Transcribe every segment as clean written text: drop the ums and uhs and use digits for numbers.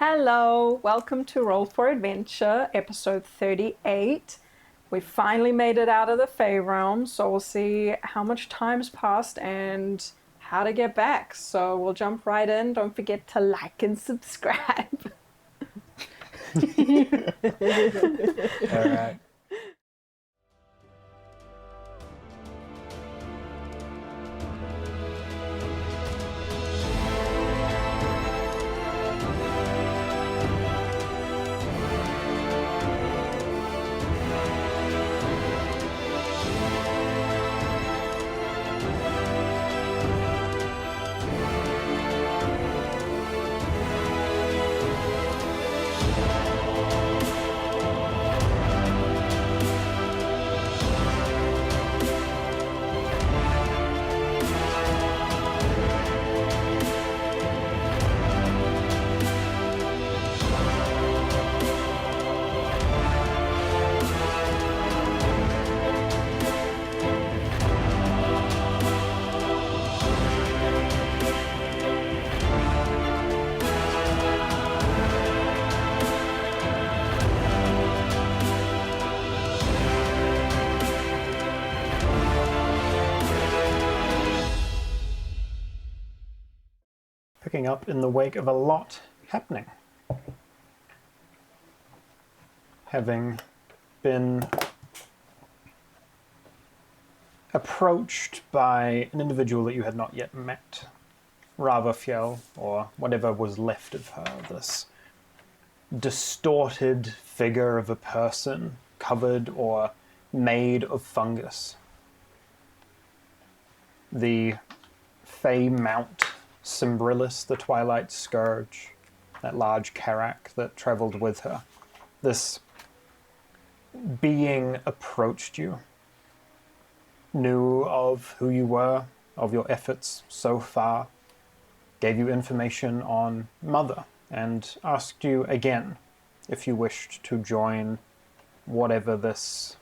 Hello, welcome to Roll for Adventure, episode 38. We finally made it out of the Fae realm, so we'll see how much time's passed and how to get back. So we'll jump right in. Don't forget to like and subscribe. All right. Picking up in the wake of a lot happening. Having been approached by an individual that you had not yet met, Ravafiel, or whatever was left of her, this distorted figure of a person covered or made of fungus. The Fey Mount Cymbrilis, the Twilight Scourge, that large Karak that travelled with her. This being approached you, knew of who you were, of your efforts so far, gave you information on Mother, and asked you again if you wished to join whatever this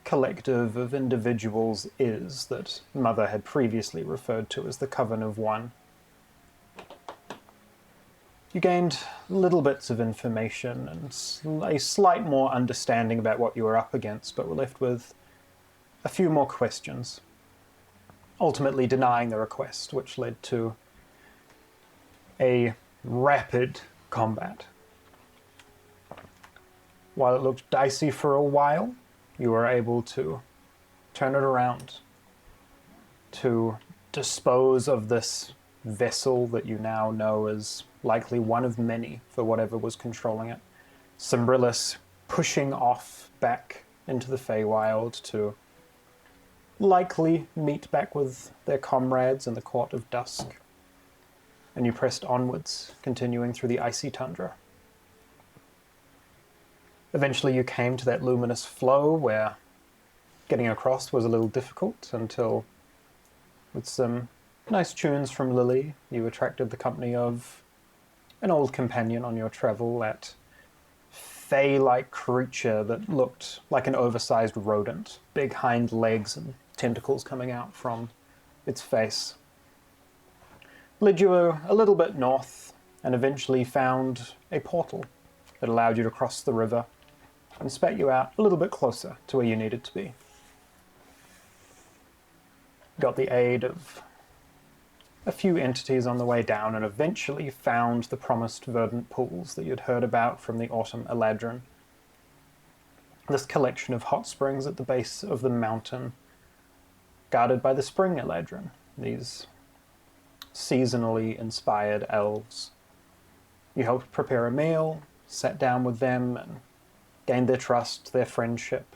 collective of individuals is that Mother had previously referred to as the Coven of One. You gained little bits of information and a slight more understanding about what you were up against, but were left with a few more questions, ultimately denying the request, which led to a rapid combat. While it looked dicey for a while, you were able to turn it around, to dispose of this vessel that you now know is likely one of many for whatever was controlling it. Cymbrilis pushing off back into the Feywild to likely meet back with their comrades in the Court of Dusk. And you pressed onwards, continuing through the icy tundra. Eventually you came to that luminous flow where getting across was a little difficult until, with some nice tunes from Lily, you attracted the company of an old companion on your travel, that fey-like creature that looked like an oversized rodent, big hind legs and tentacles coming out from its face. Led you a little bit north and eventually found a portal that allowed you to cross the river and spat you out a little bit closer to where you needed to be. Got the aid of a few entities on the way down and eventually found the promised verdant pools that you'd heard about from the Autumn Eladrin. This collection of hot springs at the base of the mountain, guarded by the Spring Eladrin, these seasonally inspired elves. You helped prepare a meal, sat down with them, and gained their trust, their friendship.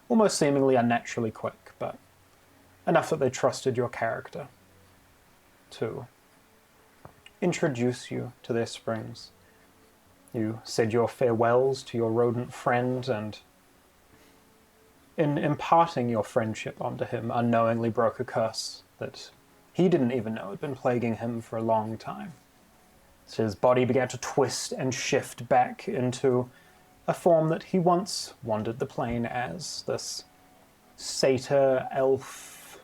Almost seemingly unnaturally quick, but enough that they trusted your character to introduce you to their springs. You said your farewells to your rodent friend, and in imparting your friendship onto him, unknowingly broke a curse that he didn't even know had been plaguing him for a long time. So his body began to twist and shift back into a form that he once wandered the plane as, this satyr elf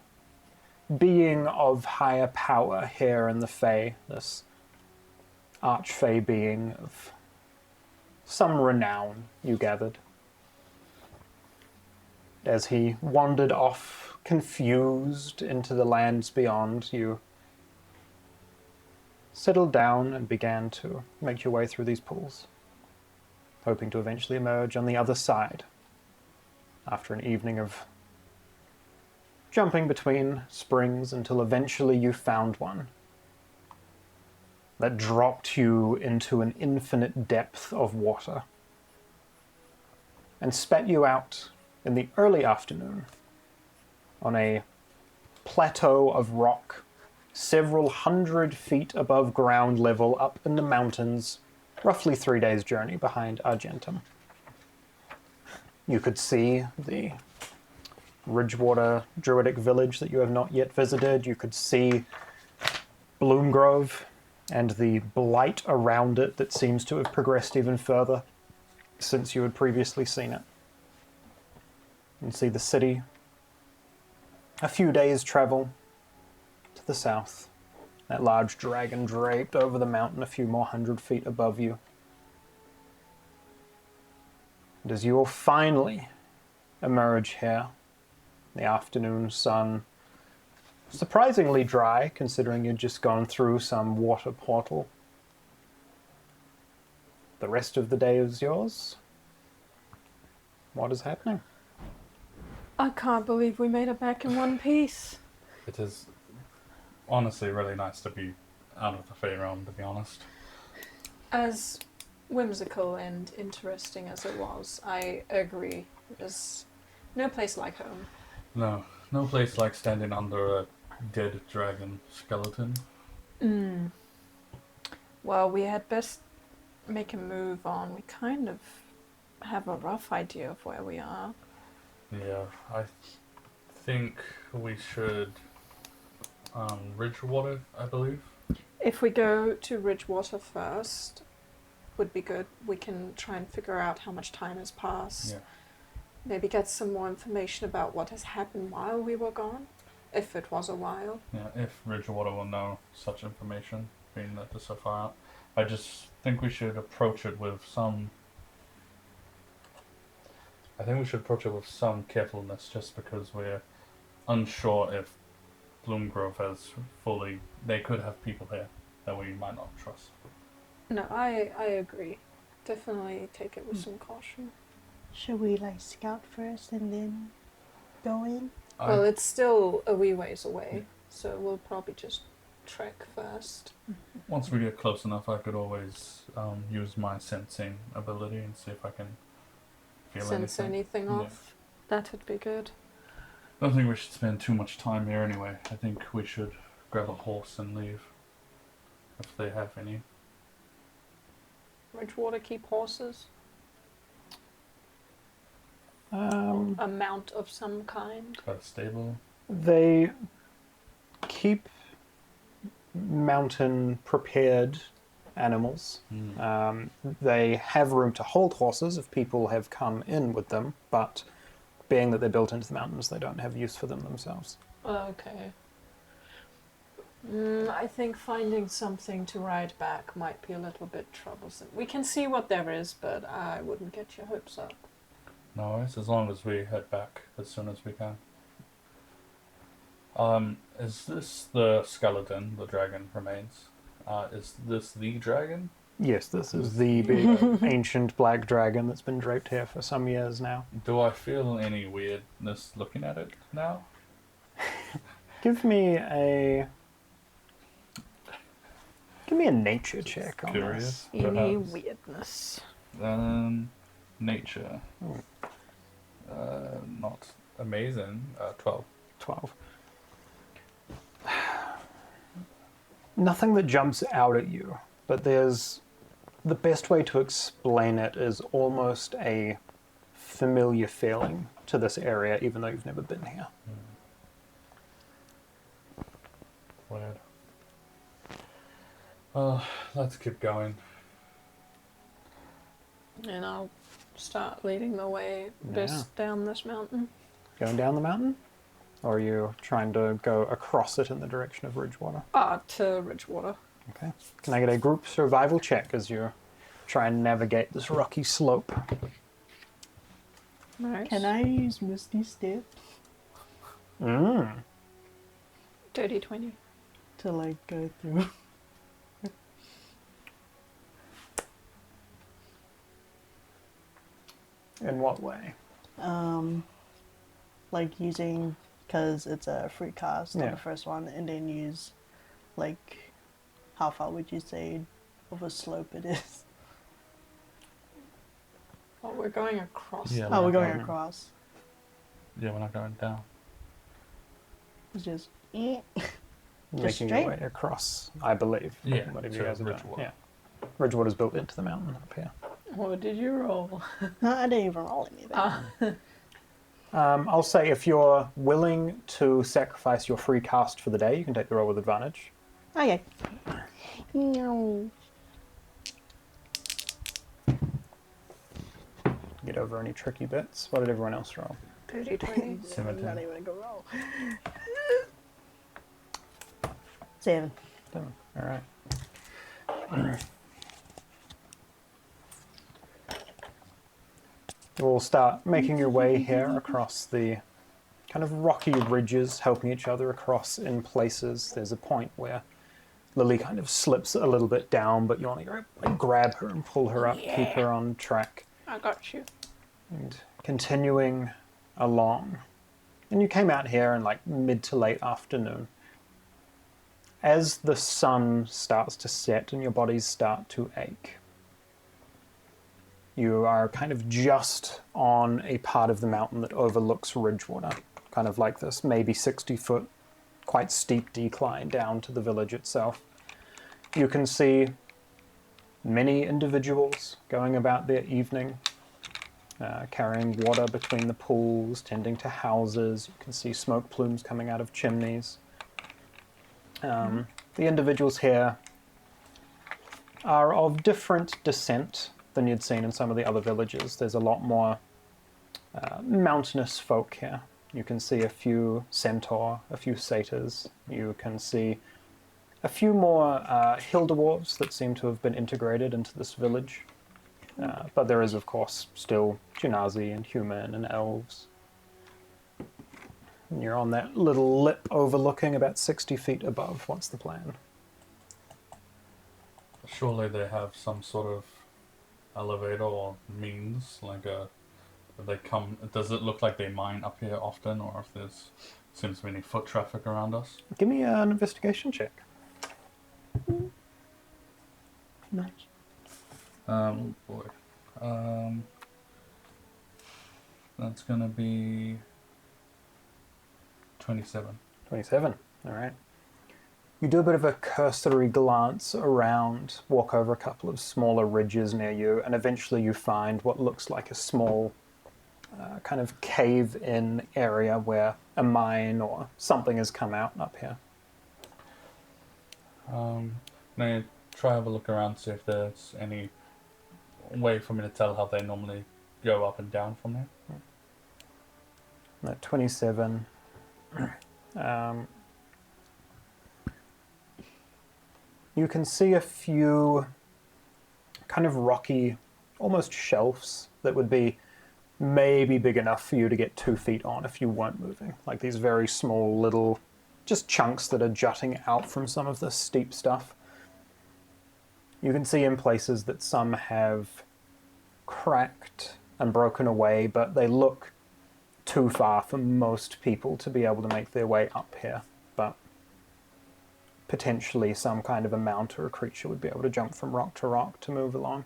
being of higher power here in the Fae, this archfey being of some renown, you gathered. As he wandered off, confused, into the lands beyond, you settled down and began to make your way through these pools, hoping to eventually emerge on the other side after an evening of jumping between springs until eventually you found one that dropped you into an infinite depth of water and spat you out in the early afternoon on a plateau of rock several 100 feet above ground level up in the mountains, roughly 3 days' journey behind Argentum. You could see the Ridgewater Druidic village that you have not yet visited. You could see Bloomgrove and the blight around it that seems to have progressed even further since you had previously seen it. You can see the city a few days' travel to the south. That large dragon draped over the mountain a few more 100 feet above you. And as you will finally emerge here, the afternoon sun, surprisingly dry considering you'd just gone through some water portal. The rest of the day is yours. What is happening? I can't believe we made it back in one piece. It is honestly really nice to be out of the Fey realm, to be honest. As whimsical and interesting as it was, I agree. There's no place like home. No place like standing under a dead dragon skeleton. Well, we had best make a move on. We kind of have a rough idea of where we are. Yeah, I think we should Ridgewater, I believe. If we go to Ridgewater first, would be good. We can try and figure out how much time has passed. Yeah. Maybe get some more information about what has happened while we were gone, if it was a while. Yeah, if Ridgewater will know such information, being that they're so far out. I just think we should approach it with some... I think we should approach it with some carefulness, just because we're unsure if Bloomgrove has fully... They could have people here that we might not trust. No, I agree. Definitely take it with some caution. Should we scout first and then go in? Well, it's still a wee ways away, so we'll probably just trek first. Once we get close enough, I could always use my sensing ability and see if I can feel Sense anything off. That would be good. I don't think we should spend too much time here anyway. I think we should grab a horse and leave, if they have any. Ridgewater keep horses? A mount of some kind? Got a stable? They keep mountain prepared animals. They have room to hold horses if people have come in with them, but being that they're built into the mountains, they don't have use for them themselves. Okay. I think finding something to ride back might be a little bit troublesome. We can see what there is, but I wouldn't get your hopes up. No worries, as long as we head back as soon as we can. Is this the skeleton, the dragon remains? Is this the dragon? Yes, this is the big ancient black dragon that's been draped here for some years now. Do I feel any weirdness looking at it now? Give me a nature check on this. Curious, Any perhaps. weirdness. Nature. Not amazing. 12. 12. Nothing that jumps out at you, but there's... The best way to explain it is almost a familiar feeling to this area, even though you've never been here. Weird. Let's keep going. And I'll start leading the way down this mountain. Going down the mountain? Or are you trying to go across it in the direction of Ridgewater? To Ridgewater. Okay. Can I get a group survival check as you try and navigate this rocky slope? Nice. Can I use Misty Step Dirty 20. to like go through? In what way? Like using, because it's a free cast on Yeah. the first one, and then use, like, how far would you say of a slope it is? Oh, we're going across. Yeah. Oh, we're going going- across. Yeah, we're not going down. It's just, Making straight? your way across, I believe. Yeah, Whatever to you guys are doing. Ridgewater. Yeah. Ridgewater's built into the mountain up here. What did you roll? no, I didn't even roll anything. I'll say if you're willing to sacrifice your free cast for the day, you can take the roll with advantage. Okay. No. Get over any tricky bits. What did everyone else roll? Dirty 20. 17. Not even a good roll. 7. All right. You'll start making your way here across the kind of rocky ridges, helping each other across in places. There's a point where Lily kind of slips a little bit down, but you want to like, grab her and pull her up, keep her on track, I got you. and continuing along. And you came out here in like mid to late afternoon. As the sun starts to set and your bodies start to ache, you are kind of just on a part of the mountain that overlooks Ridgewater, kind of like this maybe 60-foot, quite steep decline down to the village itself. You can see many individuals going about their evening, carrying water between the pools, tending to houses. You can see smoke plumes coming out of chimneys. The individuals here are of different descent than you'd seen in some of the other villages. There's a lot more mountainous folk here. You can see a few centaur, a few satyrs. You can see a few more hill dwarves that seem to have been integrated into this village. But there is, of course, still Genazi and human and elves. And you're on that little lip overlooking about 60 feet above. What's the plan? Surely they have some sort of elevator or means, like a. They come. Does it look like they mine up here often, or if there's seems to be any foot traffic around us? Give me an investigation check. Nice. Boy. That's gonna be 27. 27. All right. You do a bit of a cursory glance around, walk over a couple of smaller ridges near you, and eventually you find what looks like a small kind of cave-in area where a mine or something has come out up here. Can I try have a look around, see if there's any way for me to tell how they normally go up and down from here? At 27. You can see a few kind of rocky, almost shelves that would be maybe big enough for you to get 2 feet on if you weren't moving. Like these very small little, just chunks that are jutting out from some of the steep stuff. You can see in places that some have cracked and broken away, but they look too far for most people to be able to make their way up here. But potentially some kind of a mount or a creature would be able to jump from rock to move along.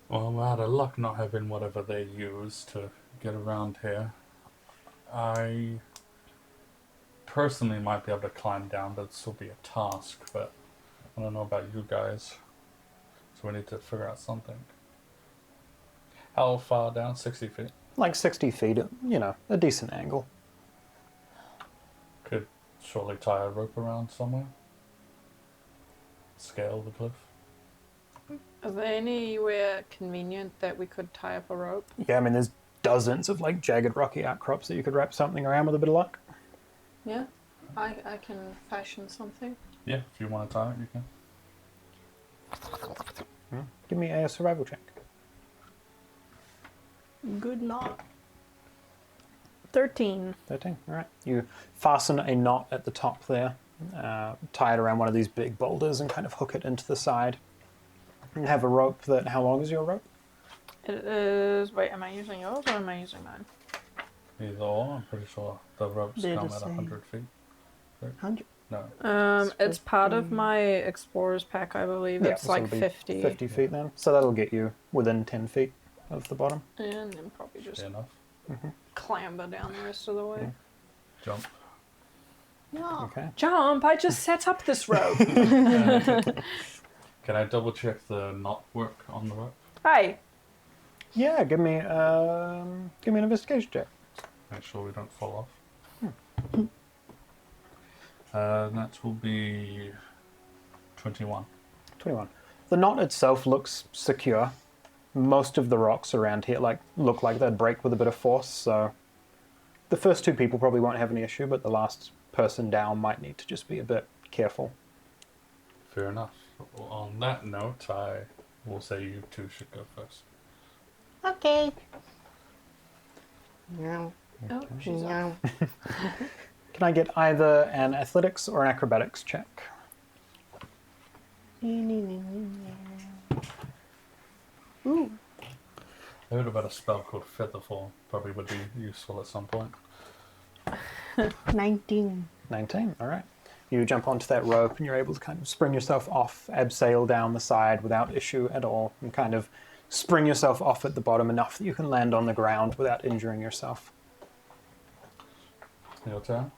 Well, we're out of luck not having whatever they use to get around here. I personally might be able to climb down, but it'll still be a task, but I don't know about you guys. So we need to figure out something. How far down? 60 feet? Like 60 feet, you know, a decent angle. Could surely tie a rope around somewhere. Scale the cliff. Is there anywhere convenient that we could tie up a rope? Yeah, I mean, there's dozens of like jagged rocky outcrops that you could wrap something around with a bit of luck. Yeah. I can fashion something. Yeah, if you want to tie it, you can. Give me a survival check. Good knot. 13. 13, all right. You fasten a knot at the top there, tie it around one of these big boulders and kind of hook it into the side. And have a rope that, how long is your rope? It is, wait, am I using yours or am I using mine? Either or, I'm pretty sure the ropes They're come the at same. 100 feet. 100. No. It's part of 50. my explorer's pack, I believe. It's so like it'll be 50. 50 feet then. So that'll get you within 10 feet of the bottom. And then probably just Fair enough. clamber down the rest of the way. Jump. No. Okay. Jump! I just set up this rope. Can I double check the knot work on the rope? Hey, Yeah, give me an investigation check. Make sure we don't fall off. That will be 21. 21. The knot itself looks secure. Most of the rocks around here look like they'd break with a bit of force, so the first two people probably won't have any issue, but the last person down might need to just be a bit careful. Fair enough. On that note, I will say you two should go first. Okay. Meow. oh, she's up. Meow. Can I get either an athletics or an acrobatics check? Ooh. I heard about a spell called Featherfall. Probably would be useful at some point. 19. 19, all right. You jump onto that rope and you're able to kind of spring yourself off, abseil down the side without issue at all, and kind of spring yourself off at the bottom enough that you can land on the ground without injuring yourself. Your turn.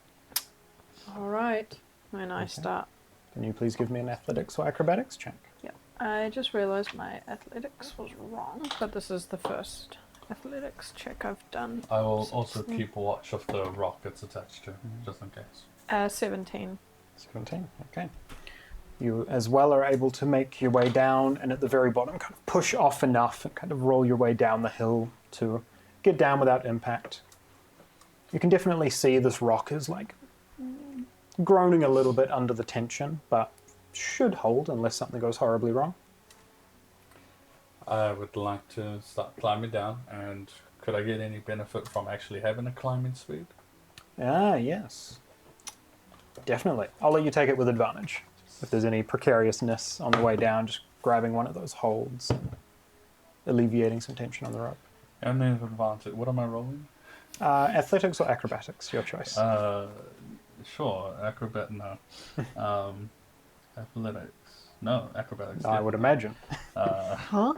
All right. When I start. Can you please give me an athletics or acrobatics check? Yeah. I just realized my athletics was wrong, but this is the first athletics check I've done. I will also keep watch of the rock it's attached to, just in case. 17. 17, okay. You as well are able to make your way down and at the very bottom kind of push off enough and kind of roll your way down the hill to get down without impact. You can definitely see this rock is like groaning a little bit under the tension, but should hold unless something goes horribly wrong. I would like to start climbing down, and could I get any benefit from actually having a climbing speed? Ah, yes. Definitely. I'll let you take it with advantage. If there's any precariousness on the way down, just grabbing one of those holds and alleviating some tension on the rope. And then advantage. What am I rolling? Athletics or acrobatics, your choice. Sure. Acrobat, no. Athletics. No, acrobatics. I would imagine. Huh?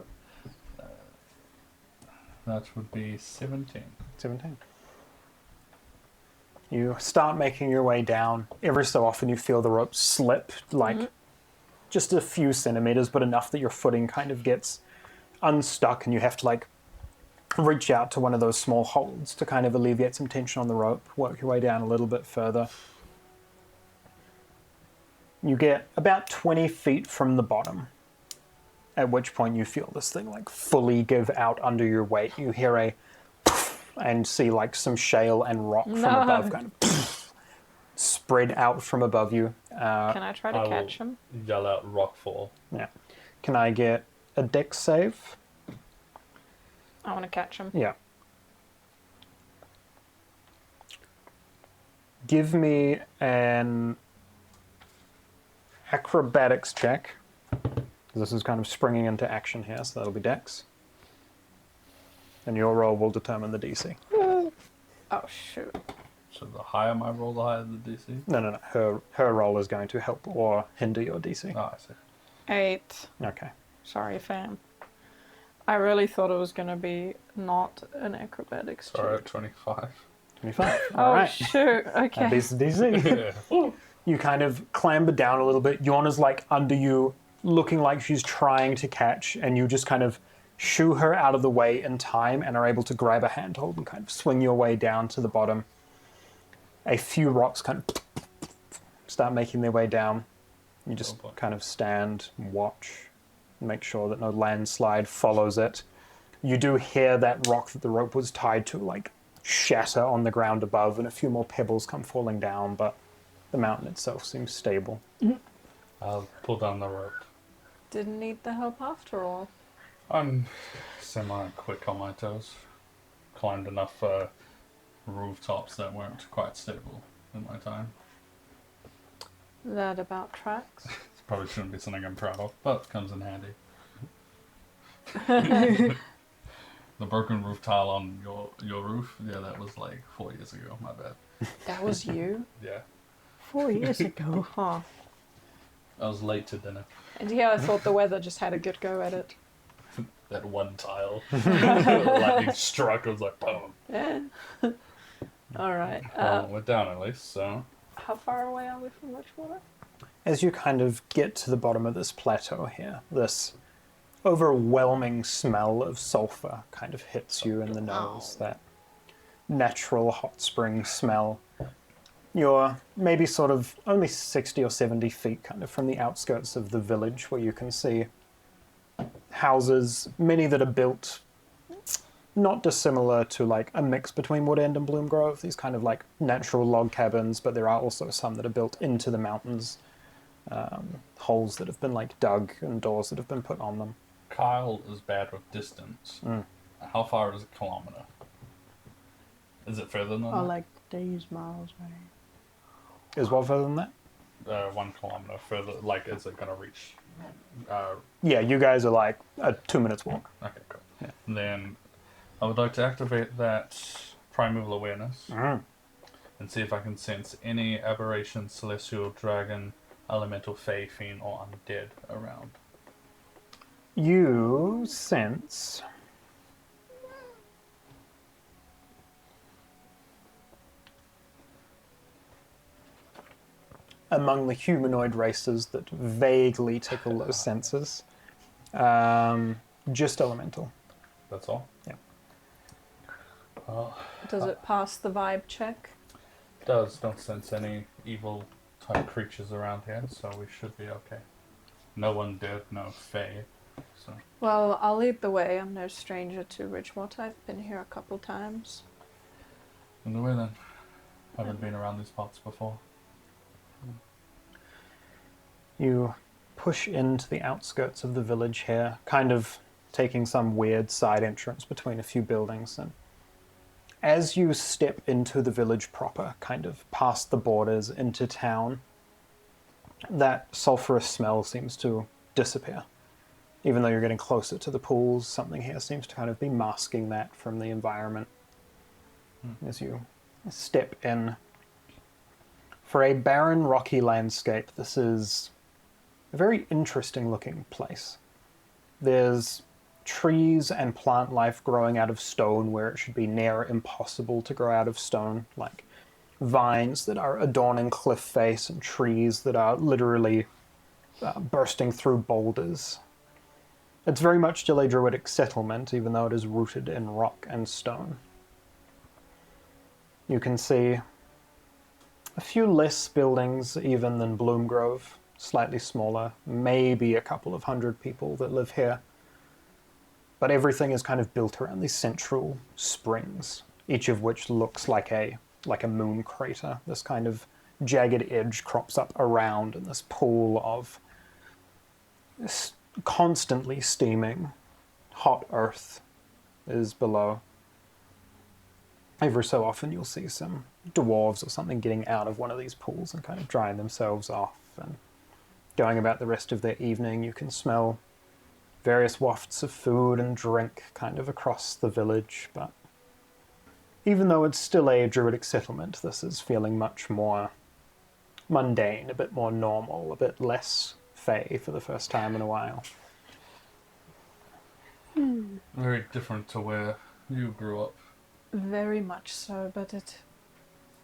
That would be 17. 17. You start making your way down. Every so often you feel the rope slip, like just a few centimeters, but enough that your footing kind of gets unstuck and you have to like reach out to one of those small holds to kind of alleviate some tension on the rope, work your way down a little bit further. You get about 20 feet from the bottom, at which point you feel this thing like fully give out under your weight. You hear a and see like some shale and rock from above kind of spread out from above you. Can I try to I catch will him? Yell out rockfall. Yeah. Can I get a dex save? I want to catch him. Yeah. Give me an acrobatics check. This is kind of springing into action here, so that'll be dex. And your roll will determine the DC. Oh, shoot. So the higher my roll, the higher the DC? No. Her roll is going to help or hinder your DC. Oh, I see. 8. Okay. Sorry, fam. I really thought it was going to be not an acrobatics Sorry, check. 25. 25. Oh, All right. shoot. That Okay. beats the DC. You kind of clamber down a little bit. Yorna's like under you, looking like she's trying to catch, and you just kind of shoo her out of the way in time and are able to grab a handhold and kind of swing your way down to the bottom. A few rocks kind of start making their way down. You just Oh boy. kind of stand and watch, make sure that no landslide follows it. You do hear that rock that the rope was tied to like shatter on the ground above, and a few more pebbles come falling down, but The mountain itself seems stable. I'll pull down the rope. Didn't need the help after all. I'm semi-quick on my toes. Climbed enough rooftops that weren't quite stable in my time. That about tracks. Probably shouldn't be something I'm proud of, but comes in handy. The broken roof tile on your roof, yeah, that was like 4 years ago, my bad. That was you? Yeah. 4 years ago. Huh. I was late to dinner. And yeah, I thought the weather just had a good go at it. That one tile. Lightning struck, I was like, boom. Yeah. Alright. Well, we're down at least, so... How far away are we from Richwater? As you kind of get to the bottom of this plateau here, this overwhelming smell of sulfur kind of hits you in the nose, that natural hot spring smell. You're maybe sort of only 60 or 70 feet kind of from the outskirts of the village, where you can see houses, many that are built not dissimilar to like a mix between Wood End and Bloom Grove, these kind of like natural log cabins, but there are also some that are built into the mountains, holes that have been like dug and doors that have been put on them. Kyle is bad with distance. How far is a kilometer? Is it further than Or that? like they use miles, right? Is what further than that? 1 kilometer further, like, is it going to reach? Yeah, you guys are like a 2 minutes walk. Okay, cool. Yeah. Then I would like to activate that primeval awareness and see if I can sense any aberration, celestial, dragon, elemental, fey, fiend, or undead around. You sense among the humanoid races that vaguely tickle those senses, just elemental. That's all? Yeah. Well, Does it pass the vibe check? don't sense any evil type creatures around here, so we should be okay. No one dead, no fey. So Well, I'll lead the way. I'm no stranger to Ridgewater. I've been here a couple times. in the way then. Haven't been around these parts before. You push into the outskirts of the village here, kind of taking some weird side entrance between a few buildings. And as you step into the village proper, kind of past the borders into town, that sulfurous smell seems to disappear. Even though you're getting closer to the pools, something here seems to kind of be masking that from the environment. As you step in. For a barren, rocky landscape, this is a very interesting looking place. There's trees and plant life growing out of stone where it should be near impossible to grow out of stone, like vines that are adorning cliff face and trees that are literally bursting through boulders. It's very much still a druidic settlement, even though it is rooted in rock and stone. You can see a few less buildings even than Bloom Grove, slightly smaller, maybe a couple of hundred people that live here. But everything is kind of built around these central springs, each of which looks like a moon crater. This kind of jagged edge crops up around, and this pool of this constantly steaming hot earth is below. Every so often you'll see some dwarves or something getting out of one of these pools and kind of drying themselves off and going about the rest of their evening. You can smell various wafts of food and drink kind of across the village, but even though it's still a druidic settlement, this is feeling much more mundane, a bit more normal, a bit less fey for the first time in a while. Very different to where you grew up. Very much so, but it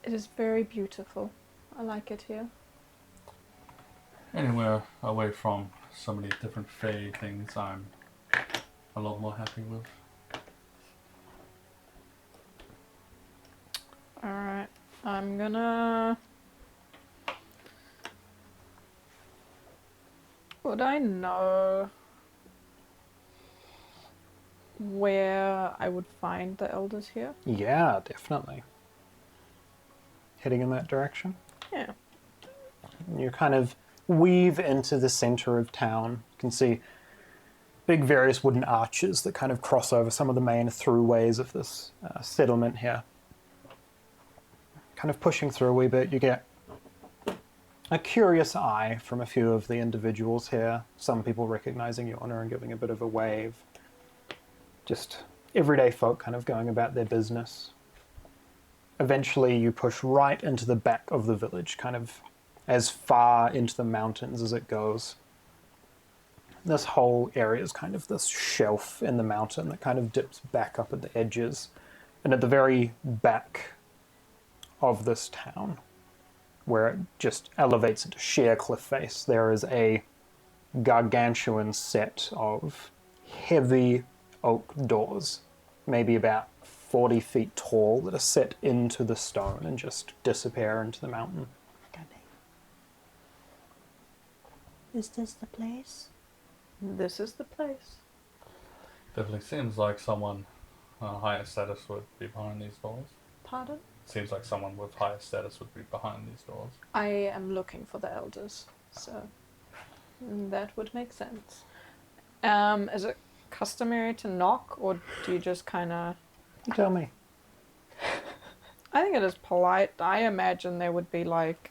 is very beautiful. I like it here. Anywhere away from so many different fey things I'm a lot more happy with. Alright, I'm gonna... Would I know where I would find the elders here? Yeah, definitely. Heading in that direction? Yeah. You kind of weave into the center of town. You can see big various wooden arches that kind of cross over some of the main throughways of this settlement here. Kind of pushing through a wee bit, you get a curious eye from a few of the individuals here. Some people recognizing Yorna and giving a bit of a wave. Just everyday folk kind of going about their business. Eventually you push right into the back of the village, kind of as far into the mountains as it goes. This whole area is kind of this shelf in the mountain that kind of dips back up at the edges. And at the very back of this town, where it just elevates into sheer cliff face, there is a gargantuan set of heavy oak doors, maybe about 40 feet tall, that are set into the stone and just disappear into the mountain. Is this the place? This is the place. Definitely seems like someone higher status would be behind these doors. Pardon? Seems like someone with higher status would be behind these doors. I am looking for the elders, so that would make sense. Is it customary to knock, or do you just kind of... You tell me. I think it is polite. I imagine there would be like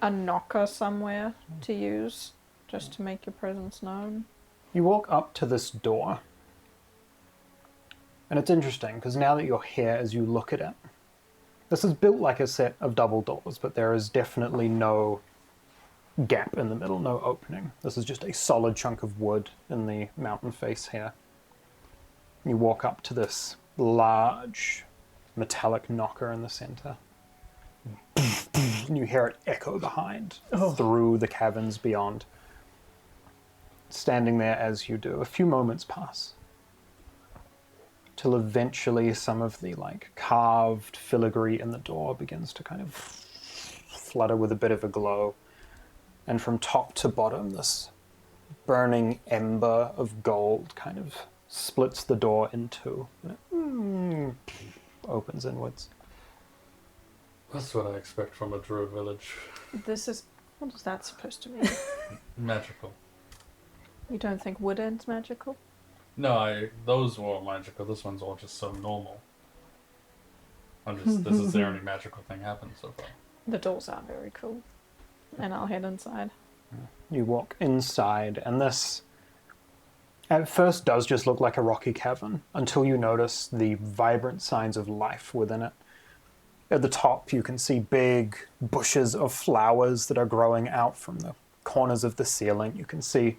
a knocker somewhere to use, just to make your presence known. You walk up to this door, and it's interesting because now that you're here, as you look at it, this is built like a set of double doors, but there is definitely no gap in the middle, no opening. This is just a solid chunk of wood in the mountain face here. You walk up to this large metallic knocker in the center. And you hear it echo behind through the caverns beyond. Standing there as you do, a few moments pass, till eventually some of the carved filigree in the door begins to kind of flutter with a bit of a glow. And from top to bottom, this burning ember of gold kind of splits the door in two. And it opens inwards. That's what I expect from a druid village. This is... What is that supposed to mean? Magical. You don't think wood end's magical? No, those were all magical. This one's all just so normal. This is the only magical thing happened so far. The doors are very cool. And I'll head inside. You walk inside, and this at first does just look like a rocky cavern until you notice the vibrant signs of life within it. At the top, you can see big bushes of flowers that are growing out from the corners of the ceiling. You can see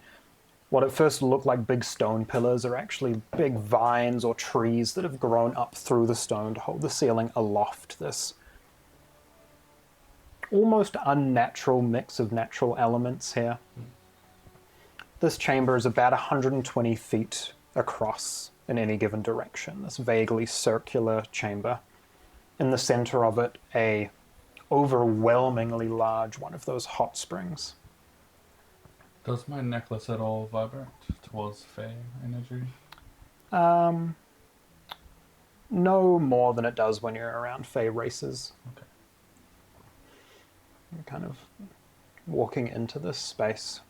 what at first look like big stone pillars are actually big vines or trees that have grown up through the stone to hold the ceiling aloft. This almost unnatural mix of natural elements here. This chamber is about 120 feet across in any given direction, this vaguely circular chamber. In the center of it, a overwhelmingly large one of those hot springs. Does my necklace at all vibrate towards Fey energy? No more than it does when you're around Fey races. Okay. You're kind of walking into this space.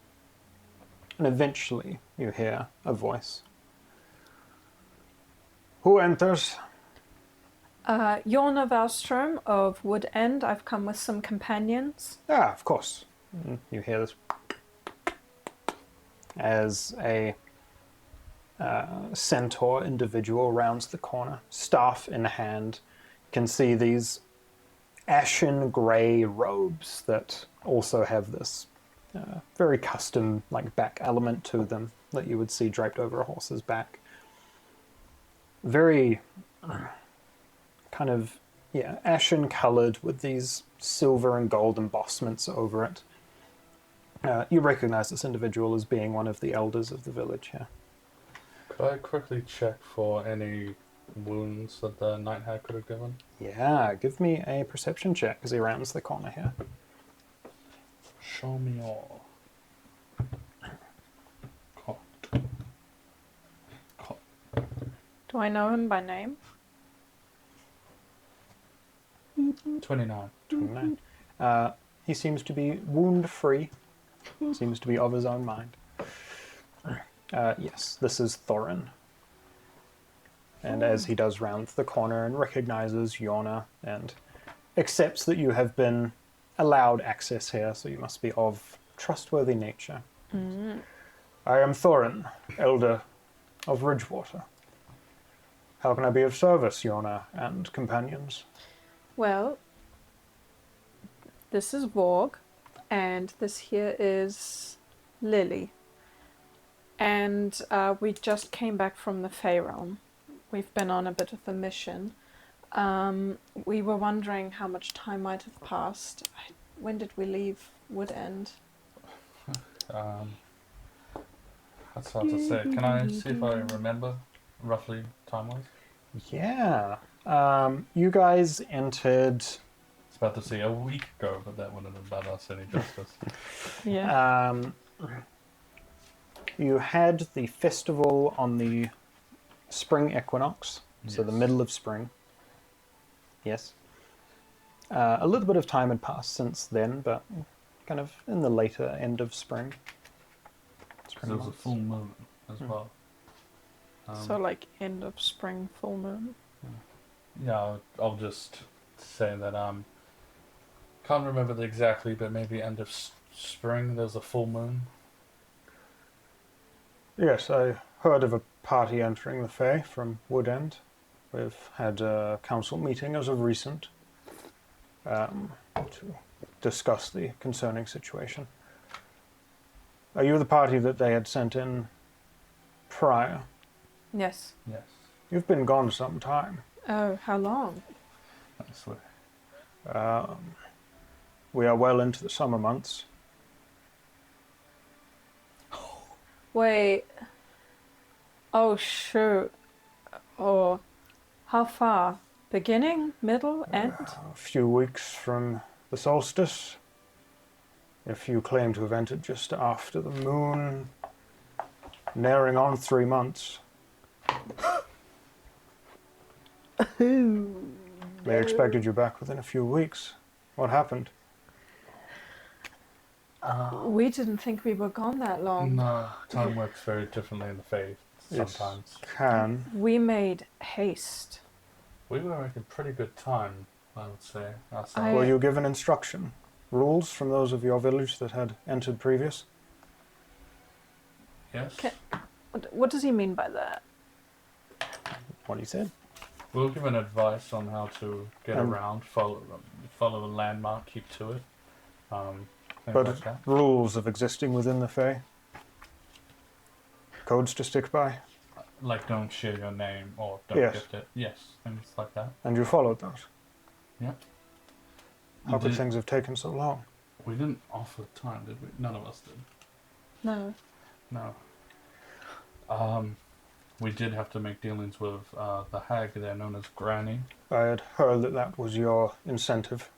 And eventually you hear a voice. Who enters? Yorna Valstrom of Wood End. I've come with some companions. Ah, of course. And you hear this as a centaur individual rounds the corner, staff in hand. You can see these ashen grey robes that also have this very custom back element to them that you would see draped over a horse's back. Very kind of, ashen coloured with these silver and gold embossments over it. You recognize this individual as being one of the elders of the village here. Could I quickly check for any wounds that the Night Hag could have given? Yeah, give me a perception check as he rounds the corner here. Show me all. Do I know him by name? 29. 29. he seems to be wound-free. Seems to be of his own mind. Yes, this is Thorin. And as he does round the corner and recognizes Yorna and accepts that you have been allowed access here, so you must be of trustworthy nature. I am Thorin, Elder of Ridgewater. How can I be of service, Yorna and companions? Well, this is Vorg, and this here is Lily. And we just came back from the Fey Realm. We've been on a bit of a mission. We were wondering how much time might have passed. When did we leave Woodend? That's hard to say. Can I see if I remember roughly time-wise? Yeah. You guys entered... I was about to say a week ago, but that wouldn't have done us any justice. Yeah. You had the festival on the spring equinox, so the Yes. middle of spring. Yes. A little bit of time had passed since then, but kind of in the later end of spring. There was a full moon as well. So like end of spring, full moon. Yeah, I'll just say that can't remember exactly, but maybe end of spring there's a full moon. Yes, I heard of a party entering the Fae from Woodend. We've had a council meeting as of recent to discuss the concerning situation. Are you the party that they had sent in prior? Yes. Yes, You've been gone some time. Oh, how long? that's what. We are well into the summer months. Wait. Oh, shoot. Oh, how far? Beginning, middle, end? A few weeks from the solstice. If you claim to have entered just after the moon, nearing on 3 months. They expected you back within a few weeks. What happened? We didn't think we were gone that long. No, time works very differently in the faith sometimes. It can. We made haste. We were making pretty good time, I would say. Ourselves. I- Were you given instruction? Rules from those of your village that had entered previous? Yes. What does he mean by that? What he said. We'll give an advice on how to get around, follow a landmark, keep to it. Things But like that. rules of existing within the Fae? Codes to stick by? Like don't share your name or don't Yes. gift it. Yes, things like that. And you followed those? Yeah. How could Did- things have taken so long? We didn't offer time, did we? None of us did. No. No. We did have to make dealings with the hag there known as Granny. I had heard that that was your incentive.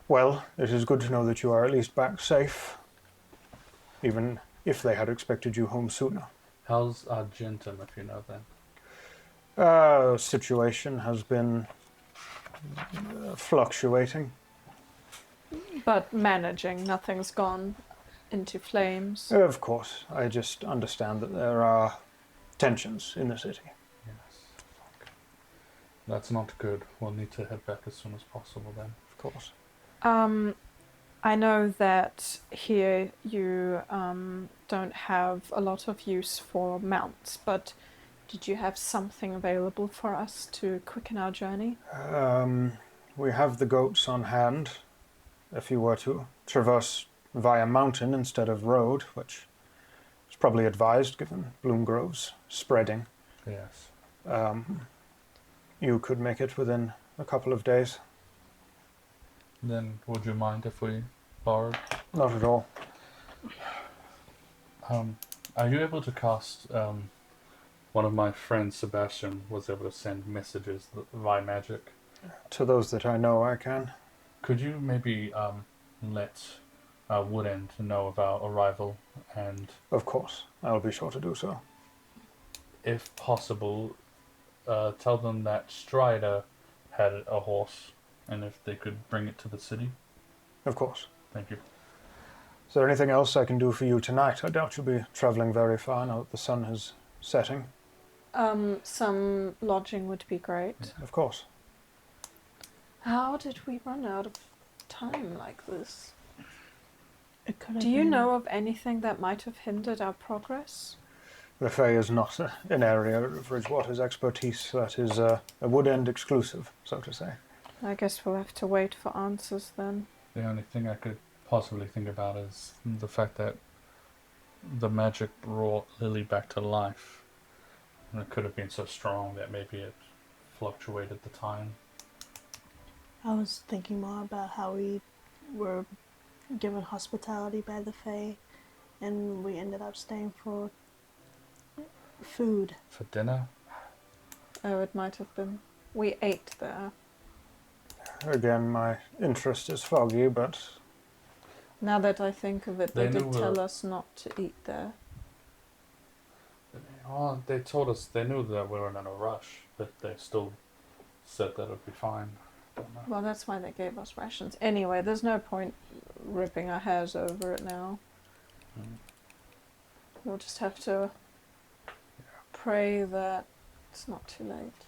Well, it is good to know that you are at least back safe, even if they had expected you home sooner. How's Argentum, if you know that? Situation has been fluctuating. But managing, nothing's gone into flames. Of course, I just understand that there are tensions in the city. Yes. That's not good. We'll need to head back as soon as possible then. Of course. I know that here you don't have a lot of use for mounts, but did you have something available for us to quicken our journey? We have the goats on hand. If you were to traverse via mountain instead of road, which is probably advised given bloom groves spreading, Yes. you could make it within a couple of days. Then would you mind if we borrowed? Not at all. Are you able to cast one of my friends, Sebastian, was able to send messages via magic. To those that I know, I can. Could you maybe let Woodend know of our arrival, and Of course, I'll be sure to do so. if possible, tell them that Strider had a horse and if they could bring it to the city. Of course. Thank you. Is there anything else I can do for you tonight? I doubt you'll be travelling very far now that the sun is setting. Some lodging would be great. Of course. How did we run out of time like this? It could have Do you been- know of anything that might have hindered our progress? The Fae is not an area of Ridgewater's expertise that is a Wood End exclusive, so to say. I guess we'll have to wait for answers then. The only thing I could possibly think about is the fact that the magic brought Lily back to life. And it could have been so strong that maybe it fluctuated the time. I was thinking more about how we were given hospitality by the Fae, and we ended up staying for food. For dinner? Oh, it might have been. We ate there. Again, my interest is foggy, but Now that I think of it, they They did knew, tell us not to eat there. Oh, they told us they knew that we weren't in a rush, but they still said that it would be fine. Don't know. Well, that's why they gave us rations. Anyway, there's no point ripping our hairs over it now. Mm. We'll just have to pray that it's not too late.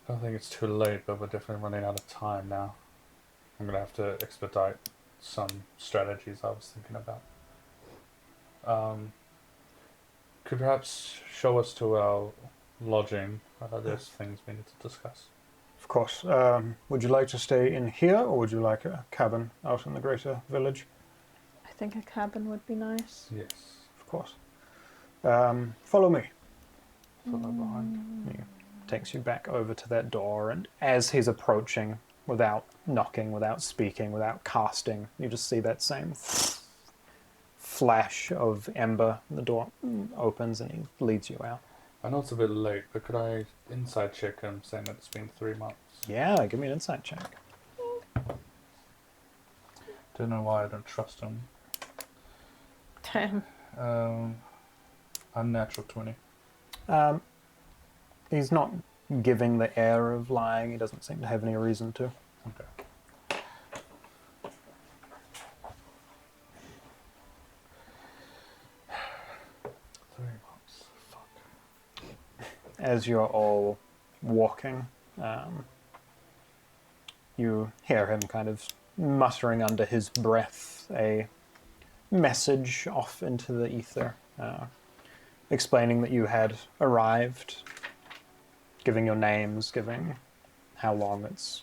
I don't think it's too late, but we're definitely running out of time now. I'm gonna have to expedite some strategies I was thinking about. Could perhaps show us to our lodging. There's things we need to discuss. of course. Would you like to stay in here, or would you like a cabin out in the greater village? I think a cabin would be nice. Yes. Of course. Follow me. Follow behind. He takes you back over to that door, and as he's approaching, without knocking, without speaking, without casting, you just see that same flash of ember. The door opens and he leads you out. I know it's a bit late, but could I inside check him saying that it's been 3 months? Yeah, give me an insight check. Don't know why I don't trust him. Damn. Unnatural 20. He's not giving the air of lying. He doesn't seem to have any reason to. Okay. Fuck. As you're all walking, you hear him kind of muttering under his breath a message off into the ether, explaining that you had arrived, giving your names, giving how long it's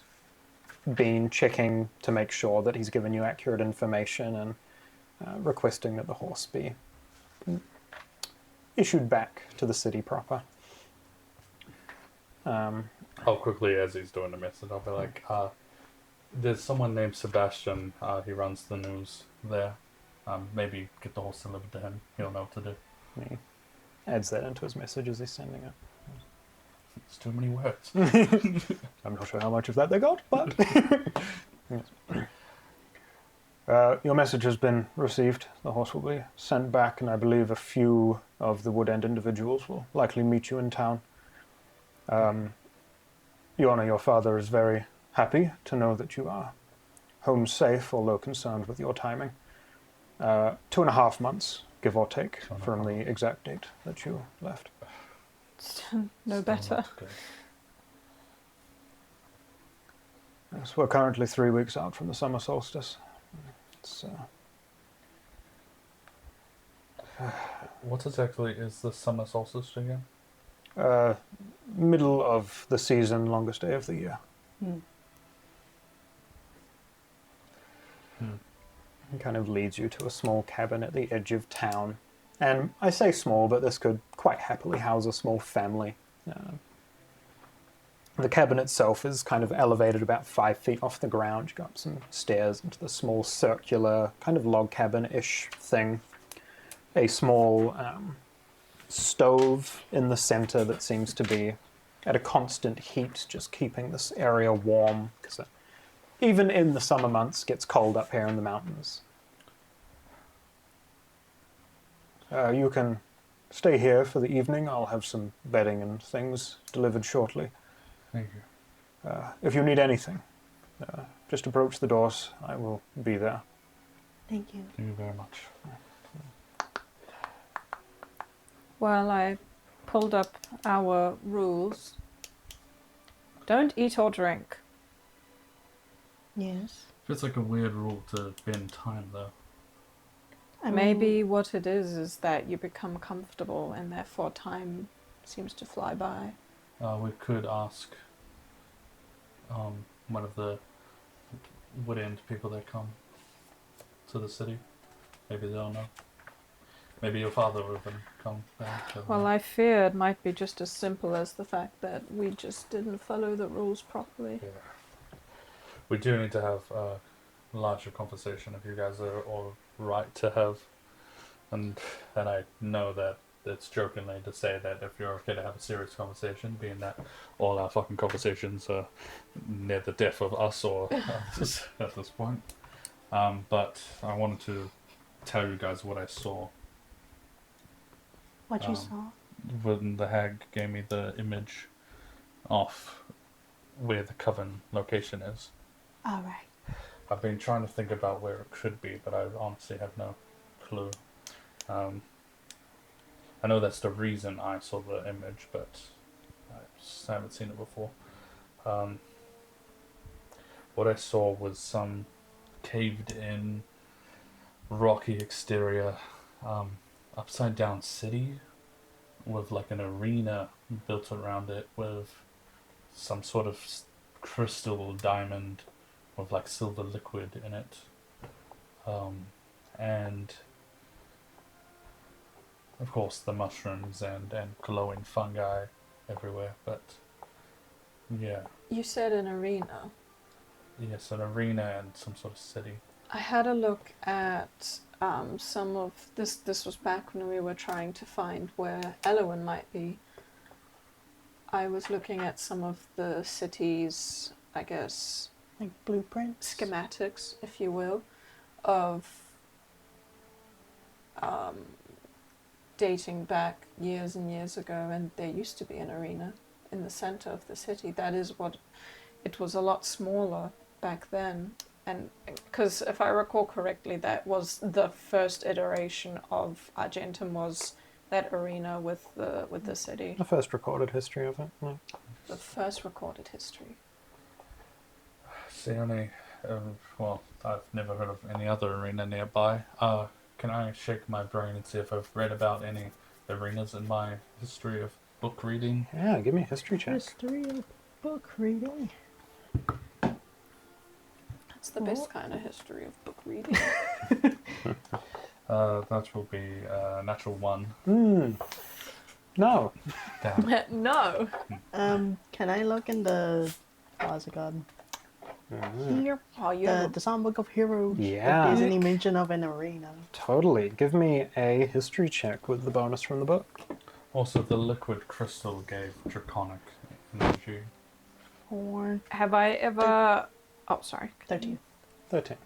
been, checking to make sure that he's given you accurate information, and requesting that the horse be issued back to the city proper. How quickly, as he's doing the message, I'll be like, there's someone named Sebastian. He runs the news there. Maybe get the horse delivered to him. He'll know what to do. He adds that into his message as he's sending it. It's too many words. I'm not sure how much of that they got, but... Yes. Your message has been received. The horse will be sent back, and I believe a few of the Wood End individuals will likely meet you in town. Yorna, your father is very happy to know that you are home safe, although concerned with your timing. 2.5 months, give or take, from the exact date that you left. No better. Yes, we're currently 3 weeks out from the summer solstice. It's, What exactly is the summer solstice again? middle of the season, longest day of the year. It kind of leads you to a small cabin at the edge of town. And I say small, but this could quite happily house a small family. The cabin itself is kind of elevated about 5 feet off the ground. You go up some stairs into the small circular kind of log cabin-ish thing. A small stove in the center that seems to be at a constant heat, just keeping this area warm, because even in the summer months gets cold up here in the mountains. You can stay here for the evening. I'll have some bedding and things delivered shortly. Thank you. If you need anything, just approach the doors. I will be there. Thank you. Thank you very much. Well, I pulled up our rules. Don't eat or drink. Yes. Feels like a weird rule to bend time, though. I mean, Maybe what it is that you become comfortable and therefore time seems to fly by. We could ask one of the wood end people that come to the city. Maybe they'll know. Maybe your father will even come back. Well, I fear it might be just as simple as the fact that we just didn't follow the rules properly. Yeah. We do need to have a larger conversation if you guys are all right to have. And I know that it's jokingly to say that if you're okay to have a serious conversation, being that all our fucking conversations are near the death of us or others at this point. But I wanted to tell you guys what I saw. what you saw. When the hag gave me the image of where the coven location is. All right. I've been trying to think about where it could be, but I honestly have no clue. I know that's the reason I saw the image, but I just haven't seen it before. What I saw was some caved-in, rocky exterior, upside-down city with like an arena built around it with some sort of crystal diamond with like silver liquid in it. And of course the mushrooms and glowing fungi everywhere, but yeah. You said an arena. Yes, an arena and some sort of city. I had a look at some of this. This was back when we were trying to find where Elowen might be. I was looking at some of the city's, I guess, Like blueprints. schematics, if you will, of dating back years and years ago, and there used to be an arena in the center of the city. That is what it was, a lot smaller back then, and because if I recall correctly, that was the first iteration of Argentum, was that arena with the city. The first recorded history of it. Yeah. The first recorded history. See any, well, I've never heard of any other arena nearby. Can I shake my brain and see if I've read about any arenas in my history of book reading? Yeah, give me a history check. History of book reading. That's the best kind of history of book reading. That will be natural one. No. Damn. No. Can I look in the what's it called? Here. Oh, you're The Songbook of Heroes. Yeah. If there's any mention of an arena. Totally. Give me a history check with the bonus from the book. Also, the liquid crystal gave draconic energy. Or Have I ever? Oh, sorry. 13. 13.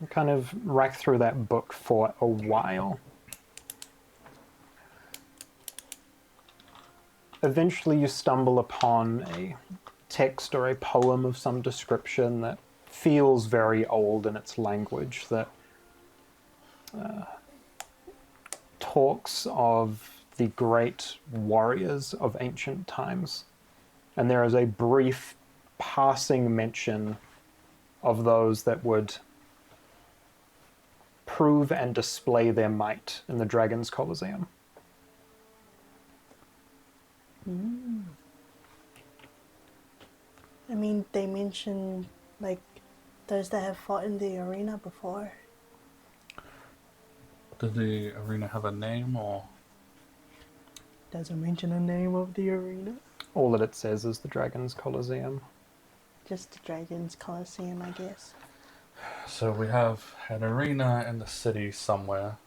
Kind of rack through that book for a while. Eventually you stumble upon a text or a poem of some description that feels very old in its language, that talks of the great warriors of ancient times. And there is a brief passing mention of those that would prove and display their might in the Dragon's Colosseum. I mean, they mention like those that have fought in the arena before. Did the arena have a name or? Doesn't mention the name of the arena. All that it says is the Dragon's Colosseum. Just the Dragon's Colosseum, I guess. So we have an arena in the city somewhere,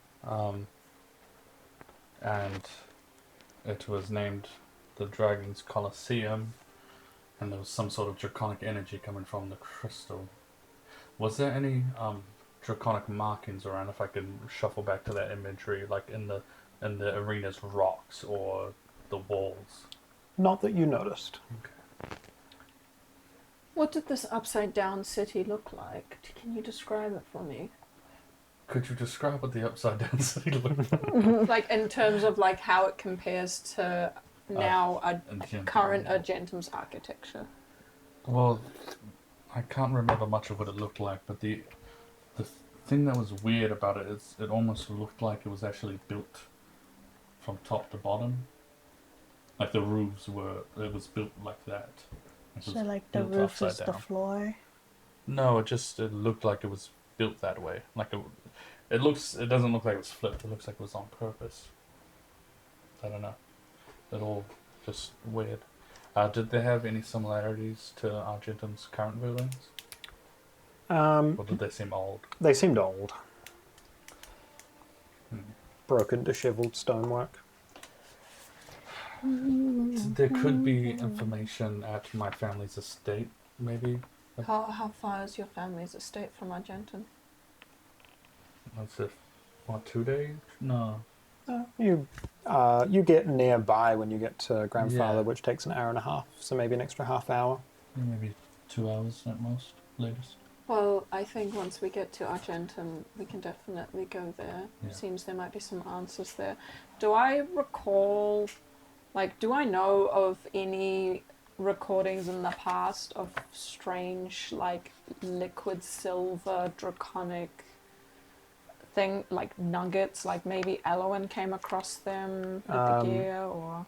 and it was named the Dragon's Colosseum, and there was some sort of draconic energy coming from the crystal. Was there any draconic markings around? If I could shuffle back to that imagery, like in the arena's rocks or the walls. Not that you noticed. Okay. What did this upside down city look like? Can you describe it for me? Could you describe what the upside down city looked like? Like in terms of like how it compares to now Argentum. current Argentum's architecture. Well, I can't remember much of what it looked like, but the thing that was weird about it is it almost looked like it was actually built from top to bottom. Like the roofs it was built like that. It So was like the built roof upside is the down. floor. No, it looked like it was built that way. Like it doesn't look like it was flipped. It looks like it was on purpose. I don't know. It all just weird. Did they have any similarities to Argentum's current buildings? Or did they seem old? They seemed old. Hmm. Broken, disheveled stonework. There could be information at my family's estate, maybe. How far is your family's estate from Argentum? That's if, what, 2 days? No. You get nearby when you get to Grandfather, Yeah. which takes an hour and a half, so maybe an extra half hour. Maybe 2 hours at most, latest. Well, I think once we get to Argentum, we can definitely go there. Yeah. Seems there might be some answers there. Do I recall, like, do I know of any recordings in the past of strange, like, liquid silver, draconic thing, like nuggets, like maybe Elowen came across them with the gear, or...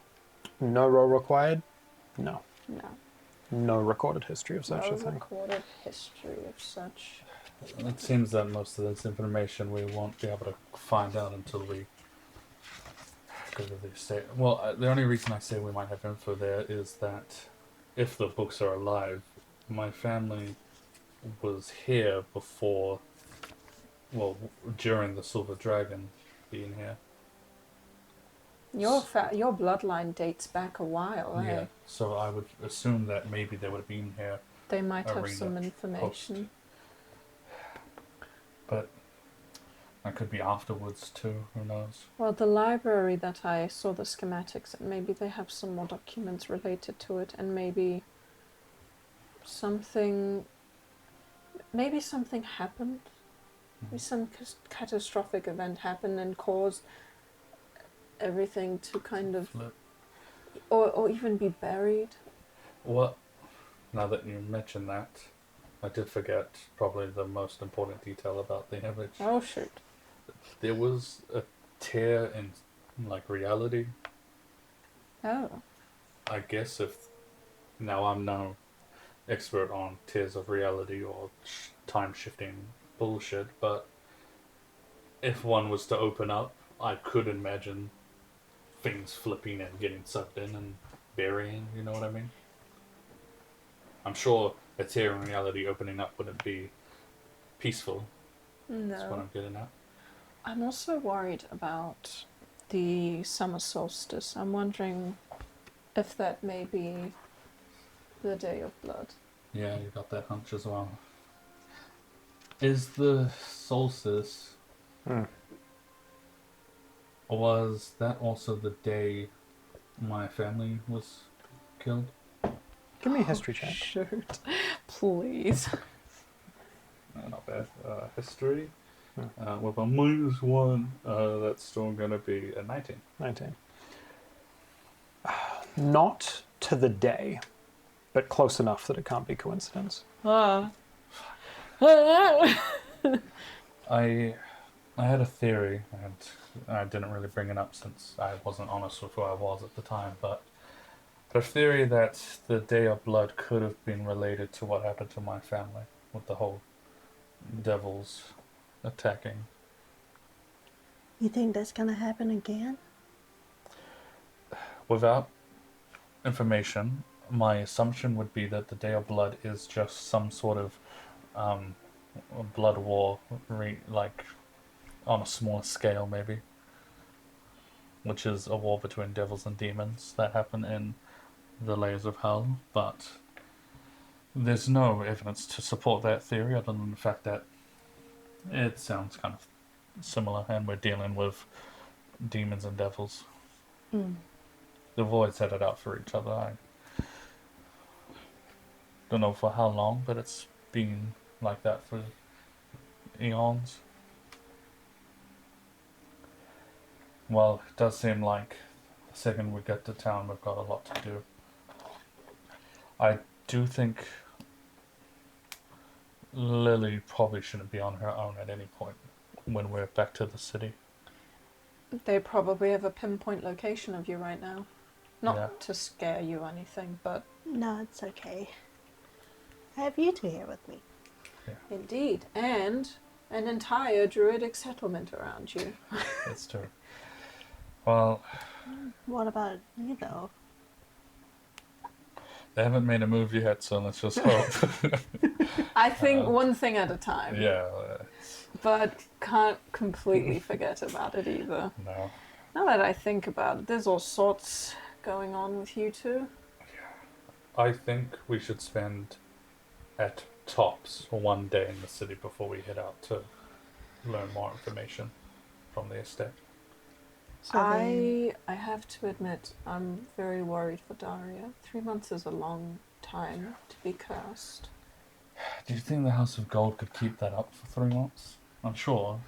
No roll required? No. No. No recorded history of such No a thing. recorded history of such. It seems that most of this information we won't be able to find out until we go to the estate. Well, the only reason I say we might have info there is that if the books are alive, my family was here before, well, during the Silver Dragon being here. Your bloodline dates back a while, eh? Yeah, so I would assume that maybe they would have been here, They might have Arena some information. but that could be afterwards too, who knows. Well, the library that I saw the schematics at, maybe they have some more documents related to it, and maybe something happened. Maybe some catastrophic event happened and caused everything to kind of, Flip. or even be buried. What? Now that you mention that, I did forget probably the most important detail about the image. Oh shoot. There was a tear in, like, reality. Oh. I guess if... Now, I'm no expert on tears of reality or time-shifting bullshit, but if one was to open up, I could imagine things flipping and getting sucked in and burying, you know what I mean? I'm sure a tear in reality opening up wouldn't be peaceful. That's what No. I'm getting at. I'm also worried about the summer solstice. I'm wondering if that may be the Day of Blood. Yeah, you got that hunch as well. Is the solstice... Was that also the day my family was killed? Give me a history check. Shoot. Please. Not bad. History. With a -1, that's still going to be a 19. 19. Not to the day, but close enough that it can't be coincidence. I had a theory, and I didn't really bring it up since I wasn't honest with who I was at the time, but a theory that the Day of Blood could have been related to what happened to my family, with the whole devils attacking. You think that's gonna happen again? Without information, my assumption would be that the Day of Blood is just some sort of blood war, like on a smaller scale maybe, which is a war between devils and demons that happen in the layers of hell, but there's no evidence to support that theory other than the fact that it sounds kind of similar, and we're dealing with demons and devils. They've always had it out for each other. Don't know for how long, but it's been like that for eons. Well, it does seem like the second we get to town, we've got a lot to do. I do think Lily probably shouldn't be on her own at any point when we're back to the city. They probably have a pinpoint location of you right now. Not Yeah. to scare you or anything, but... No, it's okay. I have you two here with me. Indeed. And an entire druidic settlement around you. That's true. Well, What about you, though? they haven't made a move yet, so let's just hope. I think one thing at a time. Yeah. But can't completely forget about it either. No. Now that I think about it, there's all sorts going on with you two. I think we should spend at tops 1 day in the city before we head out to learn more information from the estate. So then, I have to admit, I'm very worried for Daria. 3 months is a long time to be cursed. Do you think the House of Gold could keep that up for 3 months? I'm sure.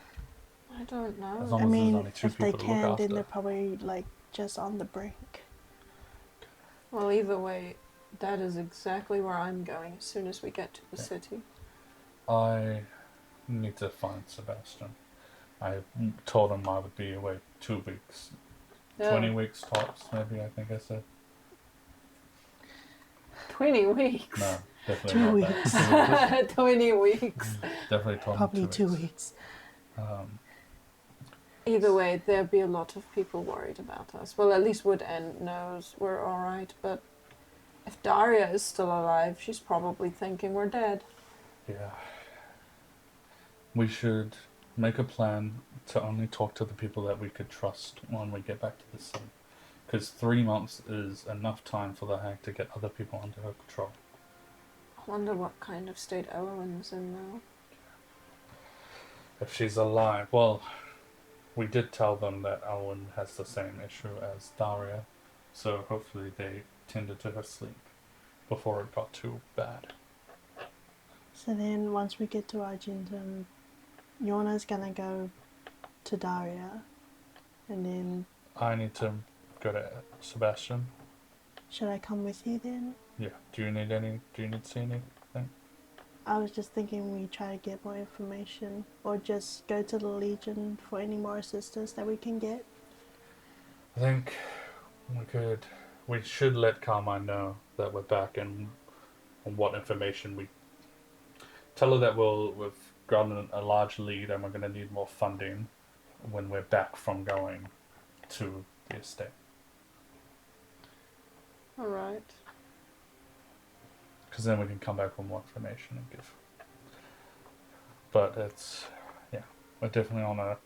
I don't know. As long I as there's mean, only two if they people to look can, after. then they're probably like just on the brink. Well, either way, that is exactly where I'm going as soon as we get to the Yeah. city. I need to find Sebastian. I told him I would be away 2 weeks. 20 weeks tops, maybe, I think I said. 20 weeks. No, definitely 2 not weeks. that. 20 weeks. Definitely told Probably him 2 weeks. Either way, there'll be a lot of people worried about us. Well, at least Woodend knows we're alright, but if Daria is still alive, she's probably thinking we're dead. Yeah. We should make a plan to only talk to the people that we could trust when we get back to the city. Because 3 months is enough time for the hag to get other people under her control. I wonder what kind of state Owen's in now. If she's alive, well, we did tell them that Owen has the same issue as Daria, so hopefully they tended to her sleep before it got too bad. So then, once we get to Argentum, Yorna's gonna go to Daria, and then I need to go to Sebastian. should I come with you then? Yeah. Do you need to see anything? I was just thinking we try to get more information, or just go to the Legion for any more assistance that we can get. I think we should let Carmine know that we're back and what information we tell her that we've gotten a large lead and we're going to need more funding when we're back from going to the estate. Alright. Because then we can come back with more information and give. But we're definitely on a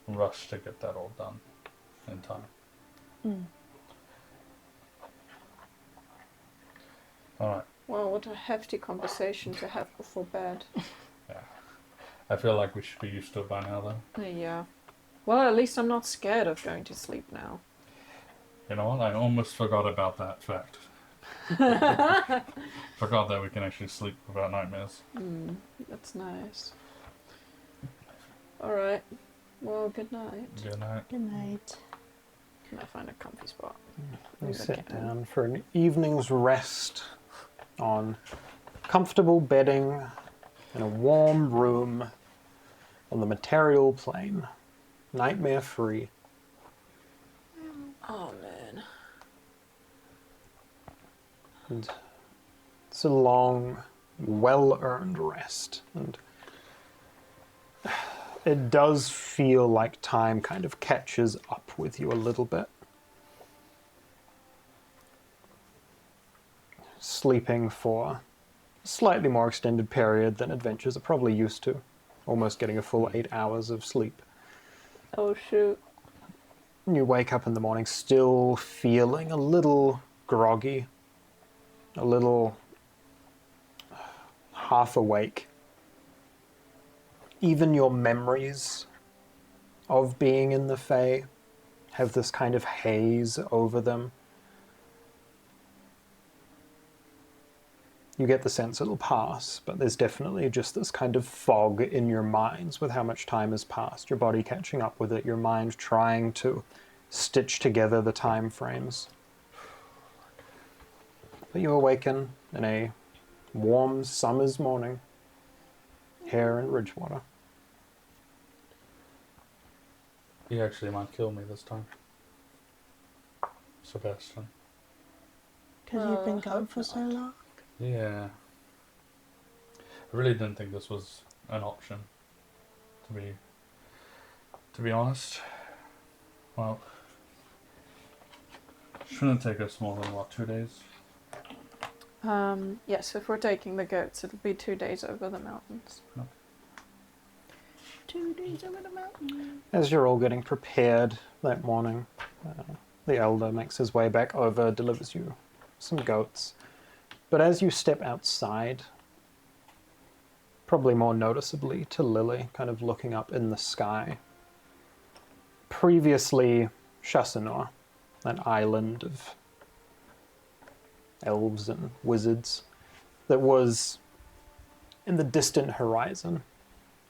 rush to get that all done in time. Mm. Alright. Well, what a hefty conversation to have before bed. Yeah. I feel like we should be used to it by now, though. Yeah. Well, at least I'm not scared of going to sleep now. You know what? I almost forgot about that fact. Forgot that we can actually sleep without nightmares. That's nice. Alright. Well, good night. Good night. Good night. Can I find a comfy spot? We Yes, I sit can. down for an evening's rest on comfortable bedding in a warm room on the material plane, nightmare free. Oh, man. And it's a long, well-earned rest, and it does feel like time kind of catches up with you a little bit. Sleeping for a slightly more extended period than adventures are probably used to, almost getting a full 8 hours of sleep. Oh, shoot. You wake up in the morning still feeling a little groggy, a little half awake. Even your memories of being in the Fae have this kind of haze over them. You get the sense it'll pass, but there's definitely just this kind of fog in your minds with how much time has passed, your body catching up with it, your mind trying to stitch together the time frames. But you awaken in a warm summer's morning here in Ridgewater. He actually might kill me this time. Sebastian. Because you've been gone hope for so not. long. Yeah. I really didn't think this was an option, to be honest. Well, shouldn't take us more than, what, 2 days? Yes, if we're taking the goats, it'll be 2 days over the mountains. 2 days over the mountain. As you're all getting prepared that morning, the elder makes his way back over, delivers you some goats. But as you step outside, probably more noticeably to Lily, kind of looking up in the sky, previously Chassenor, an island of elves and wizards that was in the distant horizon,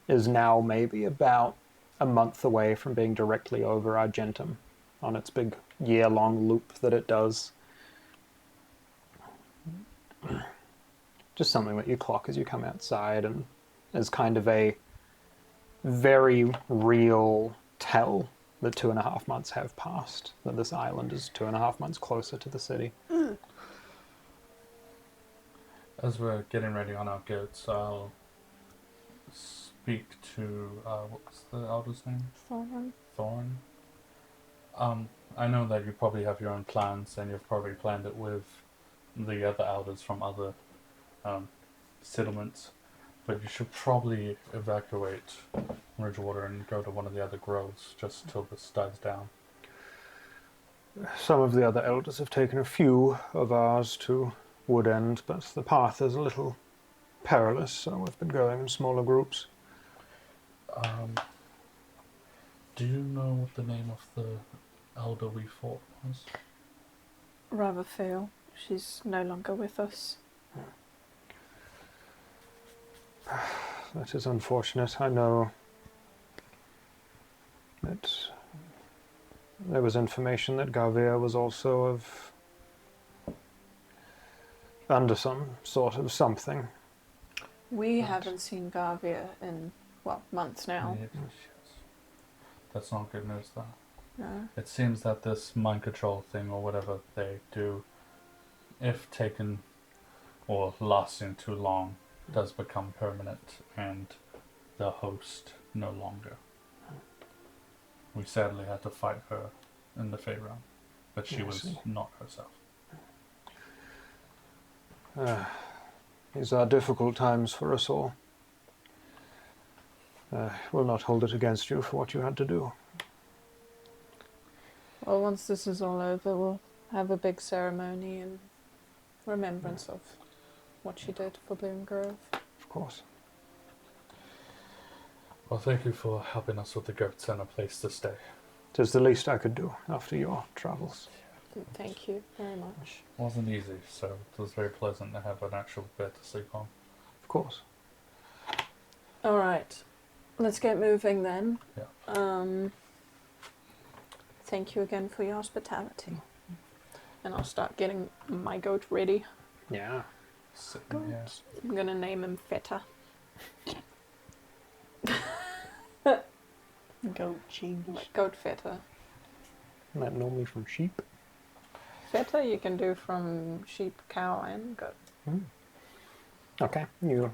is now maybe about a month away from being directly over Argentum on its big year-long loop that it does. Just something that you clock as you come outside, and is kind of a very real tell that 2.5 months have passed, that this island is 2.5 months closer to the city. As we're getting ready on our goats, I'll speak to, what's the elder's name? Thorn. I know that you probably have your own plans, and you've probably planned it with the other elders from other settlements, but you should probably evacuate Ridgewater and go to one of the other groves just till this dies down. Some of the other elders have taken a few of ours to Woodend, but the path is a little perilous, so we've been going in smaller groups. Do you know what the name of the elder we fought was? Rather fail. She's no longer with us. That is unfortunate. I know that there was information that Garvia was also under some sort of something. We haven't seen Garvia in, months now. Yes. That's not good news, though. No. It seems that this mind control thing, or whatever they do, if taken or lasting too long, does become permanent, and the host no longer. We sadly had to fight her in the Fey realm, but she was not herself. These are difficult times for us all. Will not hold it against you for what you had to do. Well, once this is all over, we'll have a big ceremony in remembrance of what she did for Bloom Grove. Of course. Well, thank you for helping us with the goats and a place to stay. 'Tis the least I could do after your travels. Thank you very much. It wasn't easy, so it was very pleasant to have an actual bed to sleep on. Of course. All right, let's get moving then. Yeah. Thank you again for your hospitality. And I'll start getting my goat ready. Yeah. Sitting here. I'm gonna name him Feta. Goat cheese. Goat Feta. Isn't that normally from sheep? Feta you can do from sheep, cow, and goat. Okay, you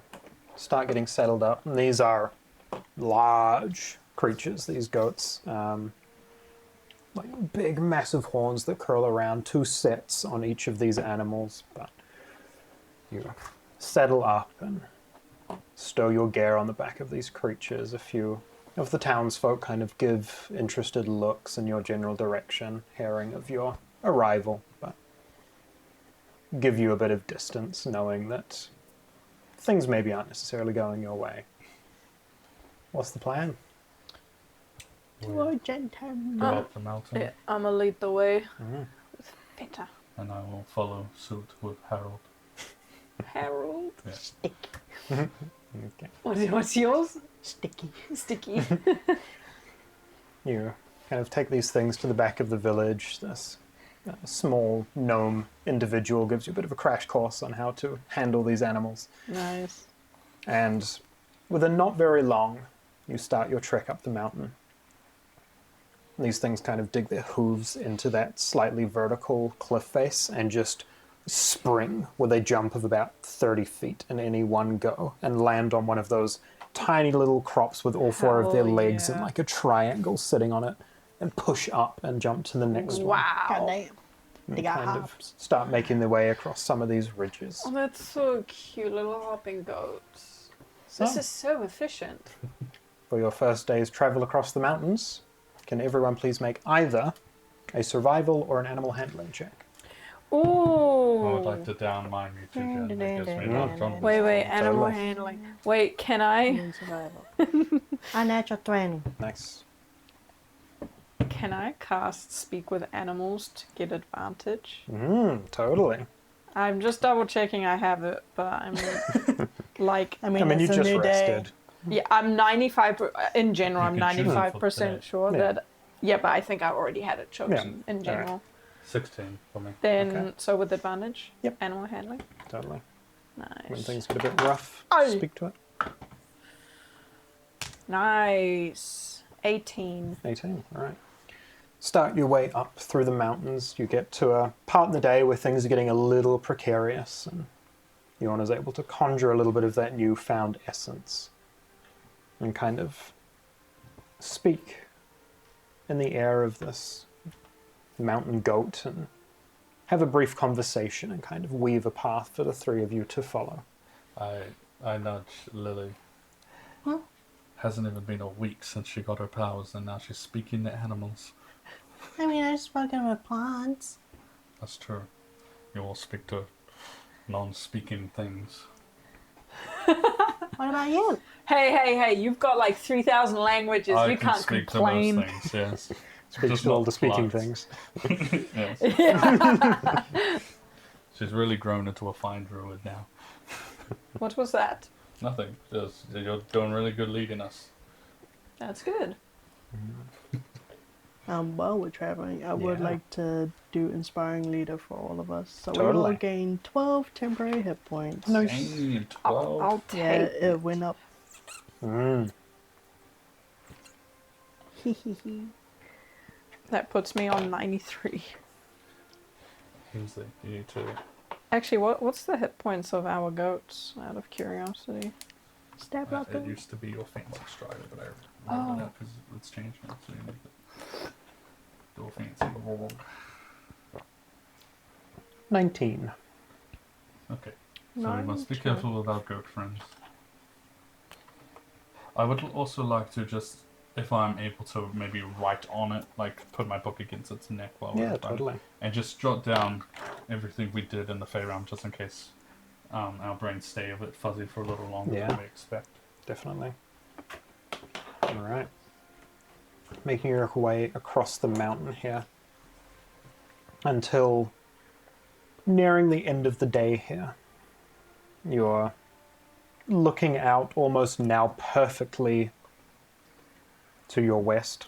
start getting settled up, and these are large creatures, these goats. Like big, massive horns that curl around, 2 sets on each of these animals, but you settle up and stow your gear on the back of these creatures. A few of the townsfolk kind of give interested looks in your general direction, hearing of your arrival, but give you a bit of distance, knowing that things maybe aren't necessarily going your way. What's the plan? To Argentum. Go up the mountain, Yeah, I'm gonna lead the way Mm. with Feta. and I will follow suit with Harold. Harold. Sticky. Okay. What's yours? Sticky. Sticky. You kind of take these things to the back of the village. This small gnome individual gives you a bit of a crash course on how to handle these animals. Nice. And within not very long, you start your trek up the mountain. These things kind of dig their hooves into that slightly vertical cliff face and just spring with a jump of about 30 feet in any one go and land on one of those tiny little crops with all four of their Hell legs in yeah. like a triangle sitting on it and push up and jump to the next one. Wow. God damn. They And got kind of hops. start making their way across some of these ridges. Oh, that's so cute, little hopping goats. This So, is so efficient. for your first day's travel across the mountains, can everyone please make either a survival or an animal handling check? I Ooh. would like to down my mutagen. That gives me Yeah. luck on Wait, animal Totally. handling. Wait, can I In survival. Unnatural 20. Nice. cast speak with animals to get advantage? Totally. I'm just double checking I have it, but I'm like, I mean, I mean, you it's a just new day. rested. yeah, I'm 95 in general. You I'm can choose it for 95% today. sure Yeah. that. Yeah, but I think I already had it chosen in general. 16 for me. Then Okay. so with advantage. Yep. Animal handling. Totally. When Nice. things get a bit rough, Aye. speak to it. Nice. 18. 18, all right. Start your way up through the mountains. You get to a part of the day where things are getting a little precarious, and Yorna's able to conjure a little bit of that newfound essence and kind of speak in the air of this mountain goat and have a brief conversation and kind of weave a path for the three of you to follow. I nudge Lily. Huh? Hasn't even been a week since she got her powers, and now she's speaking to animals. I mean, I've spoken with plants. That's true. You all speak to non-speaking things. What about you? Hey, you've got like 3,000 languages. I You can can't speak complain. to most things, yes. Speaks Just to all not the speaking plants. things. Yes. She's really grown into a fine druid now. What was that? Nothing. Just you're doing really good leading us. That's good. While we're traveling, I would Yeah. like to do Inspiring Leader for all of us. So we all Totally. gain 12 temporary hit points. Nice. Dang, I'll 12. take Yeah, it went up. That puts me on 93. Easy. You need to. Actually, what's the hit points of our goats, out of curiosity? Stab rocker. It used to be your fancy strider, but I remember that because it's changed now. So you need to do a fancy roll. 19. Okay. So we must be careful with our goat friends. I would also like to just, if I'm able to, maybe write on it, like put my book against its neck while we're Yeah, fighting, totally. and just jot down everything we did in the Fey round, just in case our brains stay a bit fuzzy for a little longer Yeah. than we expect. Definitely. All right. Making your way across the mountain here until nearing the end of the day here. You're looking out almost now perfectly to your west.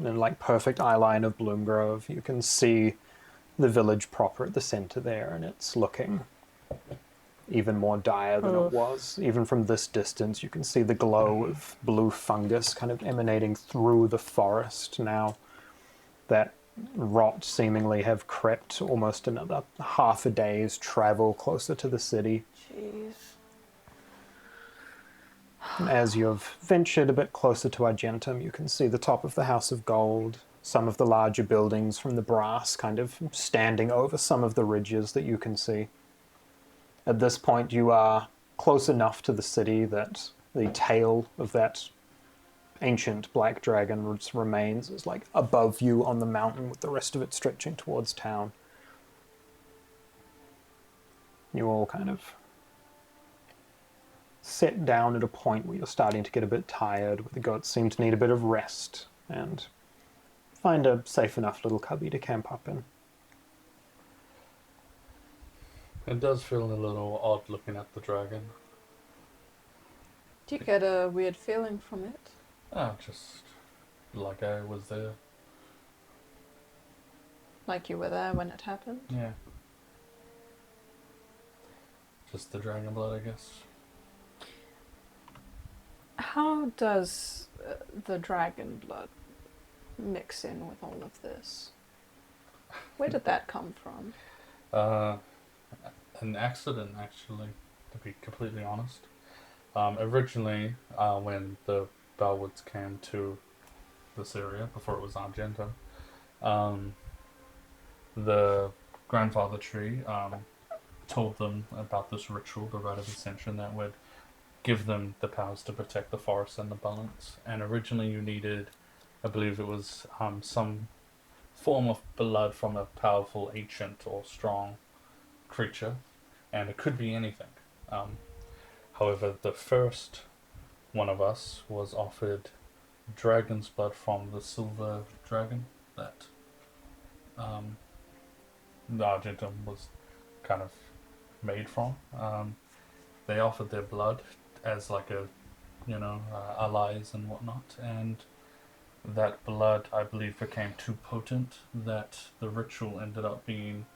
In like perfect eye line of Bloom Grove, you can see the village proper at the center there, and it's looking even more dire than it was. Even from this distance, you can see the glow of blue fungus kind of emanating through the forest now that rot seemingly have crept almost another half a day's travel closer to the city. Jeez. And as you've ventured a bit closer to Argentum, you can see the top of the House of Gold, some of the larger buildings from the brass kind of standing over some of the ridges that you can see. At this point, you are close enough to the city that the tail of that ancient black dragon's remains is like above you on the mountain, with the rest of it stretching towards town. You all kind of sit down at a point where you're starting to get a bit tired, where the goats seem to need a bit of rest, and find a safe enough little cubby to camp up in. It does feel a little odd looking at the dragon. Do you get a weird feeling from it? Just like I was there. Like you were there when it happened? Yeah. Just the dragon blood, I guess. How does the dragon blood mix in with all of this? Where did that come from? An accident, actually, to be completely honest. Originally, when the Bellwoods came to this area, before it was Argentum, the grandfather tree told them about this ritual, the Rite of Ascension, that would give them the powers to protect the forest and the balance. And originally you needed, I believe it was some form of blood from a powerful, ancient, or strong creature, and it could be anything. However, the first one of us was offered dragon's blood from the silver dragon that the Argentum was kind of made from. They offered their blood as like a, allies and whatnot, and that blood, I believe, became too potent that the ritual ended up being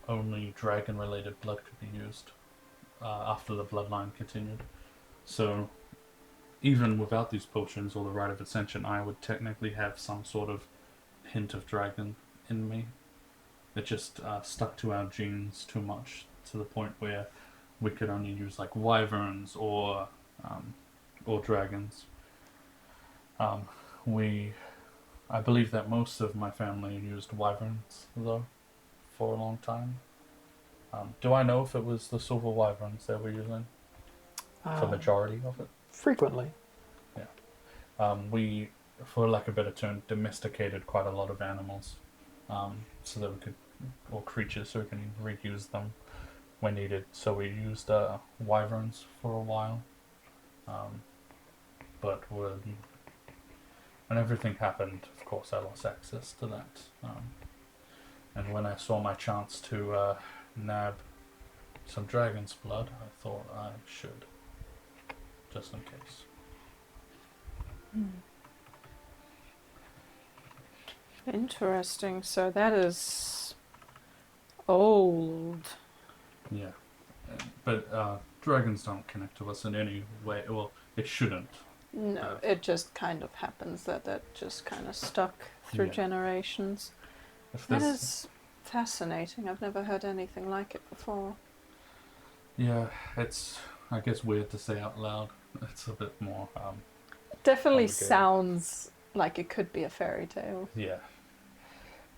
only dragon-related blood could be used after the bloodline continued. So even without these potions or the Rite of Ascension, I would technically have some sort of hint of dragon in me. It just stuck to our genes too much, to the point where we could only use like wyverns or dragons. I believe that most of my family used wyverns though for a long time. Do I know if it was the silver wyverns that we're using for majority of it? Frequently. Yeah. We, for lack of a better term, domesticated quite a lot of animals, so that we could, or creatures, so we can reuse them when needed. So we used wyverns for a while, but when everything happened, of course, I lost access to that. And when I saw my chance to nab some dragon's blood, I thought I should, just in case. Interesting. So that is old. Yeah. But dragons don't connect to us in any way. Well, it shouldn't. No, it just kind of happens that just kind of stuck through generations. That is fascinating. I've never heard anything like it before. Yeah, it's, I guess, weird to say out loud. It's a bit more Definitely complicated. sounds like it could be a fairy tale. Yeah.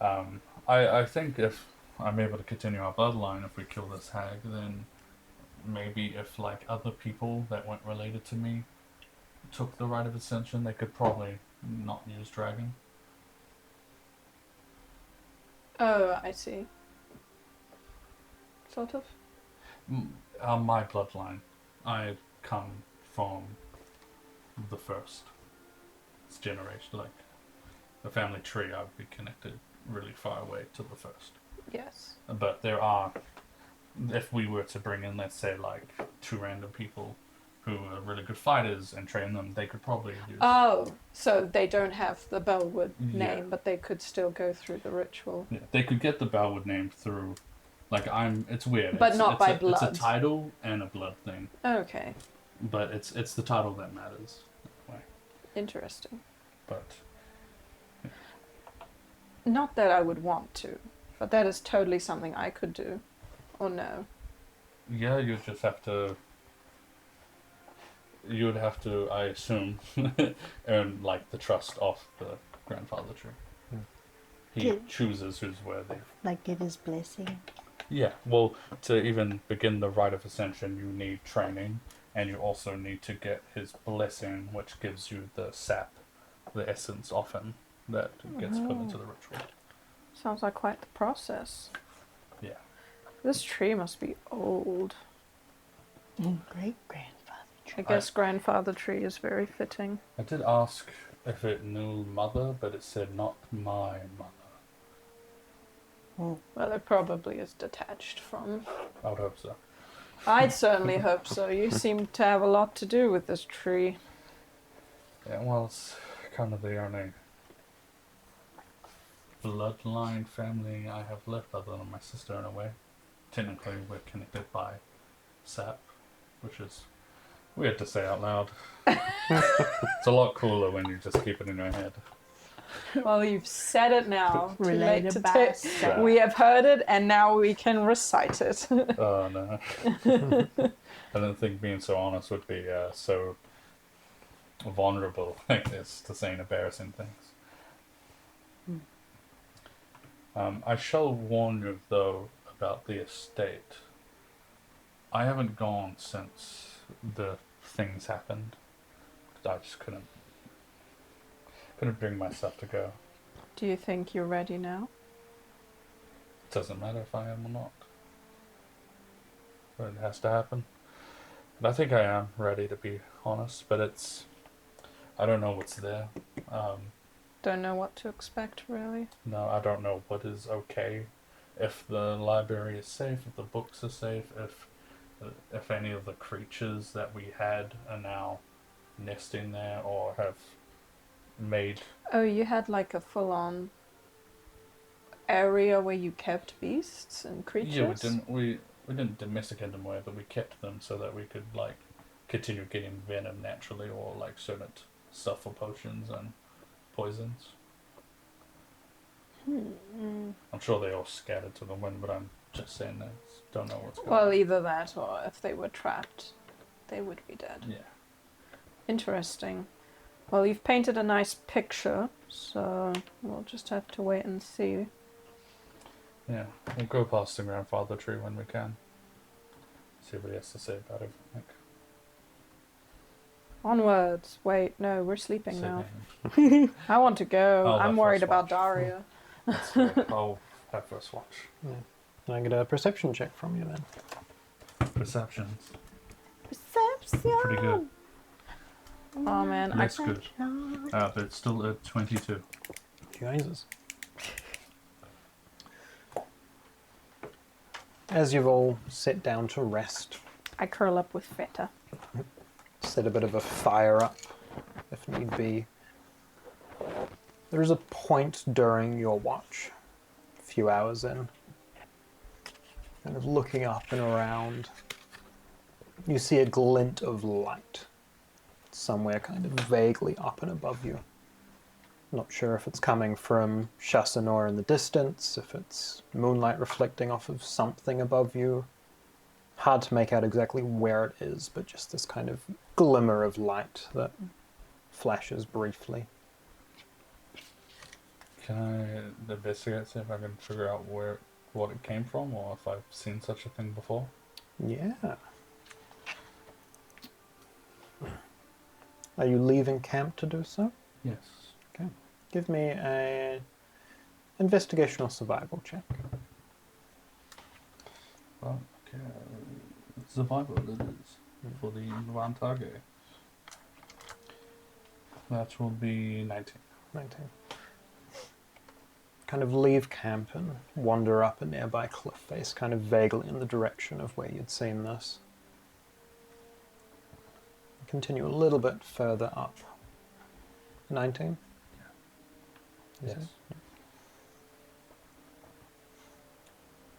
I think if I'm able to continue our bloodline, if we kill this hag, then maybe if like other people that weren't related to me took the Rite of Ascension, they could probably not use dragon. Oh, I see. Sort of. My bloodline, I come from the first generation, like the family tree. I would be connected really far away to the first. Yes. But there are, if we were to bring in, let's say, like 2 random people who are really good fighters and train them, they could probably use. Oh, so they don't have the Bellwood Yeah. name, but they could still go through the ritual. Yeah, they could get the Bellwood name through, like it's weird. But not by blood. It's a title and a blood thing. Okay. But it's the title that matters. Anyway. Interesting. But. Not that I would want to, but that is totally something I could do. Or no. Yeah, you just have to. You would have to, I assume, earn like the trust of the grandfather tree. He chooses who's worthy. Like give his blessing. Yeah, well, to even begin the Rite of Ascension, you need training, and you also need to get his blessing, which gives you the sap, the essence of him that gets put into the ritual. Sounds like quite the process. Yeah. This tree must be old. Great grandfather tree. I guess grandfather tree is very fitting. I did ask if it knew mother, but it said not my mother. Well, it probably is detached from. I would hope so. I'd certainly hope so. You seem to have a lot to do with this tree. Yeah, well, it's kind of the only bloodline family I have left other than my sister in a way. Technically, we're connected by sap, which is weird to say out loud. It's a lot cooler when you just keep it in your head. Well, you've said it now. Too late Related to by take. We have heard it, and now we can recite it. Oh no. I didn't think being so honest would be so vulnerable like this to saying embarrassing things. I shall warn you, though, about the estate. I haven't gone since the things happened. I just couldn't bring myself to go. Do you think you're ready now? It doesn't matter if I am or not. But it has to happen. But I think I am ready, to be honest, but I don't know what's there. Don't know what to expect, really. No, I don't know what is okay. If the library is safe, if the books are safe, if any of the creatures that we had are now nesting there or have made. Oh, you had like a full-on area where you kept beasts and creatures? Yeah, we didn't domesticate them away, but we kept them so that we could like continue getting venom naturally, or like certain stuff for potions and poisons. I'm sure they all scattered to the wind, but I'm just saying that. Don't know what's going on. Well, either that or if they were trapped, they would be dead. Yeah. Interesting. Well, you've painted a nice picture, so we'll just have to wait and see. Yeah, we'll go past the grandfather tree when we can. See what he has to say about everything. Onwards. Wait, no, we're sleeping now. Sleeping. I want to go. I'll I'm have worried first about watch. Daria. That's fair. I'll have first watch. Yeah. Can I get a perception check from you then? Perceptions. Perception. Pretty good. Oh man, Less good. But it's still at 22. Jesus. As you've all sat down to rest, I curl up with Feta. set a bit of a fire up if need be. There is a point during your watch, a few hours in, kind of looking up and around. You see a glint of light somewhere kind of vaguely up and above you. Not sure if it's coming from Chassanor in the distance, if it's moonlight reflecting off of something above you. Hard to make out exactly where it is, but just this kind of glimmer of light that flashes briefly. Can I investigate, see if I can figure out what it came from, or if I've seen such a thing before? Yeah. Are you leaving camp to do so? Yes. Okay. Give me a investigation or survival check. Well, okay. Survival it is for the Vantage. That will be 19. 19. Kind of leave camp and wander up a nearby cliff face, kind of vaguely in the direction of where you'd seen this. Continue a little bit further up. 19? Is Yes. it?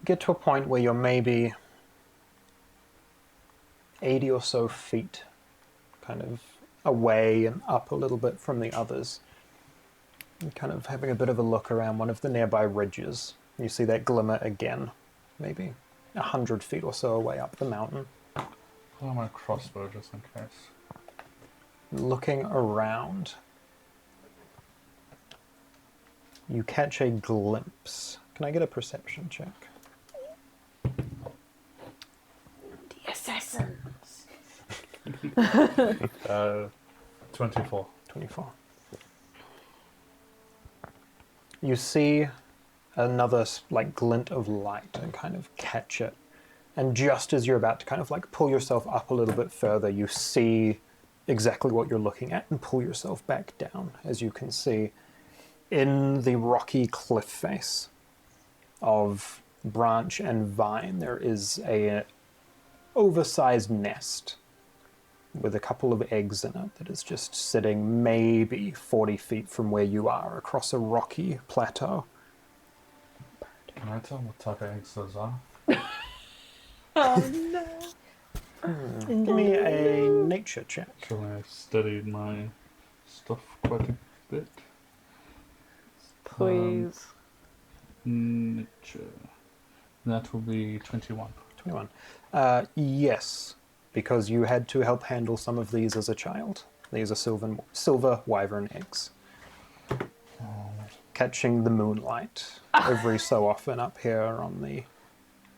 Get to a point where you're maybe 80 or so feet kind of away and up a little bit from the others. And kind of having a bit of a look around one of the nearby ridges. You see that glimmer again, maybe 100 feet or so away up the mountain. Pull out my crossbow just in case. Looking around, you catch a glimpse. Can I get a perception check? The assassins. 24. 24. You see another like glint of light and kind of catch it. And just as you're about to kind of like pull yourself up a little bit further, you see exactly what you're looking at and pull yourself back down. As you can see, in the rocky cliff face, of branch and vine, there is a oversized nest with a couple of eggs in it that is just sitting maybe 40 feet from where you are across a rocky plateau. Can I tell what type of eggs those are? Oh no. Give me a nature check. Actually, I've studied my stuff quite a bit. Please. Nature. That will be 21. 21. Yes, because you had to help handle some of these as a child. These are silver wyvern eggs. Catching the moonlight every so often up here on the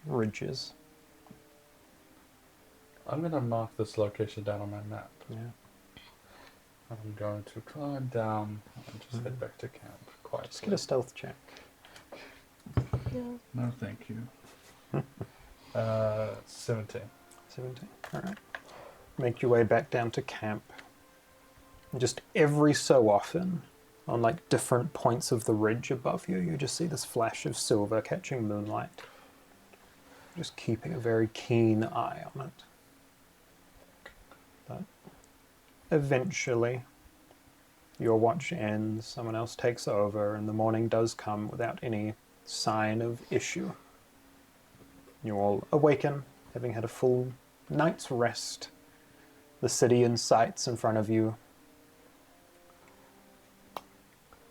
ridges. I'm going to mark this location down on my map. Yeah. I'm going to climb down and just head back to camp quietly. Just get a stealth check. Yeah. No, thank you. 17. 17. All right. Make your way back down to camp. Just every so often, on like different points of the ridge above you, you just see this flash of silver catching moonlight. Just keeping a very keen eye on it. But eventually, your watch ends, someone else takes over, and the morning does come without any sign of issue. You all awaken, having had a full night's rest. The city in sights in front of you.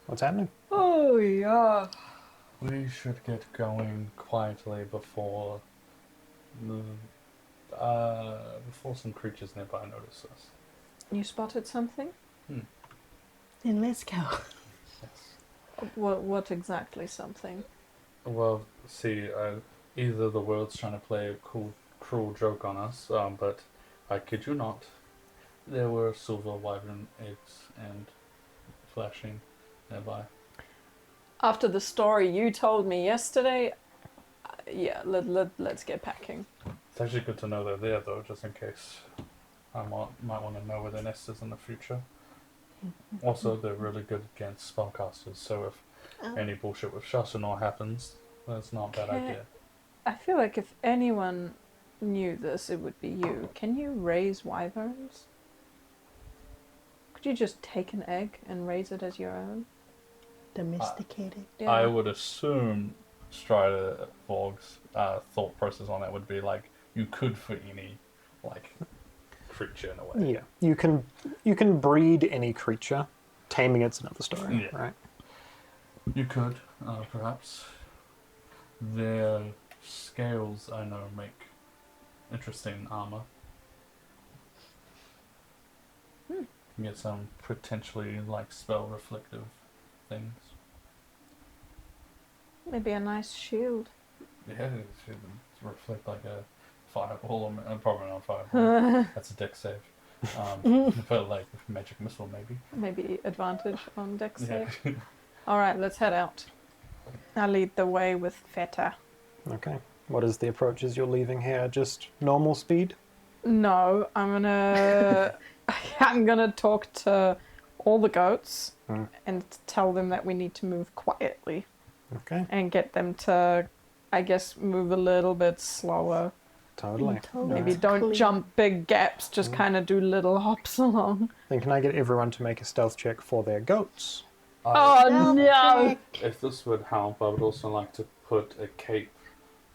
What's happening? Oh yeah. We should get going quietly before some creatures nearby notice us. You spotted something? Then let's go. Yes. What exactly something? Well, see, either the world's trying to play a cruel joke on us, but I kid you not, there were silver wyvern eggs and flashing nearby. After the story you told me yesterday, yeah, let's get packing. It's actually good to know they're there, though, just in case I might want to know where their nest is in the future. Also, they're really good against spellcasters, so if any bullshit with Shashanor happens, that's not a bad idea. I feel like if anyone knew this, it would be you. Can you raise wyverns? Could you just take an egg and raise it as your own? Domesticated. Yeah. I would assume Strider Vorg's thought process on that would be like, you could for any, like, creature in a way. Yeah, you can breed any creature. Taming it's another story, Yeah. right? You could, perhaps. Their scales, I know, make interesting armor. You can get some potentially, like, spell-reflective things. Maybe a nice shield. Yeah, it should reflect like a fireball, or probably not a fireball. That's a deck save. But like magic missile, maybe. Maybe advantage on dex Yeah. save. All right, let's head out. I'll lead the way with Feta. Okay. What is the approach as you're leaving here? Just normal speed? No, I'm gonna talk to all the goats and tell them that we need to move quietly Okay. and get them to, I guess, move a little bit slower. Totally. Maybe Alright. don't jump big gaps, just kind of do little hops along. Then can I get everyone to make a stealth check for their goats? Oh no! If this would help, I would also like to put a cape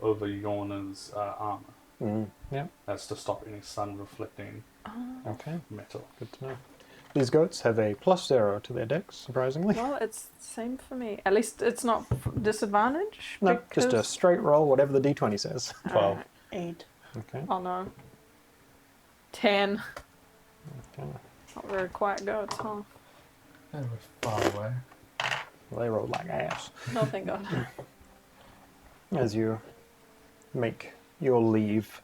over Yorna's armor. Yeah. That's to stop any sun reflecting Okay. metal. Good to know. These goats have a +0 to their dex, surprisingly. Well, it's the same for me. At least it's not disadvantage. No, just a because- straight roll, whatever the d20 says. 12. 8. Okay. Oh no. 10. Okay. Not very quiet goats, huh? They were far away. Well, they rolled like ass. No, thank God. As you make your leave,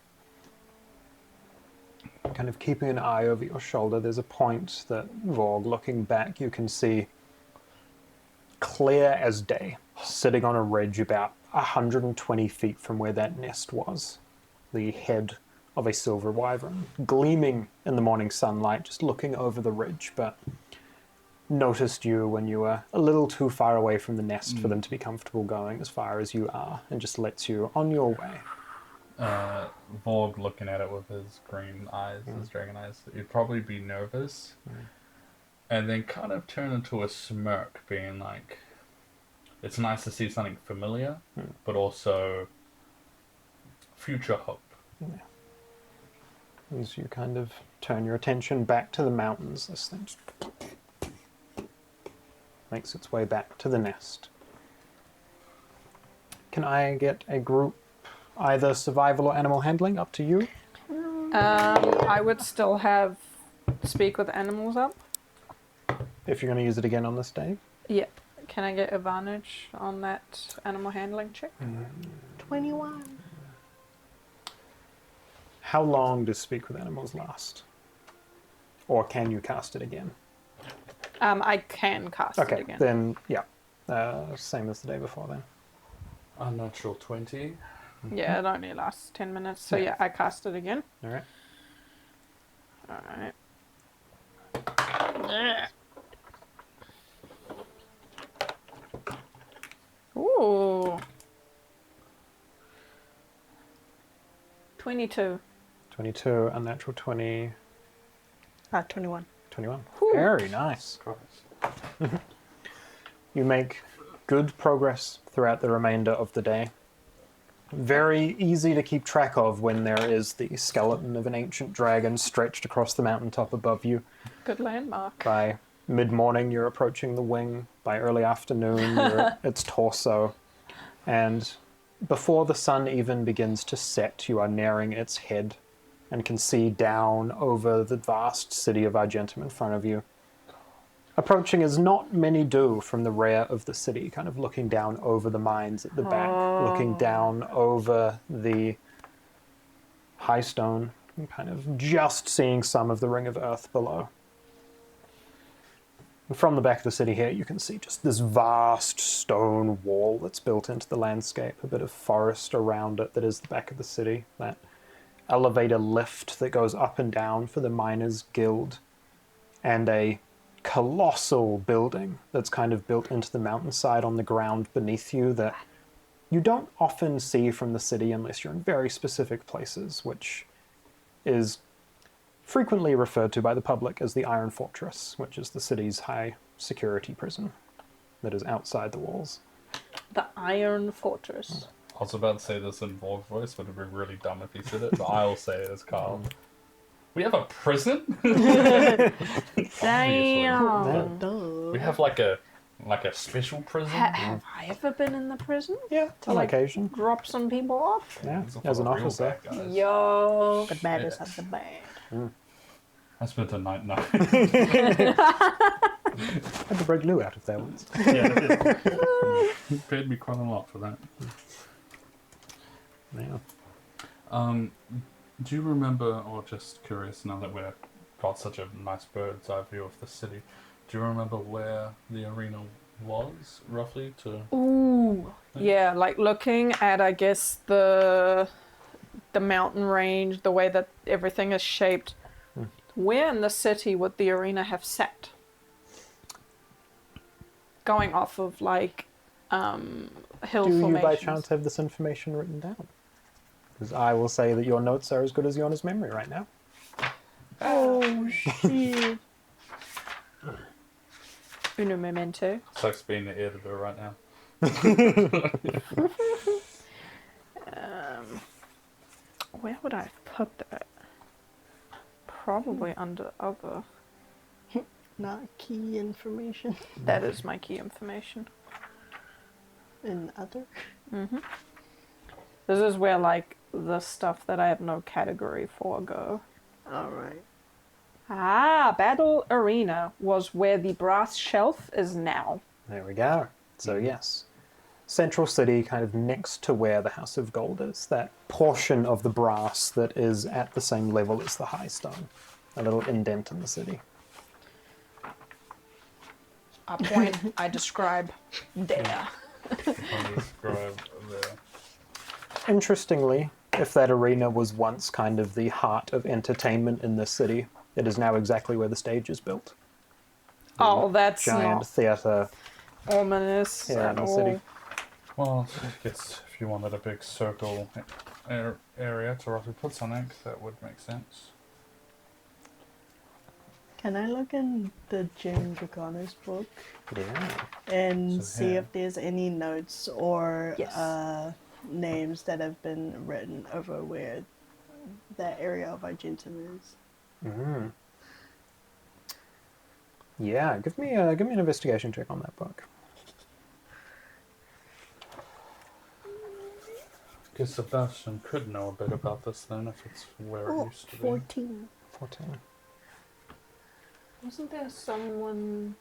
kind of keeping an eye over your shoulder, there's a point that, Vorg, looking back, you can see clear as day, sitting on a ridge about 120 feet from where that nest was. The head of a silver wyvern, gleaming in the morning sunlight, just looking over the ridge, but noticed you when you were a little too far away from the nest for them to be comfortable going as far as you are, and just lets you on your way. Vorg looking at it with his green eyes, his dragon eyes, he'd probably be nervous, and then kind of turn into a smirk, being like, it's nice to see something familiar, but also future hope. Yeah. As you kind of turn your attention back to the mountains, this thing makes its way back to the nest. Can I get a group, either survival or animal handling, up to you? I would still have speak with animals up. If you're going to use it again on this day? Yep. Can I get advantage on that animal handling check? 21. How long does Speak with Animals last? Or can you cast it again? I can cast it Okay, again. then, yeah. Same as the day before then. Unnatural 20. Yeah, it only lasts 10 minutes. So yeah, I cast it again. All right. Alright. Ooh. 22. 22, unnatural 20, 21. 21. Whew. Very nice. You make good progress throughout the remainder of the day. Very easy to keep track of when there is the skeleton of an ancient dragon stretched across the mountaintop above you. Good landmark. By mid-morning, you're approaching the wing. By early afternoon, you're at its torso. And before the sun even begins to set, you are nearing its head and can see down over the vast city of Argentum in front of you. Approaching as not many do from the rear of the city, kind of looking down over the mines at the back, looking down over the high stone, and kind of just seeing some of the ring of earth below. And from the back of the city here, you can see just this vast stone wall that's built into the landscape, a bit of forest around it that is the back of the city, that elevator lift that goes up and down for the Miners' Guild, and a colossal building that's kind of built into the mountainside on the ground beneath you that you don't often see from the city unless you're in very specific places, which is frequently referred to by the public as the Iron Fortress, which is the city's high security prison that is outside the walls. The Iron Fortress. I was about to say this in Vorg voice, but it'd be really dumb if he said it, but I'll say it as Carl. We have a prison? Damn. Duh. We have like a special prison? Have I ever been in the prison? Yeah, on like- occasion. Drop some people off? Yeah, These are as for an the real officer. bad guys. Yo. The baddest of the bad. I spent a night now. Had to break Lou out of there once. Yeah, he paid me quite a lot for that. Yeah. Do you remember, or just curious now that we've got such a nice bird's eye view of the city, do you remember where the arena was, roughly? Ooh. Yeah, like looking at, I guess, the mountain range, the way that everything is shaped. Where in the city would the arena have sat? Going off of, like, hill Do formations. you by chance have this information written down? Because I will say that your notes are as good as Yorna's memory right now. Oh, shit. Uno memento. Sucks being the editor right now. Where would I put that? Probably under other. Not key information. That is my key information. In other? This is where, like, the stuff that I have no category for go. Alright. Ah, Battle Arena was where the brass shelf is now. There we go. So yes, Central City, kind of next to where the House of Gold is, that portion of the brass that is at the same level as the High Stone. A little indent in the city. I point, I describe there. I'll describe there. Interestingly, if that arena was once kind of the heart of entertainment in this city, it is now exactly where the stage is built. Oh, that's giant not theatre ominous here at in the all. city. Well, I guess if you wanted a big circle area to roughly put something, that would make sense. Can I look in the Jim Draconis book Yeah. and So see here. if there's any notes or Yes. names that have been written over where that area of Argentum is? Mm. Yeah, give me an investigation check on that book. Guess Sebastian could know a bit about this then, if it's where it used to be. 14. 14. Wasn't there someone,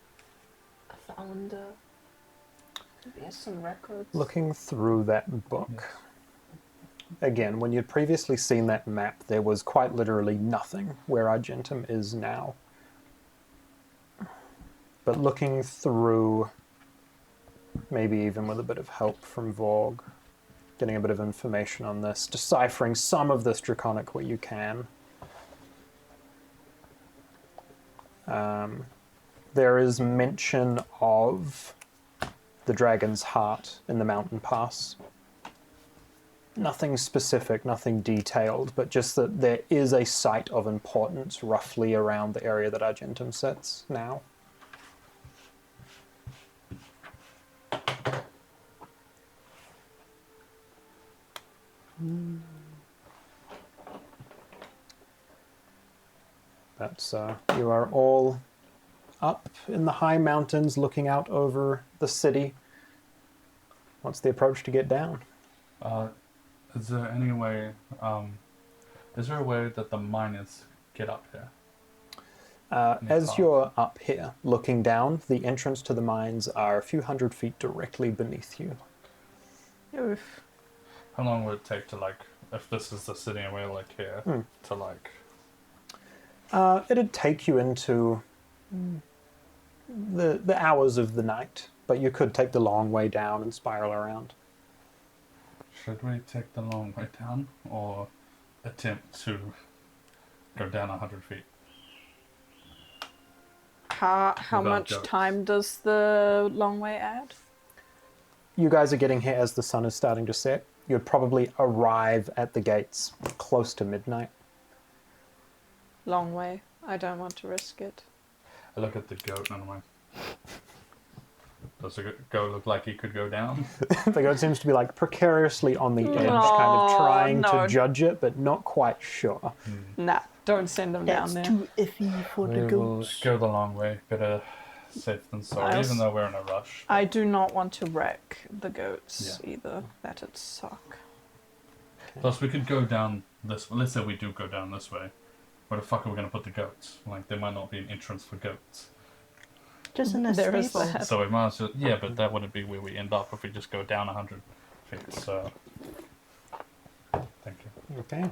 a founder? There's some records. Looking through that book, Yes. again, when you'd previously seen that map, there was quite literally nothing where Argentum is now. But looking through, maybe even with a bit of help from Vorg, getting a bit of information on this, deciphering some of this Draconic where you can. There is mention of the Dragon's Heart in the Mountain Pass. Nothing specific, nothing detailed, but just that there is a site of importance roughly around the area that Argentum sits now. That's, you are all up in the high mountains looking out over the city. What's the approach to get down? Is there any way, is there a way that the miners get up here? As you're up here looking down, the entrance to the mines are a few hundred feet directly beneath you. Oof. How long would it take to, like, if this is the city and we're, like, here, to, like... It'd take you into the hours of the night, but you could take the long way down and spiral around. Should we take the long way down, or attempt to go down 100 feet? How Without much goats. time does the long way add? You guys are getting here as the sun is starting to set. You'd probably arrive at the gates close to midnight. Long way. I don't want to risk it. I look at the goat and I'm like, does the goat look like he could go down? The goat seems to be like precariously on the edge, kind No, of trying no. to judge it, but not quite sure. Nah, don't send them That's down there. too iffy for the We will goats. go the long way. Better safe than sorry, I'll even though we're in a rush. I do not want to wreck the goats either. That'd suck. Plus, we could go down this. Let's say we do go down this way. Where the fuck are we gonna put the goats? Like, there might not be an entrance for goats. Just in a There is stable. that. So we might as well. Yeah, but that wouldn't be where we end up if we just go down 100 feet. So, thank you. Okay.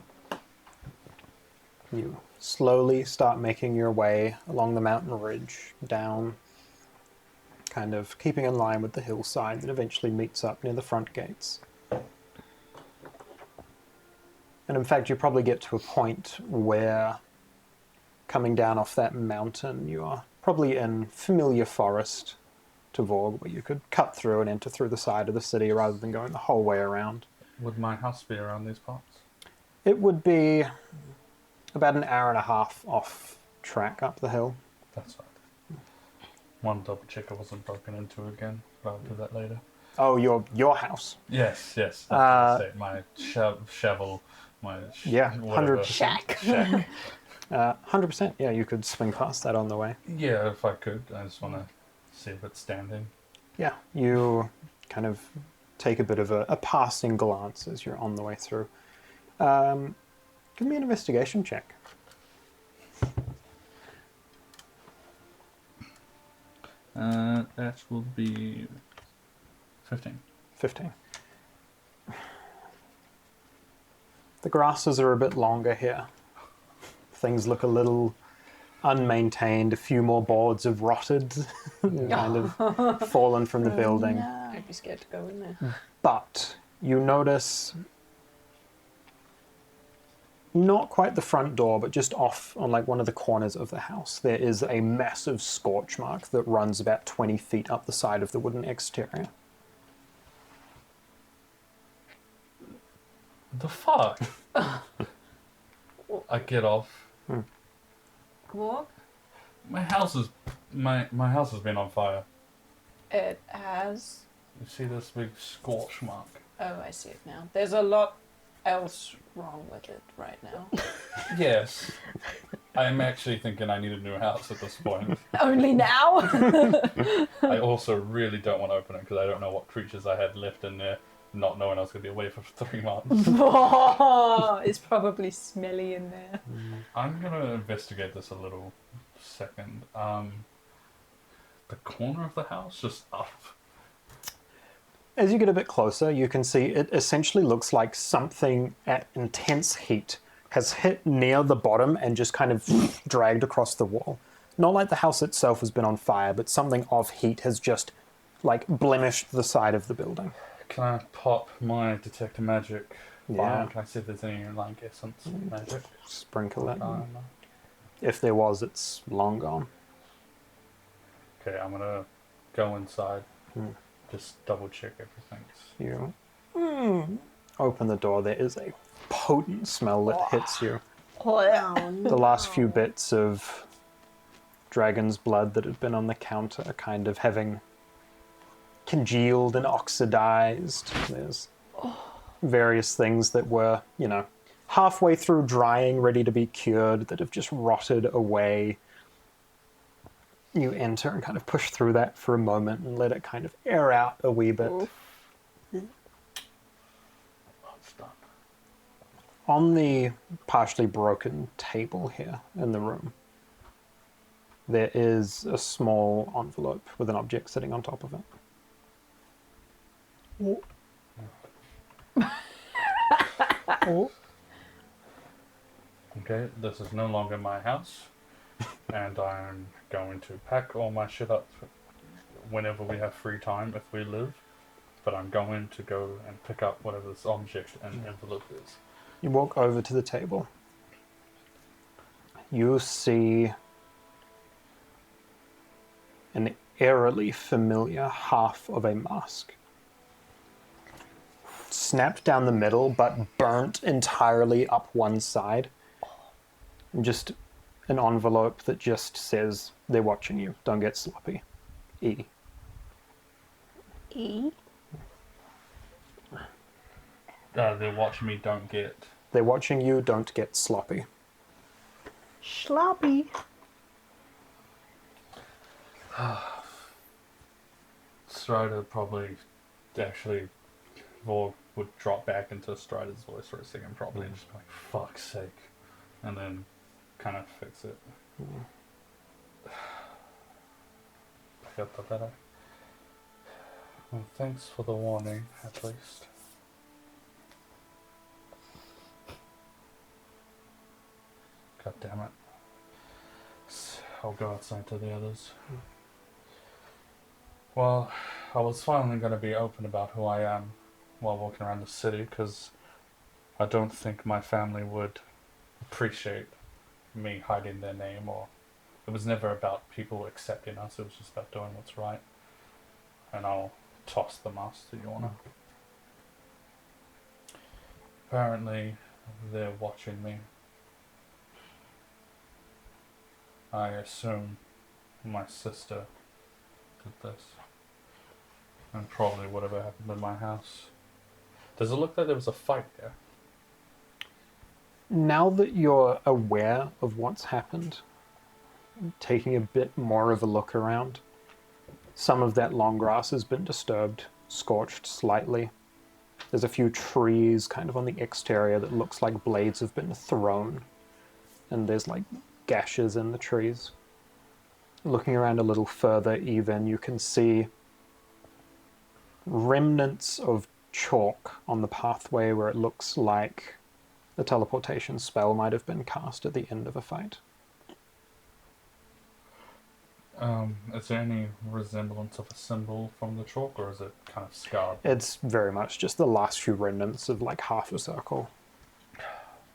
You slowly start making your way along the mountain ridge, down, kind of keeping in line with the hillside that eventually meets up near the front gates. And in fact, you probably get to a point where, coming down off that mountain, you are probably in familiar forest to Vorg, where you could cut through and enter through the side of the city rather than going the whole way around. Would my house be around these parts? It would be about an hour and a half off track up the hill. That's right. One double check I wasn't broken into again, but I'll do that later. Oh, your house. Yes. That's what I say. My shovel, my Yeah, whatever. 100%. Shack. 100%. Yeah, you could swing past that on the way. Yeah, if I could. I just want to see if it's standing. Yeah, you kind of take a bit of a passing glance as you're on the way through. Give me an investigation check. That will be 15. 15. The grasses are a bit longer here. Things look a little unmaintained. A few more boards have rotted, kind of fallen from the building. I'd be scared to go in there. But you notice not quite the front door, but just off on like one of the corners of the house, there is a massive scorch mark that runs about 20 feet up the side of the wooden exterior. The fuck? I get off. What? My house has been on fire. It has. You see this big scorch mark? Oh, I see it now. There's a lot else wrong with it right now. Yes. I'm actually thinking I need a new house at this point. Only now? I also really don't want to open it because I don't know what creatures I had left in there, not knowing I was going to be away for 3 months. Oh, it's probably smelly in there. I'm going to investigate this a little second. The corner of the house, just up. As you get a bit closer, you can see it essentially looks like something at intense heat has hit near the bottom and just kind of dragged across the wall. Not like the house itself has been on fire, but something of heat has just like blemished the side of the building. Can I pop my detect magic? Yeah. Can I see if there's any like essence magic? Sprinkle it. If there was, it's long gone. Okay, I'm gonna go inside. Just double check everything. You open the door. There is a potent smell that hits you. Oh, The last few bits of dragon's blood that had been on the counter are kind of having congealed and oxidized. There's various things that were, halfway through drying, ready to be cured, that have just rotted away. You enter and kind of push through that for a moment and let it kind of air out a wee bit. It's done. On the partially broken table here in the room, there is a small envelope with an object sitting on top of it. Okay, this is no longer my house, and I'm going to pack all my shit up whenever we have free time if we live. But I'm going to go and pick up whatever this object and envelope is. You walk over to the table. You see an eerily familiar half of a mask. Snapped down the middle, but burnt entirely up one side. And just an envelope that just says, "They're watching you. Don't get sloppy. E." E? They're watching me, don't get... They're watching you. Don't get sloppy. Sloppy. Strider probably actually would drop back into Strider's voice for a second, probably, and just be like, fuck's sake. And then kind of fix it. Well, thanks for the warning, at least. God damn it. I'll go outside to the others. Well, I was finally going to be open about who I am while walking around the city, because I don't think my family would appreciate me hiding their name, or it was never about people accepting us, it was just about doing what's right. And I'll toss the mask to Yorna. Apparently, they're watching me. I assume my sister did this. And probably whatever happened in my house. Does it look like there was a fight there? Now that you're aware of what's happened, taking a bit more of a look around, some of that long grass has been disturbed, scorched slightly. There's a few trees kind of on the exterior that looks like blades have been thrown. And there's like gashes in the trees. Looking around a little further even, you can see remnants of chalk on the pathway where it looks like the teleportation spell might have been cast at the end of a fight. Is there any resemblance of a symbol from the chalk, or is it kind of scarred? It's very much just the last few remnants of like half a circle.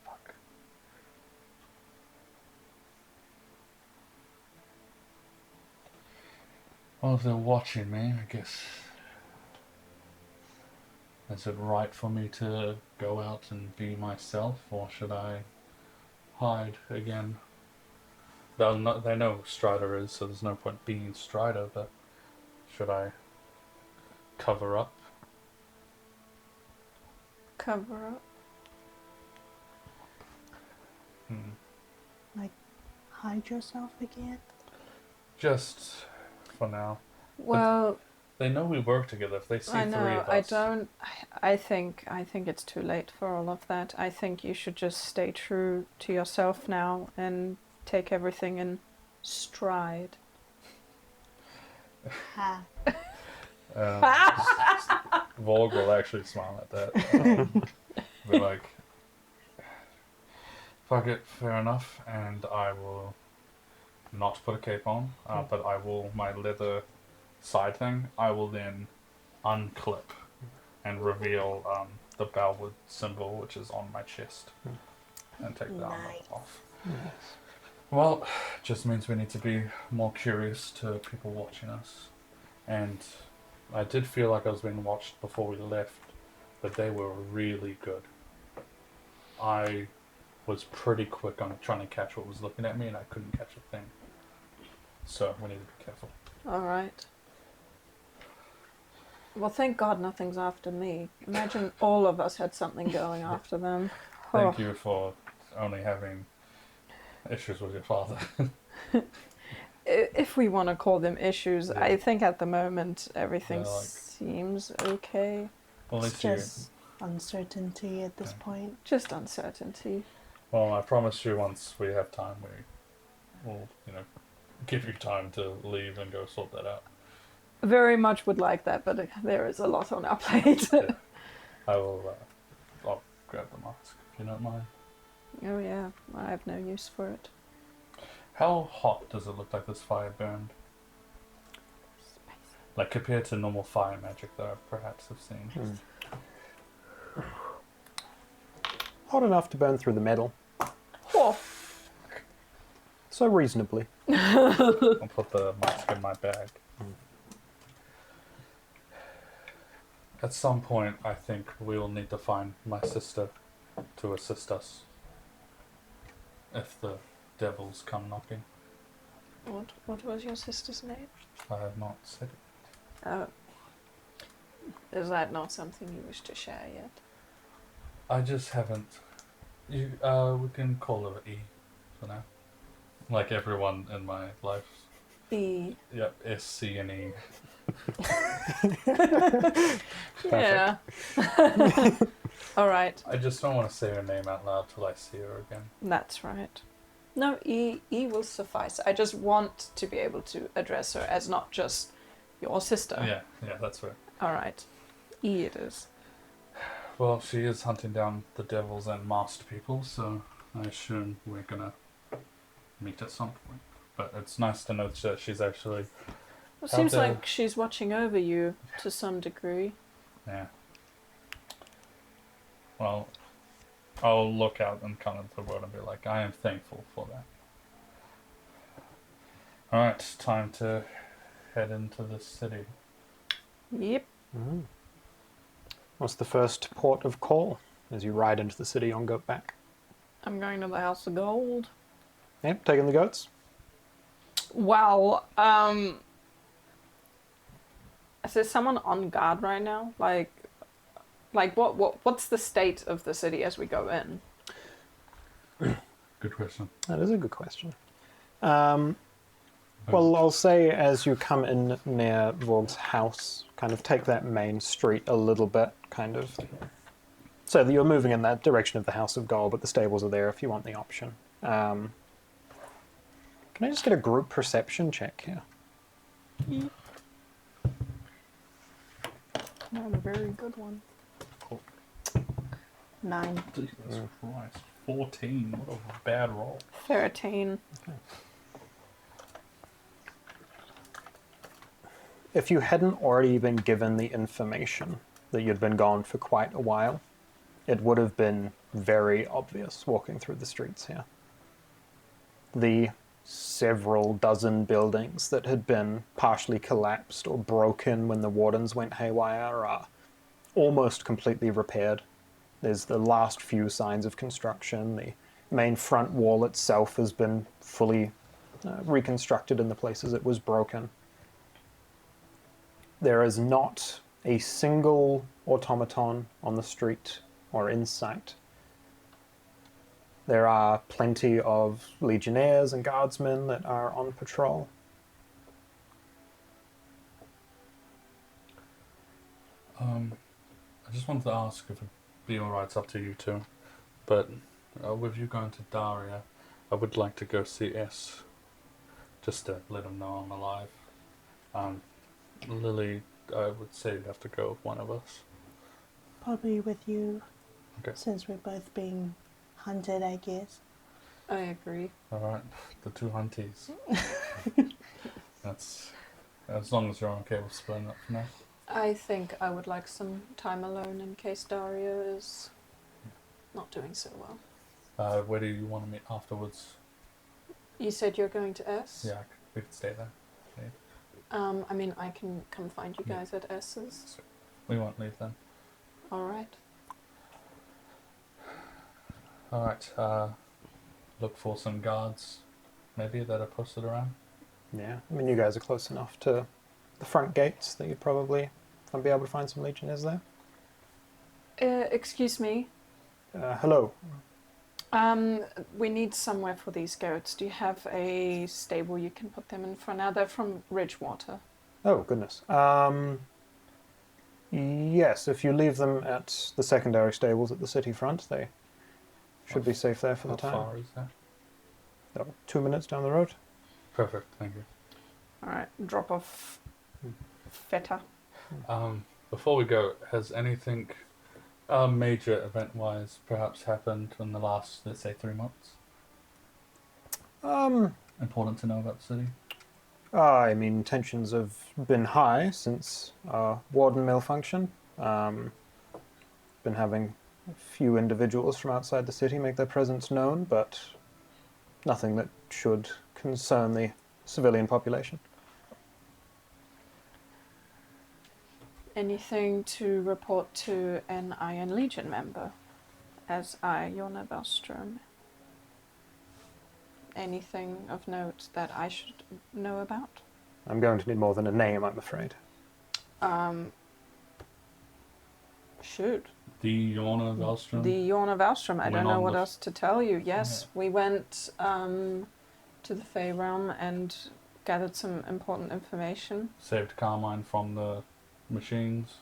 Fuck. Well, if they're watching me, I guess... Is it right for me to go out and be myself, or should I hide again? They know who Strider is, so there's no point being Strider, but should I cover up? Cover up. Like, hide yourself again? Just for now. Well, They know we work together. If they see I three know. of us, I think it's too late for all of that. I think you should just stay true to yourself now and take everything in stride. Ha. Volg will actually smile at that. Be like, fuck it, fair enough, and I will not put a cape on, but I will, my leather side thing, I will then unclip and reveal the Balwood symbol, which is on my chest, and take the armor off. Well, just means we need to be more curious to people watching us. And I did feel like I was being watched before we left, but they were really good. I was pretty quick on trying to catch what was looking at me, and I couldn't catch a thing. So we need to be careful. All right. Well, thank God nothing's after me. Imagine all of us had something going after them. Thank you for only having issues with your father. If we want to call them issues, Yeah. I think at the moment everything They're like- seems okay. Well, at It's least you... just uncertainty at this point. Just uncertainty. Well, I promise you once we have time, we will, give you time to leave and go sort that out. Very much would like that, but there is a lot on our plate. Yeah. I will, I'll grab the mask, if you don't mind. Oh yeah, I have no use for it. How hot does it look like this fire burned? Like, compared to normal fire magic that I perhaps have seen. Hot enough to burn through the metal. Oh, So reasonably. I'll put the mask in my bag. At some point, I think we will need to find my sister to assist us. If the devils come knocking. what was your sister's name? I have not said it. Oh. Is that not something you wish to share yet? I just haven't... we can call her E for now. Like everyone in my life. E. Yep, S, C, and E. Yeah. All right. I just don't want to say her name out loud till I see her again. That's right. No, E will suffice. I just want to be able to address her as not just your sister. Yeah, that's right. All right. E it is. Well, she is hunting down the devils and masked people, so I assume we're gonna meet at some point. But it's nice to know that she's actually... It seems there. like she's watching over you to some degree. Yeah. Well, I'll look out in kind of the world and be like, I am thankful for that. Alright, time to head into the city. Yep. What's the first port of call as you ride into the city on Goatback? I'm going to the House of Gold. Yep, taking the goats. Well, is there someone on guard right now? Like what's the state of the city as we go in? Good question. That is a good question. Well, I'll say as you come in near Vorg's house, kind of take that main street a little bit, kind of. So that you're moving in that direction of the House of Gold, but the stables are there if you want the option. Can I just get a group perception check here? Not a very good one. 9. Jesus Christ. 14. What a bad roll. 13. Okay. If you hadn't already been given the information that you'd been gone for quite a while, it would have been very obvious walking through the streets here. The several dozen buildings that had been partially collapsed or broken when the wardens went haywire are almost completely repaired. There's the last few signs of construction. The main front wall itself has been fully reconstructed in the places it was broken. There is not a single automaton on the street or in sight. There are plenty of legionnaires and guardsmen that are on patrol. I just wanted to ask if it'd be alright, it's up to you two, but with you going to Daria, I would like to go see S, just to let him know I'm alive. Lily, I would say you'd have to go with one of us. Probably with you, Okay. since we're both being hunted, I guess. I agree. Alright, the two hunties. That's, as long as you're okay with splitting up for now. I think I would like some time alone in case Daria is not doing so well. Where do you want to meet afterwards? You said you're going to S? Yeah, we could stay there. I mean, I can come find you Yeah. guys at S's. We won't leave then. Alright. Alright, look for some guards, maybe, that are posted around. Yeah, I mean, you guys are close enough to the front gates that you'd probably be able to find some legionnaires there. Excuse me. Hello. We need somewhere for these goats. Do you have a stable you can put them in for now? They're from Ridgewater. Oh, goodness. Yes, if you leave them at the secondary stables at the city front, they should be safe there for the How time. far is that? Oh, 2 minutes down the road. Perfect, thank you. Alright, drop off Feta. Before we go, has anything major event-wise perhaps happened in the last, let's say, 3 months? Important to know about the city? I mean, tensions have been high since warden malfunction. Been having a few individuals from outside the city make their presence known, but nothing that should concern the civilian population. Anything to report to an Iron Legion member, as I, Yorna Bellstrom? Anything of note that I should know about? I'm going to need more than a name, I'm afraid. Shoot. The Yorna Valstrom? The Yorna Valstrom. I Went don't know on what the- else to tell you. Yes, we went to the Fey Realm and gathered some important information. Saved Carmine from the machines.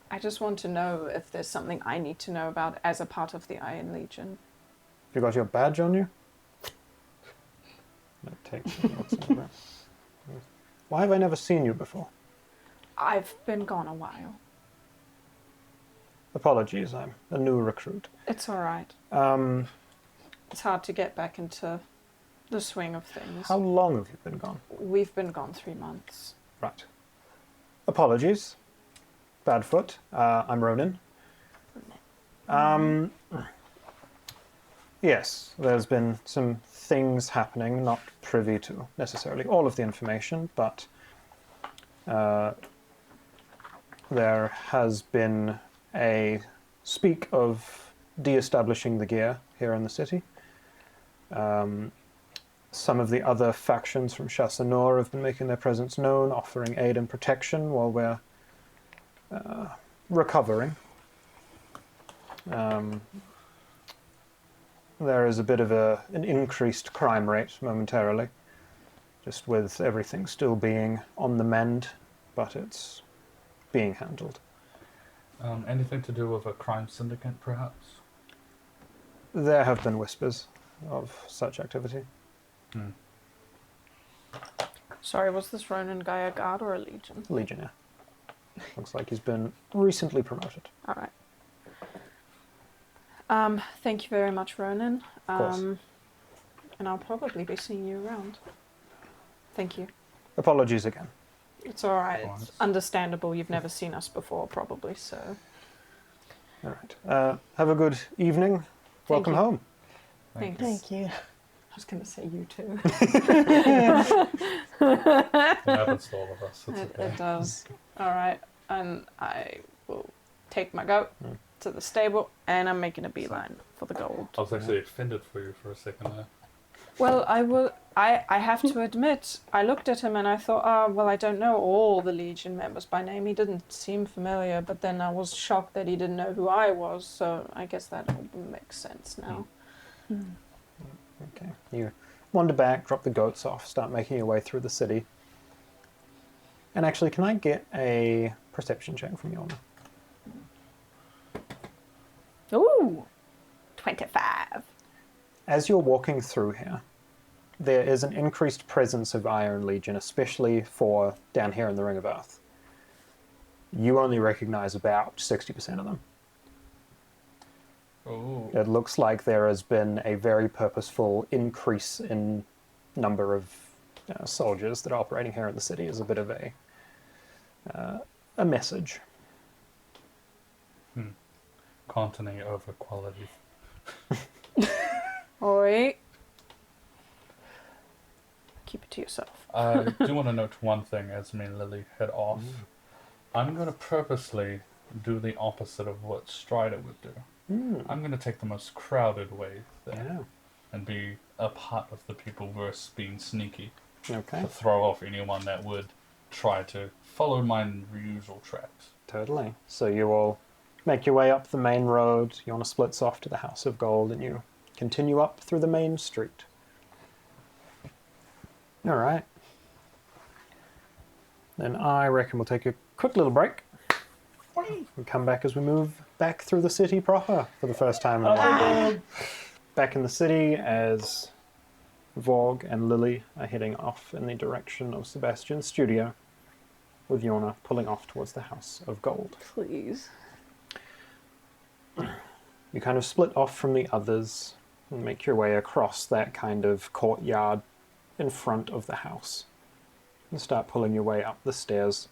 I just want to know if there's something I need to know about as a part of the Iron Legion. You got your badge on you? That takes some notes on that. Why have I never seen you before? I've been gone a while. Apologies, I'm a new recruit. It's all right. It's hard to get back into the swing of things. How long have you been gone? We've been gone 3 months. Right. Apologies. Badfoot. I'm Ronan. Yes, there's been some things happening, not privy to necessarily all of the information, but there has been a speak of de-establishing the gear here in the city. Some of the other factions from Chassanor have been making their presence known, offering aid and protection while we're recovering. There is a bit of an increased crime rate momentarily, just with everything still being on the mend, but it's being handled. Anything to do with a crime syndicate, perhaps? There have been whispers of such activity. Sorry, was this Ronan guy a guard or a legion? Legionnaire. Looks like he's been recently promoted. All right. Thank you very much, Ronan. Of course. And I'll probably be seeing you around. Thank you. Apologies again. It's all right. Of course. It's understandable. You've never seen us before, probably, so... All right. Have a good evening. Welcome you. home. Thanks. Thank you. I was going to say you too. It happens to all of us. It's okay. It does. All right, and I will take my goat to the stable, and I'm making a beeline for the gold. I was actually offended for you for a second there. Well, I have to admit, I looked at him and I thought, well, I don't know all the Legion members by name. He didn't seem familiar, but then I was shocked that he didn't know who I was, so I guess that all makes sense now. Okay. You wander back, drop the goats off, start making your way through the city. And actually, can I get a perception check from Yorna? Ooh, 25. As you're walking through here, there is an increased presence of Iron Legion, especially for down here in the Ring of Earth. You only recognize about 60% of them. Oh. It looks like there has been a very purposeful increase in number of soldiers that are operating here in the city as a bit of a message. Quantity over quality. Oi. Keep it to yourself. I do want to note one thing as me and Lily head off. I'm going to purposely do the opposite of what Strider would do. I'm going to take the most crowded way there and be a part of the people versus being sneaky. Okay. To throw off anyone that would try to follow my usual tracks. Totally. So you all make your way up the main road. Yorna splits off to the House of Gold, and you continue up through the main street. All right. Then I reckon we'll take a quick little break. And come back as we move back through the city proper for the first time in a while. Back in the city as Vogue and Lily are heading off in the direction of Sebastian's studio, with Yorna pulling off towards the House of Gold. Please. You kind of split off from the others and make your way across that kind of courtyard in front of the house and start pulling your way up the stairs.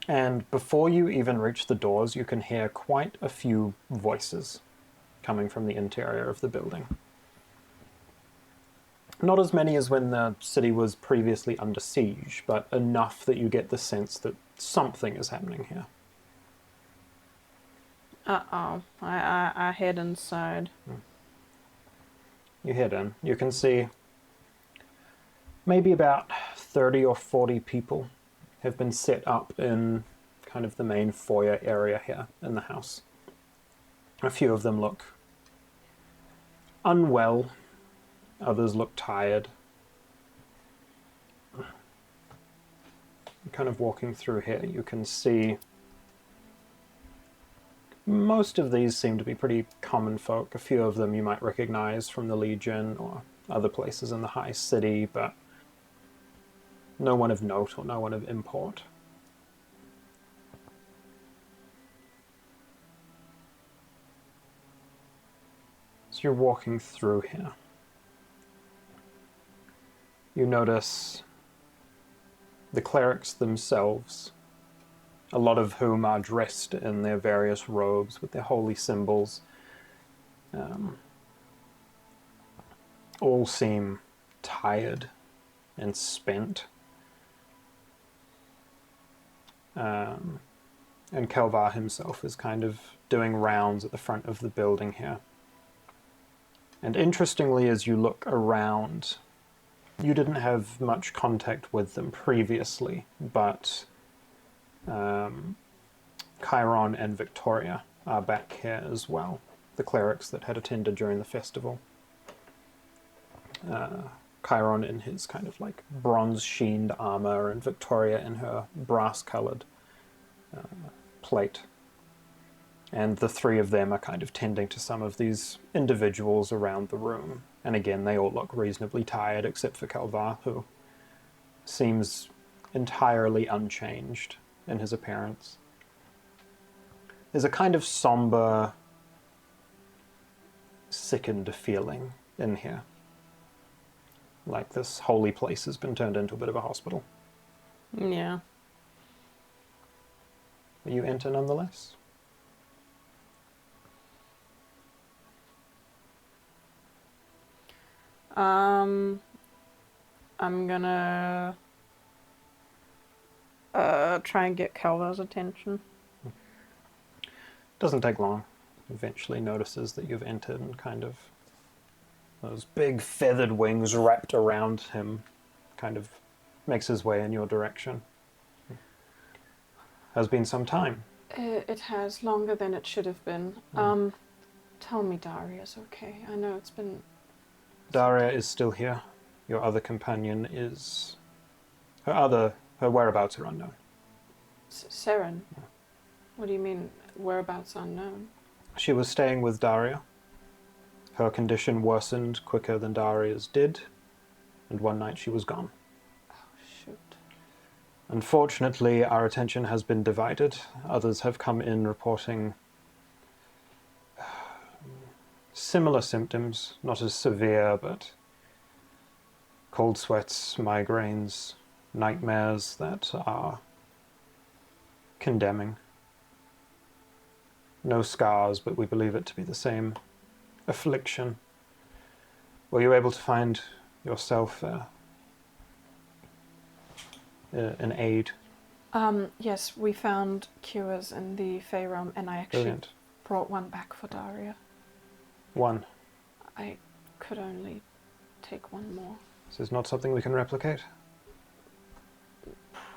And before you even reach the doors, you can hear quite a few voices coming from the interior of the building. Not as many as when the city was previously under siege, but enough that you get the sense that something is happening here. Uh-oh. I head inside. You head in. You can see maybe about 30 or 40 people have been set up in kind of the main foyer area here in the house. A few of them look unwell. Others look tired. Kind of walking through here, you can see most of these seem to be pretty common folk. A few of them you might recognize from the Legion or other places in the high city, but no one of note or no one of import. So you're walking through here. You notice the clerics themselves, a lot of whom are dressed in their various robes with their holy symbols. All seem tired and spent. And Kelvar himself is kind of doing rounds at the front of the building here. And interestingly, as you look around, you didn't have much contact with them previously, but Chiron and Victoria are back here as well, the clerics that had attended during the festival. Chiron in his kind of like bronze-sheened armor, and Victoria in her brass-colored plate. And the three of them are kind of tending to some of these individuals around the room. And again, they all look reasonably tired, except for Kelvar, who seems entirely unchanged in his appearance. There's a kind of somber, sickened feeling in here. Like this holy place has been turned into a bit of a hospital. Yeah. You enter nonetheless. I'm gonna try and get Calvar's attention. Doesn't take long. Eventually notices that you've entered and kind of those big feathered wings wrapped around him kind of makes his way in your direction. Has been some time. It has longer than it should have been. Tell me Daria's okay. I know it's been... Daria is still here. Your other companion is... Her whereabouts are unknown. Seren? What do you mean, whereabouts unknown? She was staying with Daria. Her condition worsened quicker than Daria's did, and one night she was gone. Oh, shoot. Unfortunately, our attention has been divided. Others have come in reporting similar symptoms, not as severe, but cold sweats, migraines, nightmares that are condemning. No scars, but we believe it to be the same affliction. Were you able to find yourself an aid? Yes, we found cures in the Fey realm, and I actually Brilliant. brought one back for Daria. One. I could only take one more. This is not something we can replicate?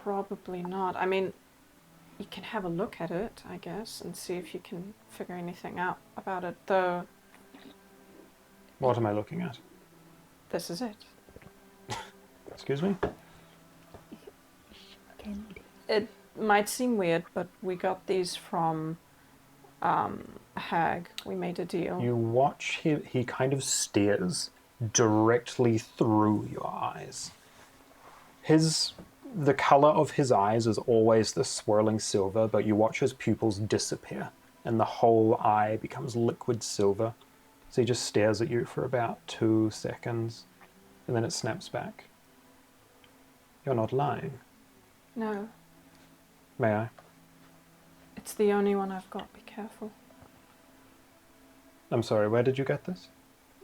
Probably not. I mean, you can have a look at it, I guess, and see if you can figure anything out about it, though. What am I looking at? This is it. Excuse me? It might seem weird, but we got these from Hag. We made a deal. You watch him, he kind of stares directly through your eyes. The color of his eyes is always the swirling silver, but you watch his pupils disappear, and the whole eye becomes liquid silver. So he just stares at you for about 2 seconds, and then it snaps back. You're not lying. No, May I? it's the only one I've got. Be careful. I'm sorry, where did you get this?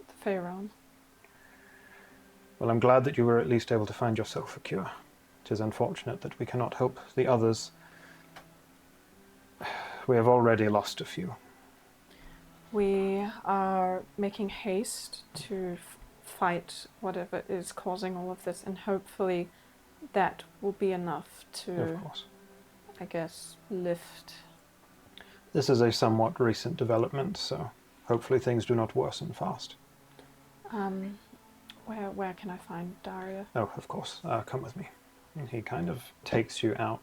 The Fey realm. Well, I'm glad that you were at least able to find yourself a cure. It is unfortunate that we cannot help the others. We have already lost a few. We are making haste to fight whatever is causing all of this, and hopefully that will be enough to, Of course. I guess, lift. This is a somewhat recent development, so hopefully things do not worsen fast. Where can I find Daria? Oh, of course. Come with me. And he kind of takes you out.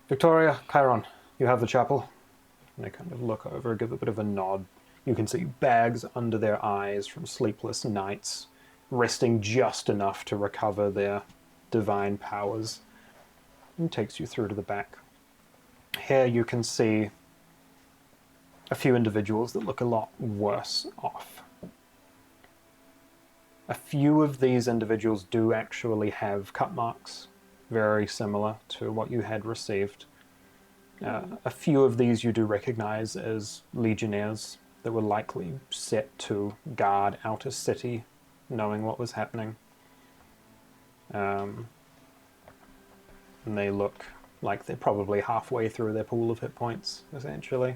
Victoria, Chiron, you have the chapel. And they kind of look over, give a bit of a nod. You can see bags under their eyes from sleepless nights, resting just enough to recover their divine powers. And takes you through to the back. Here you can see a few individuals that look a lot worse off. A few of these individuals do actually have cut marks, very similar to what you had received. A few of these you do recognize as legionnaires that were likely set to guard Outer City, knowing what was happening. And they look like they're probably halfway through their pool of hit points, essentially.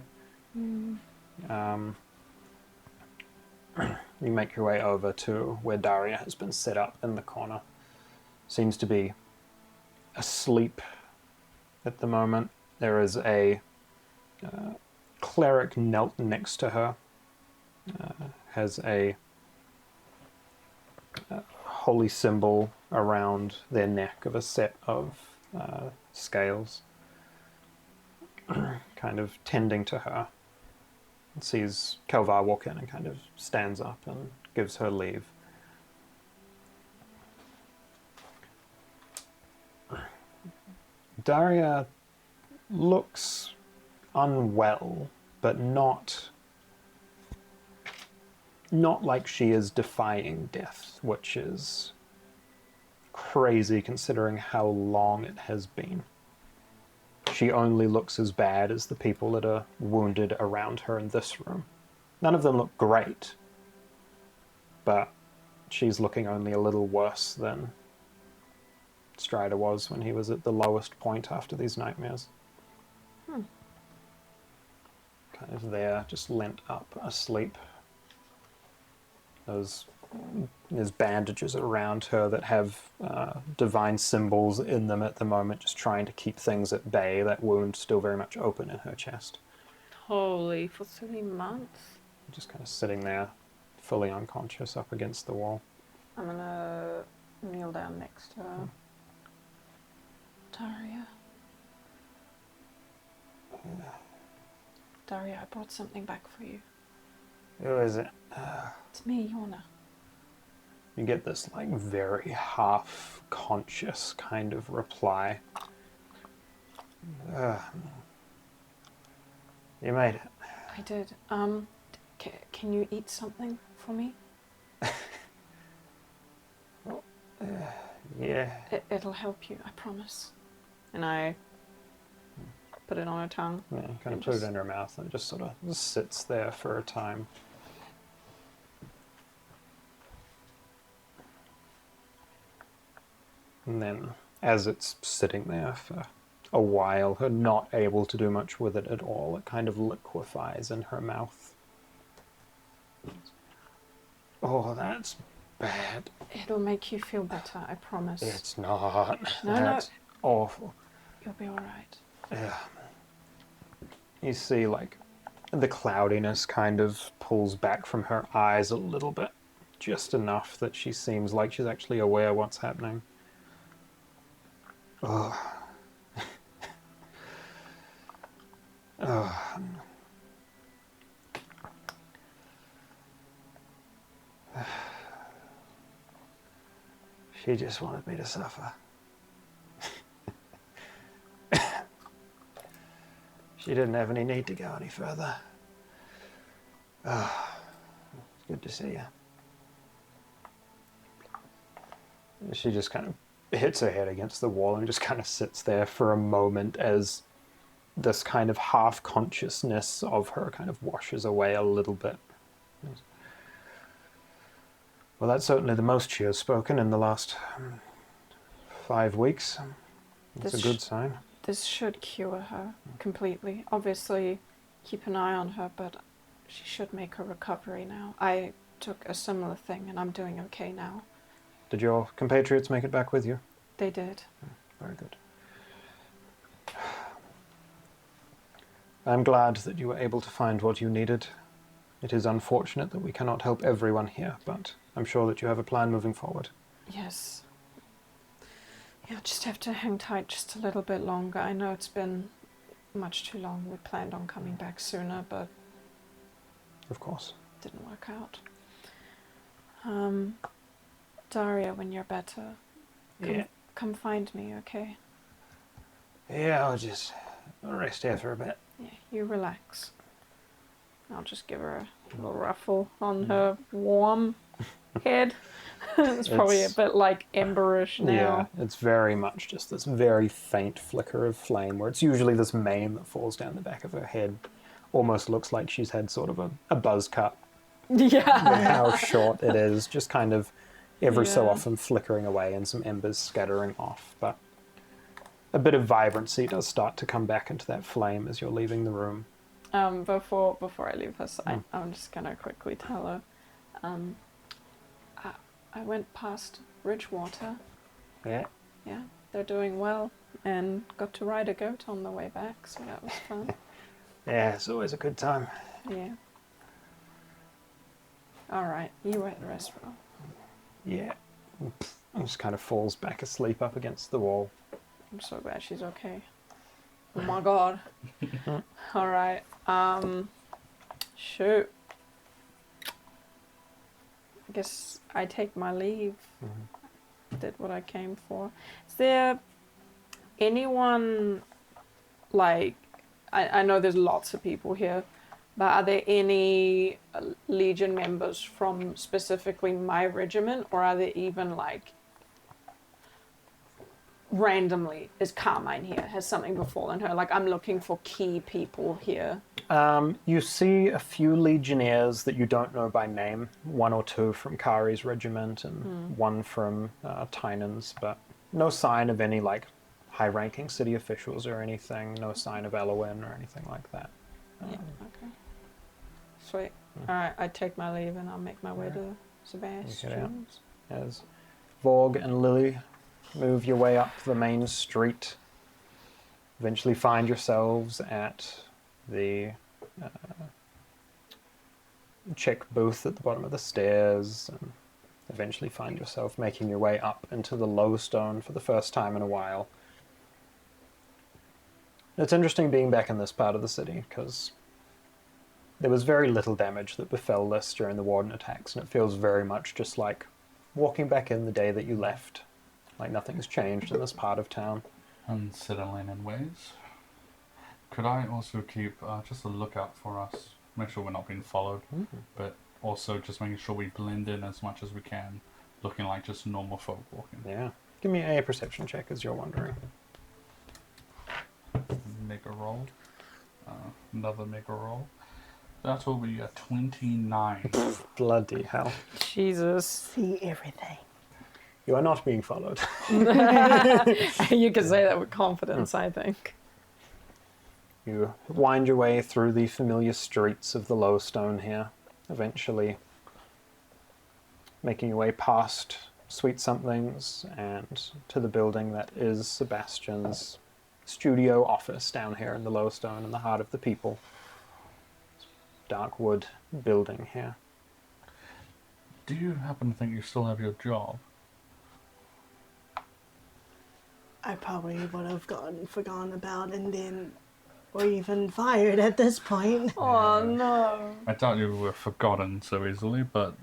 You make your way over to where Daria has been set up in the corner. Seems to be asleep at the moment. There is a cleric knelt next to her. Has a holy symbol around their neck of a set of scales. Kind of tending to her. Sees Kelvar walk in and kind of stands up and gives her leave. Daria looks unwell, but not like she is defying death, which is crazy considering how long it has been. She only looks as bad as the people that are wounded around her in this room. None of them look great, but she's looking only a little worse than Strider was when he was at the lowest point after these nightmares. Kind of there, just lent up, asleep. There's bandages around her that have divine symbols in them at the moment, just trying to keep things at bay. That wound still very much open in her chest. Holy, for 3 months? Just kind of sitting there, fully unconscious, up against the wall. I'm gonna kneel down next to her. Daria. Daria, I brought something back for you. Who is it? It's me, Yorna. You get this, like, very half-conscious kind of reply. You made it. I did. Can you eat something for me? Yeah. It'll help you, I promise. And I put it on her tongue. Yeah, you kind of put it in her mouth and it just sort of just sits there for a time. And then, as it's sitting there for a while, her not able to do much with it at all, it kind of liquefies in her mouth. Oh, that's bad. It'll make you feel better, I promise. It's not. No, That's awful. You'll be alright. Yeah. You see, like, the cloudiness kind of pulls back from her eyes a little bit. Just enough that she seems like she's actually aware of what's happening. Oh. Oh. She just wanted me to suffer. She didn't have any need to go any further. Oh, it's good to see you. She just kind of hits her head against the wall and just kind of sits there for a moment as this kind of half-consciousness of her kind of washes away a little bit. Well, that's certainly the most she has spoken in the last 5 weeks. That's a good sign. This should cure her completely. Obviously, keep an eye on her, but she should make her recovery now. I took a similar thing, and I'm doing okay now. Did your compatriots make it back with you? They did. Very good. I'm glad that you were able to find what you needed. It is unfortunate that we cannot help everyone here, but I'm sure that you have a plan moving forward. Yes. You'll just have to hang tight just a little bit longer. I know it's been much too long. We planned on coming back sooner, but... Of course. Didn't work out. Daria, when you're better, come find me, okay? Yeah, I'll rest here for a bit. Yeah, you relax. I'll just give her a little ruffle on her warm head. It's probably a bit like emberish now. Yeah, it's very much just this very faint flicker of flame where it's usually this mane that falls down the back of her head. Almost looks like she's had sort of a buzz cut. Yeah. How short it is, just kind of every so often flickering away and some embers scattering off. But a bit of vibrancy does start to come back into that flame as you're leaving the room. Before I leave her side, I'm just gonna quickly tell her. I went past Ridgewater. Yeah. Yeah, they're doing well, and got to ride a goat on the way back, so that was fun. Yeah, it's always a good time. Yeah. All right, you were at the restaurant. Yeah. And just kind of falls back asleep up against the wall. I'm so glad she's okay. Oh my god. All right. Shoot. I guess I take my leave. Did what I came for. Is there anyone, like, I know there's lots of people here, but are there any Legion members from specifically my regiment, or are there even, like, randomly, is Carmine here? Has something befallen her? Like, I'm looking for key people here. You see a few legionnaires that you don't know by name, 1 or 2 from Kari's regiment and 1 from Tynan's, but no sign of any like high-ranking city officials or anything, no sign of Elowin or anything like that. Yeah, okay. Sweet. Alright, I take my leave and I'll make my way to Sebastian's. As Vorg and Lily move your way up the main street, eventually find yourselves at the check booth at the bottom of the stairs, and eventually find yourself making your way up into the Lowstone for the first time in a while. It's interesting being back in this part of the city, because there was very little damage that befell this during the Warden attacks, and it feels very much just like walking back in the day that you left. Like nothing's changed in this part of town. Unsettling in ways. Could I also keep just a lookout for us? Make sure we're not being followed, but also just making sure we blend in as much as we can, looking like just normal folk walking. Yeah. Give me a perception check as you're wandering. Make a roll. Another make a roll. That will be a 29. Bloody hell. Jesus. See everything. You are not being followed. You can say that with confidence, I think. You wind your way through the familiar streets of the Lowstone here, eventually making your way past Sweet Somethings and to the building that is Sebastian's studio office down here in the Lowstone in the heart of the people. Dark wood building here. Do you happen to think you still have your job? I probably would have forgotten about and then, or even fired at this point. Oh no. I doubt you were forgotten so easily, but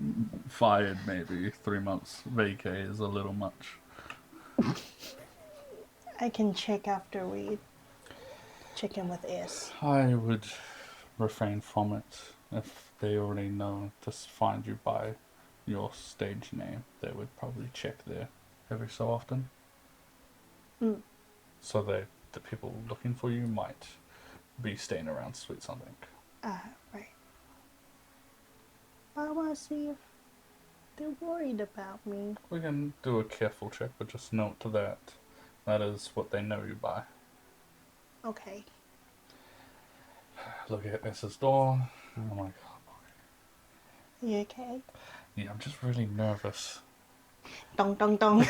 fired maybe. 3 months vacay is a little much. I can check after we check in with S. I would refrain from it. If they already know to find you by your stage name, they would probably check there every so often. So the people looking for you might be staying around Sweet Something. Right. I want to see if they're worried about me. We can do a careful check, but just note that is what they know you by. Okay. Look at S's door. I'm like, oh boy. You okay? Yeah, I'm just really nervous. Dong, dong, dong.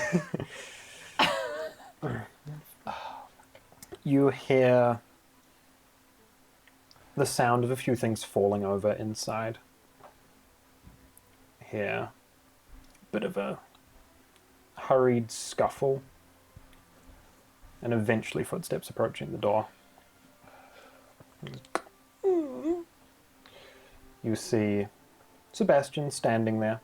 You hear the sound of a few things falling over inside. Hear a bit of a hurried scuffle, and eventually footsteps approaching the door. You see Sebastian standing there.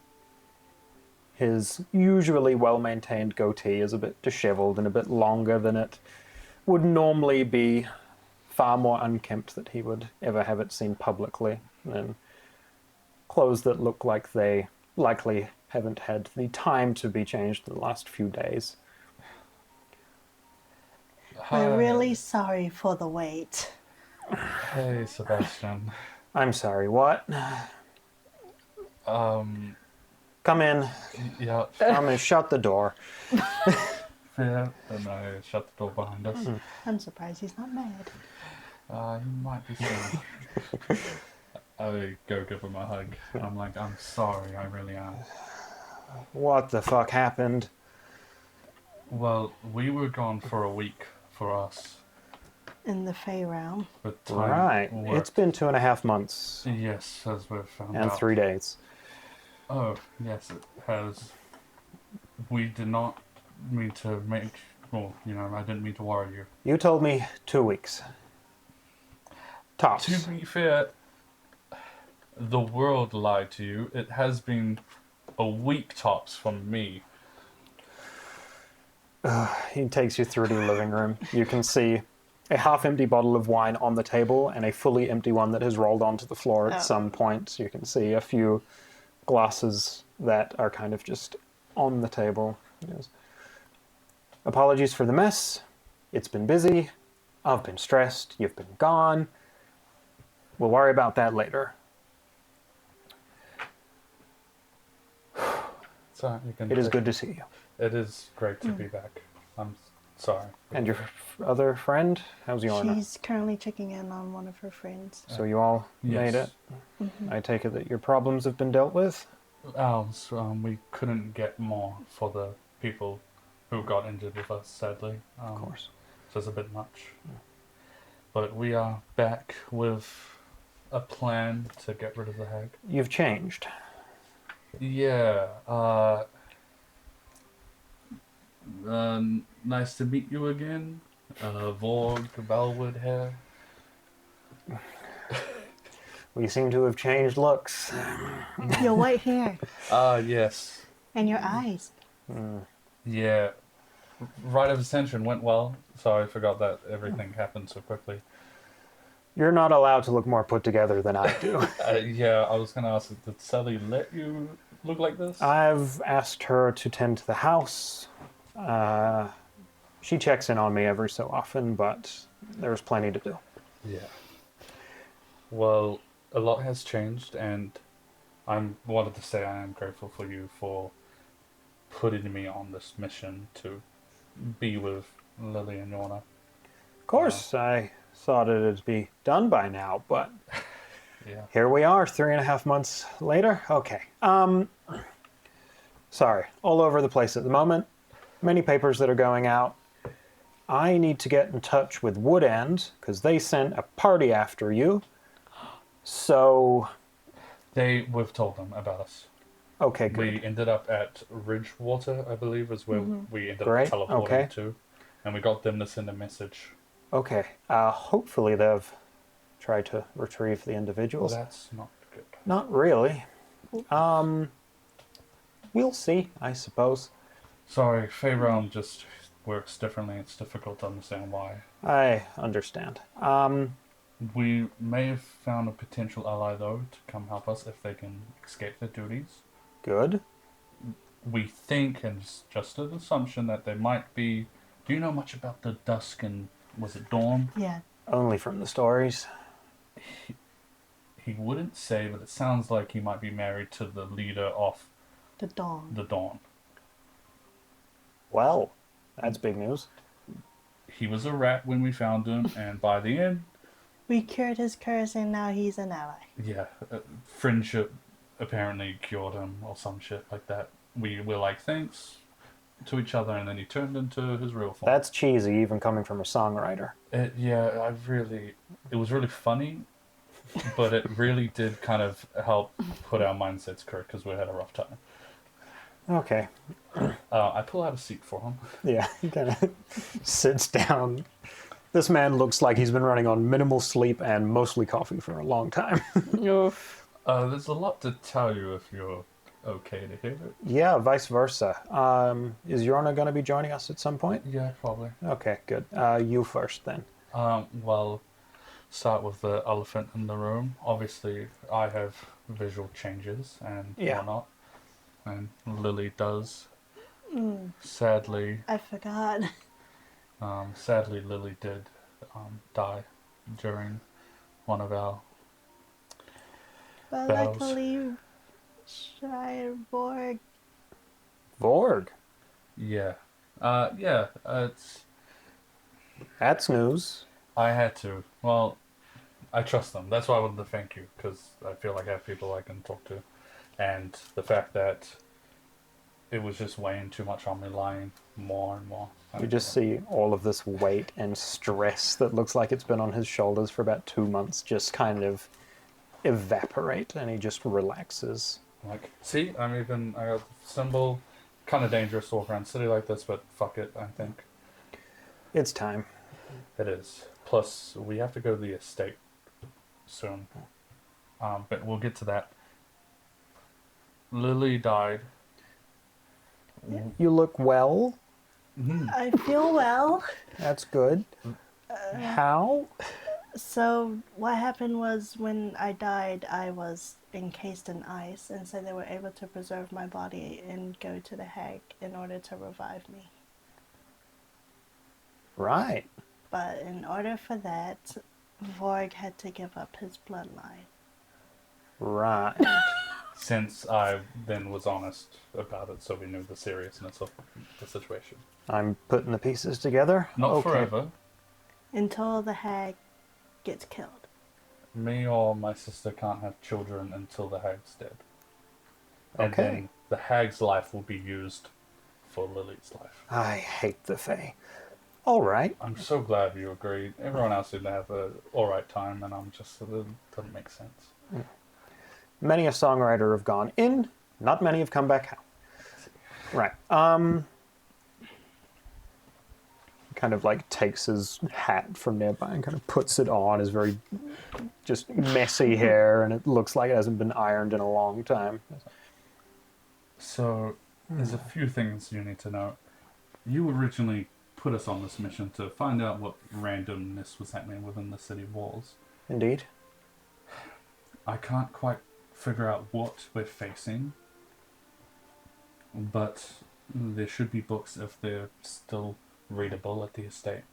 His usually well-maintained goatee is a bit disheveled and a bit longer than it would normally be, far more unkempt that he would ever have it seen publicly, and clothes that look like they likely haven't had the time to be changed in the last few days. We're really sorry for the wait. Hey, Sebastian. I'm sorry, what? Come in. Yeah. I'm gonna shut the door. Yeah. And I shut the door behind us. I'm surprised he's not mad. You might be soon. I go give him a hug. I'm like, I'm sorry, I really am. What the fuck happened? Well, we were gone for a week for us. In the Fey realm. But time Right. worked. It's been 2.5 months Yes, as we've found and out. 3 days. Oh, yes, it has. We did not mean to make... Well, I didn't mean to worry you. You told me 2 weeks. Tops. To be fair, the world lied to you. It has been a week tops from me. He takes you through to the living room. You can see a half-empty bottle of wine on the table and a fully empty one that has rolled onto the floor at some point. You can see a few glasses that are kind of just on the table. He goes, Apologies for the mess. It's been busy. I've been stressed. You've been gone. We'll worry about that later. So you can. It is good to see you. It is great to be back. I'm sorry. And your other friend? How's Yorna? She's currently checking in on one of her friends. So you all made it? I take it that your problems have been dealt with? We couldn't get more for the people who got injured with us, sadly. Of course. So it's a bit much. But we are back with a plan to get rid of the hag. You've changed. Yeah. Nice to meet you again. Vorg, Bellwood here. We seem to have changed looks. Your white hair Yes. and your eyes. Yeah. Rite of Ascension went well. Sorry, I forgot that everything happened so quickly. You're not allowed to look more put together than I do. Yeah, I was going to ask, did Sally let you look like this? I've asked her to tend to the house. She checks in on me every so often, but there's plenty to do. Yeah. Well, a lot has changed, and I wanted to say I am grateful for you for putting me on this mission to be with Lily and Yorna. Of course, I thought it'd be done by now, but Yeah. here we are, 3.5 months later. Okay. Sorry, all over the place at the moment. Many papers that are going out. I need to get in touch with Woodend, because they sent a party after you. So, We've told them about us. okay, good. We ended up at Ridgewater, I believe, is where we ended Great, up teleporting okay. to. And we got them to send a message. Okay, hopefully they've tried to retrieve the Well, individuals. that's not good. Not really. We'll see, I suppose. Sorry, Fey Realm just works differently. It's difficult to understand why. I understand. We may have found a potential ally, though, to come help us if they can escape their duties. Good. We think, and it's just an assumption, that they might be... Do you know much about the Dusk and... Was it Dawn? Yeah. Only from the stories. He wouldn't say, but it sounds like he might be married to the leader of The dawn. the Dawn. Well, that's big news. He was a rat when we found him, and by the end, We cured his curse and now he's an ally. yeah, friendship apparently cured him or some shit like that. We were like, thanks to each other, and then he turned into his real form. That's cheesy, even coming from a songwriter. It was really funny, but it really did kind of help put our mindsets correct because we had a rough time. Okay. I pull out a seat for him. Yeah, he kind of sits down. This man looks like he's been running on minimal sleep and mostly coffee for a long time. Oof. There's a lot to tell you if you're okay to hear it. Yeah, vice versa. Is Yorna going to be joining us at some point? Yeah, probably. Okay, good. You first, then. Well, start with the elephant in the room. Obviously, I have visual changes and Yeah. whatnot, and Lily does. Sadly, I forgot. sadly, Lily did die during one of our... But Bells. luckily, Shireborg. Vorg. Yeah. It's... That's news. I had to. Well, I trust them. That's why I wanted to thank you, because I feel like I have people I can talk to. And the fact that it was just weighing too much on me, lying more and more. You just see all of this weight and stress that looks like it's been on his shoulders for about 2 months just kind of evaporate, and he just relaxes. Like, see, I got the symbol. Kind of dangerous to walk around city like this, but fuck it, I think. It's time. It is. Plus, we have to go to the estate soon. But we'll get to that. Lily died. You look well. I feel well. That's good. How? So what happened was when I died, I was encased in ice, and so they were able to preserve my body and go to the hag in order to revive me. Right. But in order for that, Vorg had to give up his bloodline. Right. Since I then was honest about it, so we knew the seriousness of the situation. I'm putting the pieces together. Not Okay. forever. Until the hag gets killed. Me or my sister can't have children until the hag's dead. And Okay. then the hag's life will be used for Lily's life. I hate the Fae. All right. I'm so glad you agreed. Everyone else seemed to have a alright time, and I'm just, it doesn't make sense. Many a songwriter have gone in, not many have come back out. Right. Kind of like takes his hat from nearby and kind of puts it on, his very just messy hair, and it looks like it hasn't been ironed in a long time. So, there's a few things you need to know. You originally put us on this mission to find out what randomness was happening within the city walls. Indeed. I can't quite figure out what we're facing, but there should be books if they're still readable at the estate.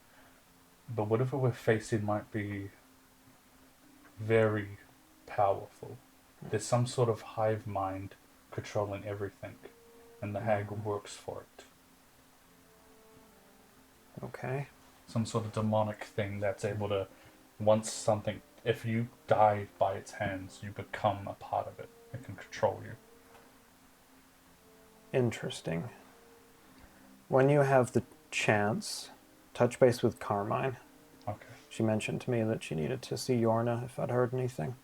But whatever we're facing might be very powerful. There's some sort of hive mind controlling everything, and the hag works for it. Okay. Some sort of demonic thing that's able to, once something, if you die by its hands, you become a part of it. It can control you. Interesting. When you have the chance, touch base with Carmine. Okay. She mentioned to me that she needed to see Yorna if I'd heard anything.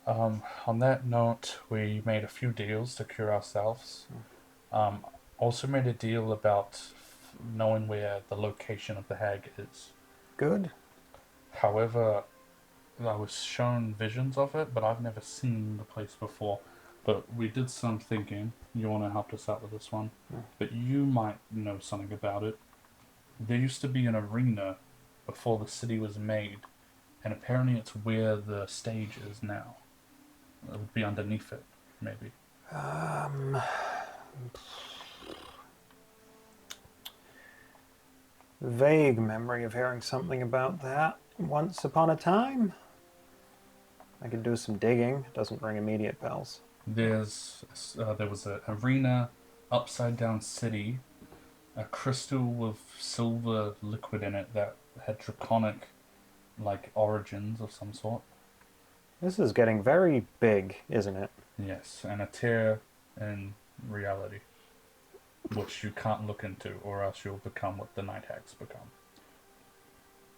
On that note, we made a few deals to cure ourselves. Also made a deal about knowing where the location of the hag is. Good. However, I was shown visions of it, but I've never seen the place before. But we did some thinking. Yorna helped us out with this one. But you might know something about it. There used to be an arena before the city was made, and apparently it's where the stage is now. It would be underneath it, maybe. Vague memory of hearing something about that once upon a time. I could do some digging. Doesn't ring immediate bells. There was an arena, upside down city, a crystal with silver liquid in it that had draconic, like, origins of some sort. This is getting very big, isn't it? Yes, and a tear in reality, which you can't look into, or else you'll become what the night hags become.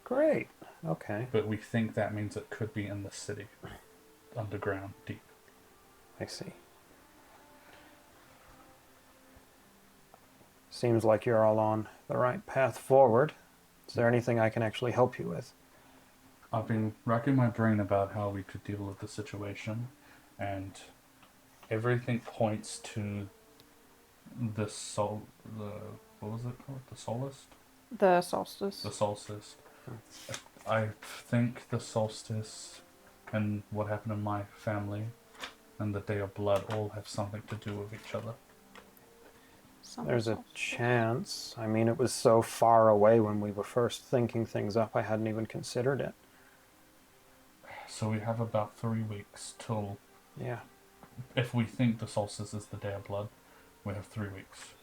Great. Okay. But we think that means it could be in the city, underground, deep. I see. Seems like you're all on the right path forward. Is there anything I can actually help you with? I've been racking my brain about how we could deal with the situation, and everything points to what was it called? The solstice? The solstice. The solstice. I think the solstice and what happened in my family and the Day of Blood all have something to do with each other. There's a chance. I mean, it was so far away when we were first thinking things up, I hadn't even considered it. So we have about 3 weeks till, Yeah. if we think the solstice is the Day of Blood, we have 3 weeks.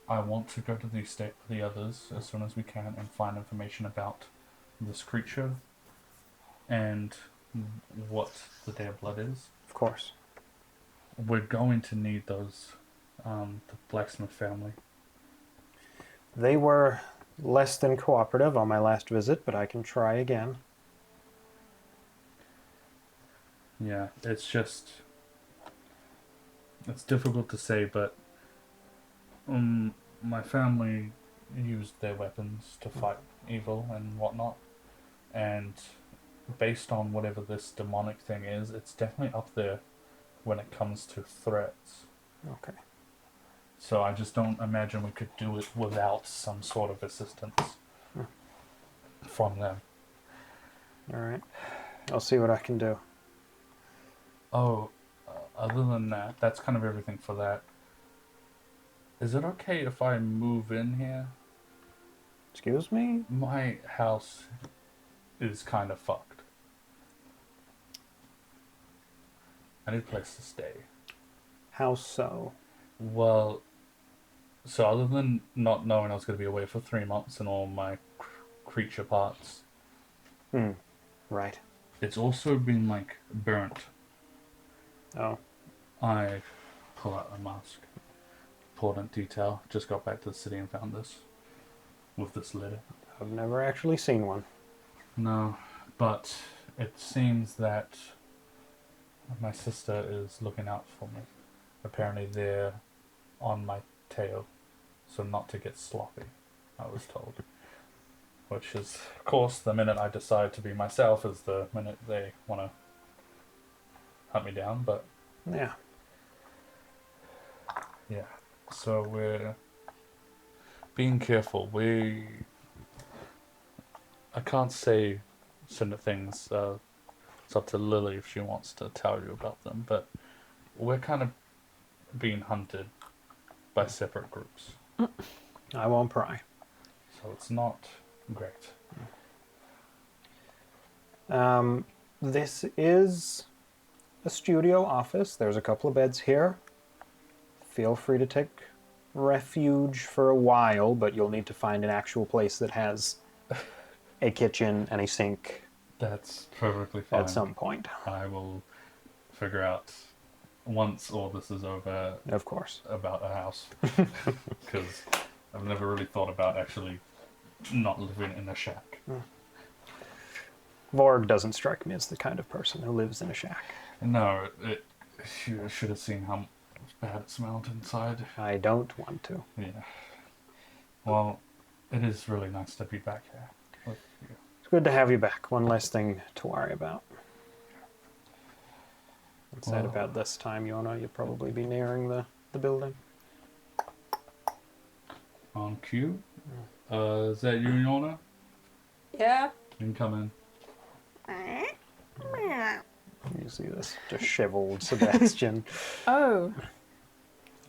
I want to go to the estate with the others as soon as we can and find information about this creature and what the Day of Blood is. Of course. We're going to need those, the blacksmith family. They were less than cooperative on my last visit, but I can try again. Yeah, it's difficult to say, but my family used their weapons to fight evil and whatnot, and based on whatever this demonic thing is, it's definitely up there when it comes to threats. Okay. So I just don't imagine we could do it without some sort of assistance from them. All right. I'll see what I can do. Oh, other than that, that's kind of everything for that. Is it okay if I move in here? Excuse me? My house is kind of fucked. I need a place to stay. How so? Well, so other than not knowing I was going to be away for 3 months and all my creature parts, Right. it's also been, like, burnt. Oh. I pull out a mask. Important detail. Just got back to the city and found this. With this lid. I've never actually seen one. No, but it seems that my sister is looking out for me. Apparently they're on my tail, so not to get sloppy, I was told. Which is, of course, the minute I decide to be myself is the minute they want to hunt me down, but... Yeah. Yeah, so we're being careful. I can't say certain things. It's up to Lily if she wants to tell you about them, but we're kind of being hunted by separate groups. I won't pry. So it's not great. This is a studio office. There's a couple of beds here. Feel free to take refuge for a while, but you'll need to find an actual place that has a kitchen and a sink That's perfectly fine. at some point. I will figure out once all this is over Of course. about a house. Because I've never really thought about actually not living in a shack. Vorg doesn't strike me as the kind of person who lives in a shack. No, you should have seen how bad it smelled inside. I don't want to. Yeah. Well, it is really nice to be back here with you. It's good to have you back. One less thing to worry about. It's at Well- about this time, Yorna, you'll probably be nearing the building. On cue. Is that you, Yorna? Yeah. You can come in. You see this disheveled Sebastian. Oh,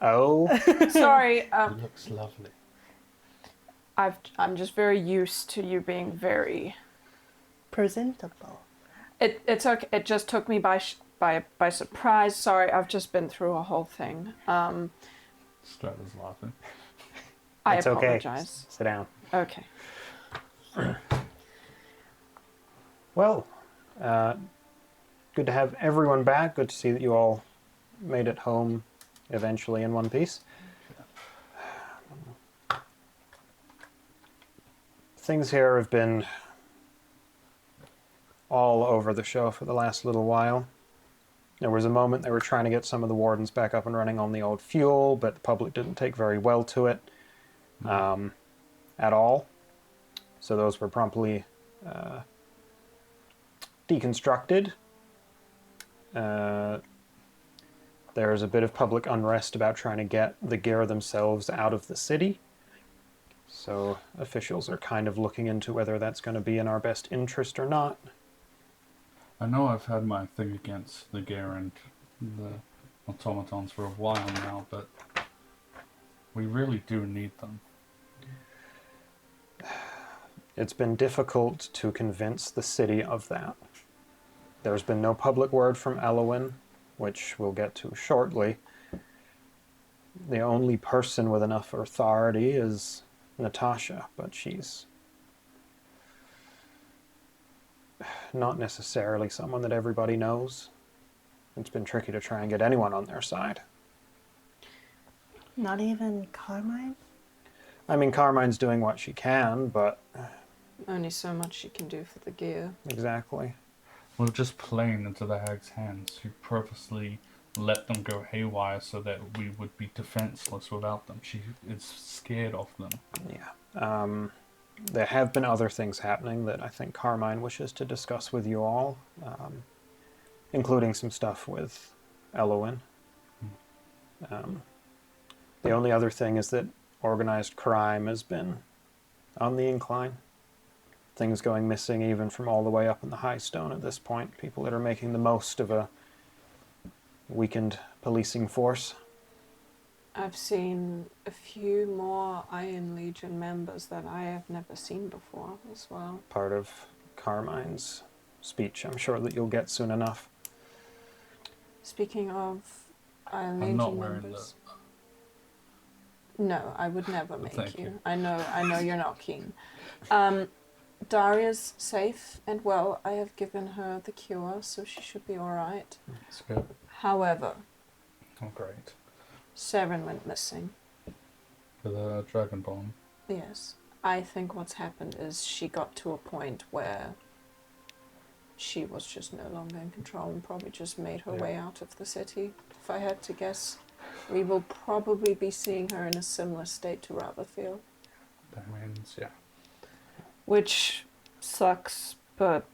Oh, sorry. It looks lovely. I'm just very used to you being very. Presentable. It's okay. It just took me by surprise. Sorry, I've just been through a whole thing. Stratta's laughing. I it's okay. apologize. Sit down. Okay. Well, good to have everyone back. Good to see that you all made it home eventually in one piece. Things here have been all over the show for the last little while. There was a moment they were trying to get some of the wardens back up and running on the old fuel, but the public didn't take very well to it at all. So those were promptly deconstructed. There's a bit of public unrest about trying to get the gear themselves out of the city. So officials are kind of looking into whether that's going to be in our best interest or not. I know I've had my thing against the gear and the automatons for a while now, but we really do need them. It's been difficult to convince the city of that. There's been no public word from Elowin, which we'll get to shortly. The only person with enough authority is Natasha, but she's not necessarily someone that everybody knows. It's been tricky to try and get anyone on their side. Not even Carmine? I mean, Carmine's doing what she can, but Only so much she can do for the gear. exactly. We're just playing into the hag's hands, who purposely let them go haywire so that we would be defenseless without them. She is scared of them. Yeah. There have been other things happening that I think Carmine wishes to discuss with you all, including some stuff with Elowin. The only other thing is that organized crime has been on the incline. Things going missing even from all the way up in the High Stone at this point. People that are making the most of a weakened policing force. I've seen a few more Iron Legion members that I have never seen before as well. Part of Carmine's speech, I'm sure that you'll get soon enough. Speaking of Iron I'm not Legion wearing members. No, I would never make Thank you. you. I know you're not keen. Daria's safe and well. I have given her the cure, so she should be alright. That's good. However, Oh, great. Saren went missing. For the Dragonborn. Yes. I think what's happened is she got to a point where she was just no longer in control and probably just made her Yeah. way out of the city. If I had to guess, we will probably be seeing her in a similar state to Rotherfield. That means, yeah. Which sucks, but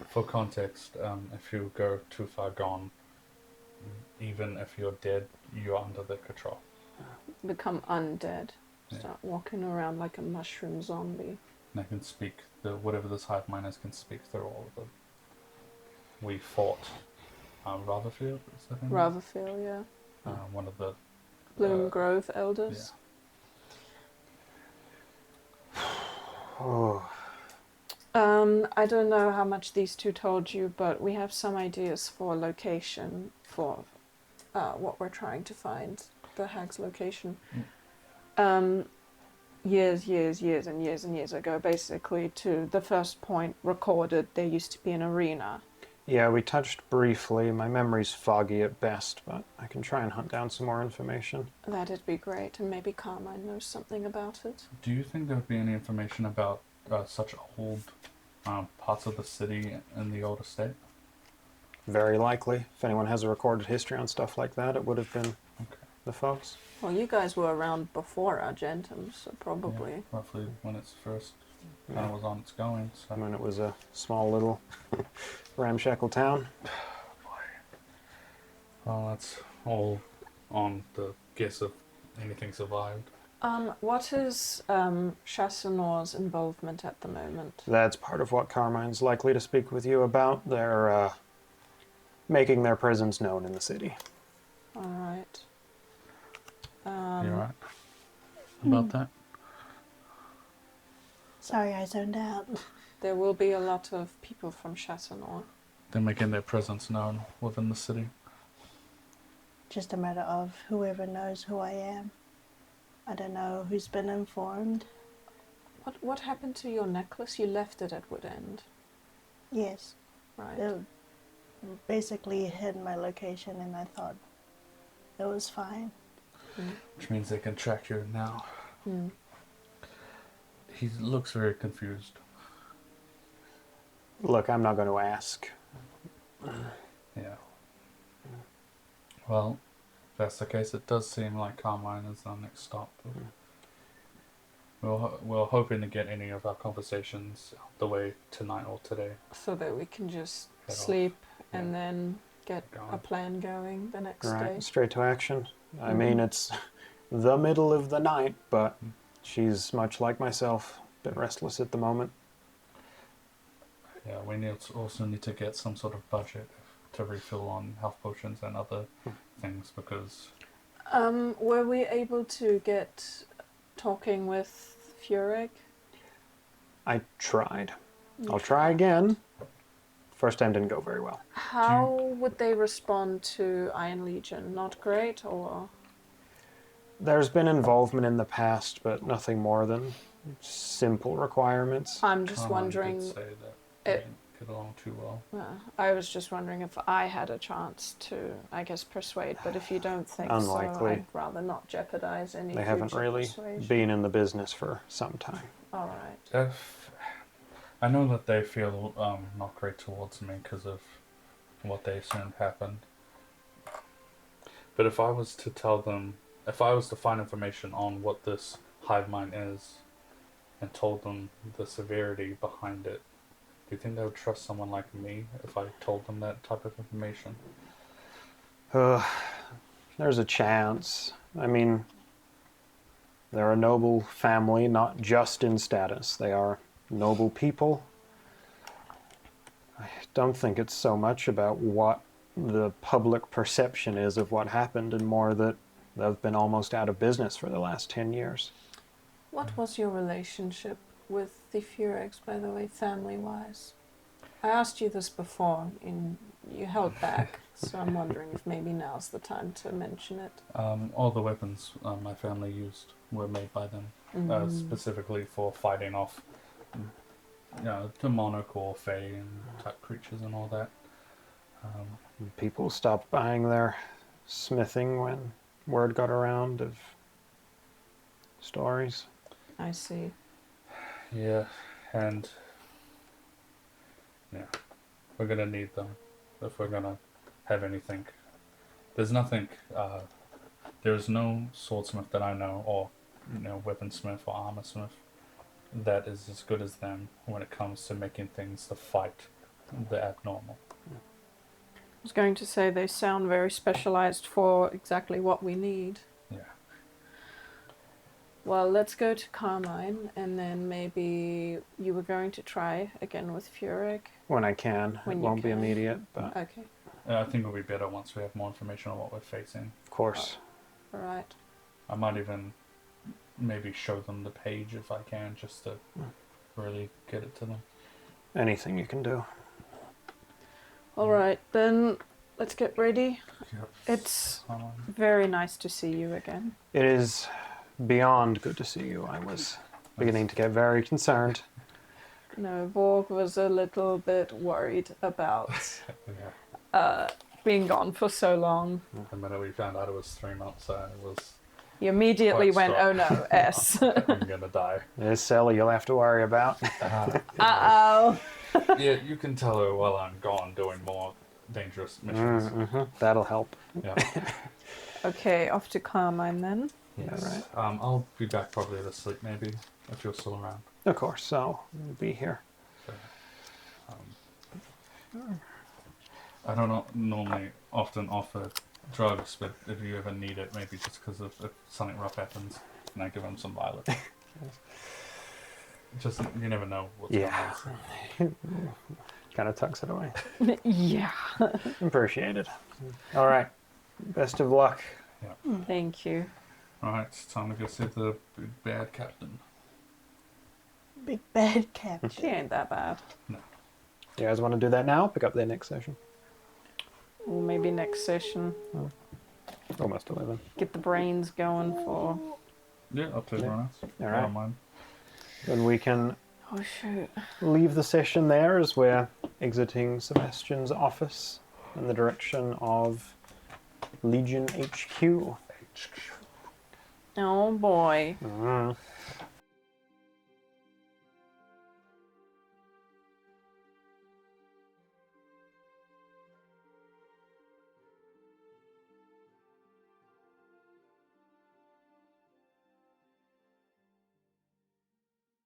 For context, if you go too far gone, even if you're dead, you're under their control. become undead. Yeah. Start walking around like a mushroom zombie. And they can speak, whatever this hive mind is can speak through all of them. We fought Rotherfield, is that her name? Rotherfield, yeah. One of the... Bloom Grove elders. Oh, I don't know how much these two told you, but we have some ideas for location for what we're trying to find, the hag's location. Years and years ago, basically, to the first point recorded, there used to be an arena. yeah, we touched briefly. My memory's foggy at best, but I can try and hunt down some more information. That'd be great, and maybe Carmine knows something about it. Do you think there would be any information about such old parts of the city in the old estate? Very likely. If anyone has a recorded history on stuff like that, it would have been the folks. Well, you guys were around before Argentum, so probably. Yeah, roughly when it's first kind of was on its going. So. When it was a small little ramshackle town. Well, that's all on the guess of anything survived. What is Chassanor's involvement at the moment? That's part of what Carmine's likely to speak with you about. They're making their presence known in the city. All right. You alright about that? Sorry, I zoned out. There will be a lot of people from Chassanor. They're making their presence known within the city. Just a matter of whoever knows who I am. I don't know who's been informed. What happened to your necklace? You left it at Woodend, Yes, right? it basically hid my location and I thought it was fine. Which means they can track you now. Mm. He looks very confused. Look, I'm not going to ask. Yeah. Well, if that's the case, it does seem like Carmine is our next stop. We're hoping to get any of our conversations out the way tonight or today. So that we can just Head off. sleep and Yeah. then get Go a on. plan going the next day. Right, straight to action. I mean, it's the middle of the night, but she's much like myself, a bit restless at the moment. Yeah, we also need to get some sort of budget to refill on health potions and other things because Were we able to get talking with Furyk? I tried. I'll try again. First time didn't go very well. How would they respond to Iron Legion? Not great, or? There's been involvement in the past, but nothing more than simple requirements. I'm just Carmine wondering. did say that we it- didn't get along too well. I was just wondering if I had a chance to, I guess, persuade. But if you don't think Unlikely. so, I'd rather not jeopardize any. They haven't future really persuasion. been in the business for some time. All right. I know that they feel not great towards me because of what they assumed happened. But if I was to tell them, if I was to find information on what this hive mind is, and told them the severity behind it, do you think they would trust someone like me if I told them that type of information? There's a chance. I mean, they're a noble family, not just in status. They are noble people. I don't think it's so much about what the public perception is of what happened, and more that they've been almost out of business for the last 10 years. What was your relationship with the Furex, by the way, family-wise? I asked you this before, and you held back, so I'm wondering if maybe now's the time to mention it. All the weapons my family used were made by them, specifically for fighting off, demonic or fey and type creatures and all that. People stopped buying their smithing when word got around of stories. I see. Yeah, and we're gonna need them if we're gonna have anything. There's nothing. There's no swordsmith that I know, or weaponsmith or armorsmith, that is as good as them when it comes to making things to fight the abnormal. I was going to say they sound very specialized for exactly what we need. Yeah. Well, let's go to Carmine, and then maybe you were going to try again with Furyk. When I can. When It you won't be can. immediate, but Okay. I think it'll be better once we have more information on what we're facing. of course. All right. I might even maybe show them the page if I can, just to really get it to them. Anything you can do. All right, then let's get ready. Yep. It's very nice to see you again. It is beyond good to see you. I was beginning to get very concerned. No, Vorg was a little bit worried about Yeah. being gone for so long. The minute we found out it was 3 months, it was, He immediately Quite went, strong. oh no, S. I'm gonna die. There's Sally you'll have to worry about. Uh-oh. Yeah, you can tell her while I'm gone doing more dangerous missions. That'll help. Yeah. Okay, off to Carmine then. Yes. Alright. I'll be back probably to sleep maybe, if you're still around. Of course, so we'll be here. So, I don't normally often offer drugs, but if you ever need it, maybe just because if something rough happens, and I give them some violet. Just, you never know what's going on. Kind of tucks it away. Yeah. Appreciated. All right. Best of luck. Thank you. Alright, it's time to go see the big bad captain. Big bad She captain. ain't that bad. You guys want to do that now? Pick up there next session. Or maybe next session. Almost 11. Get the brains going for... Yeah, I'll play everyone else. All I right. don't mind. Then we can Oh, shoot. leave the session there as we're exiting Sebastian's office in the direction of Legion HQ. Oh, boy.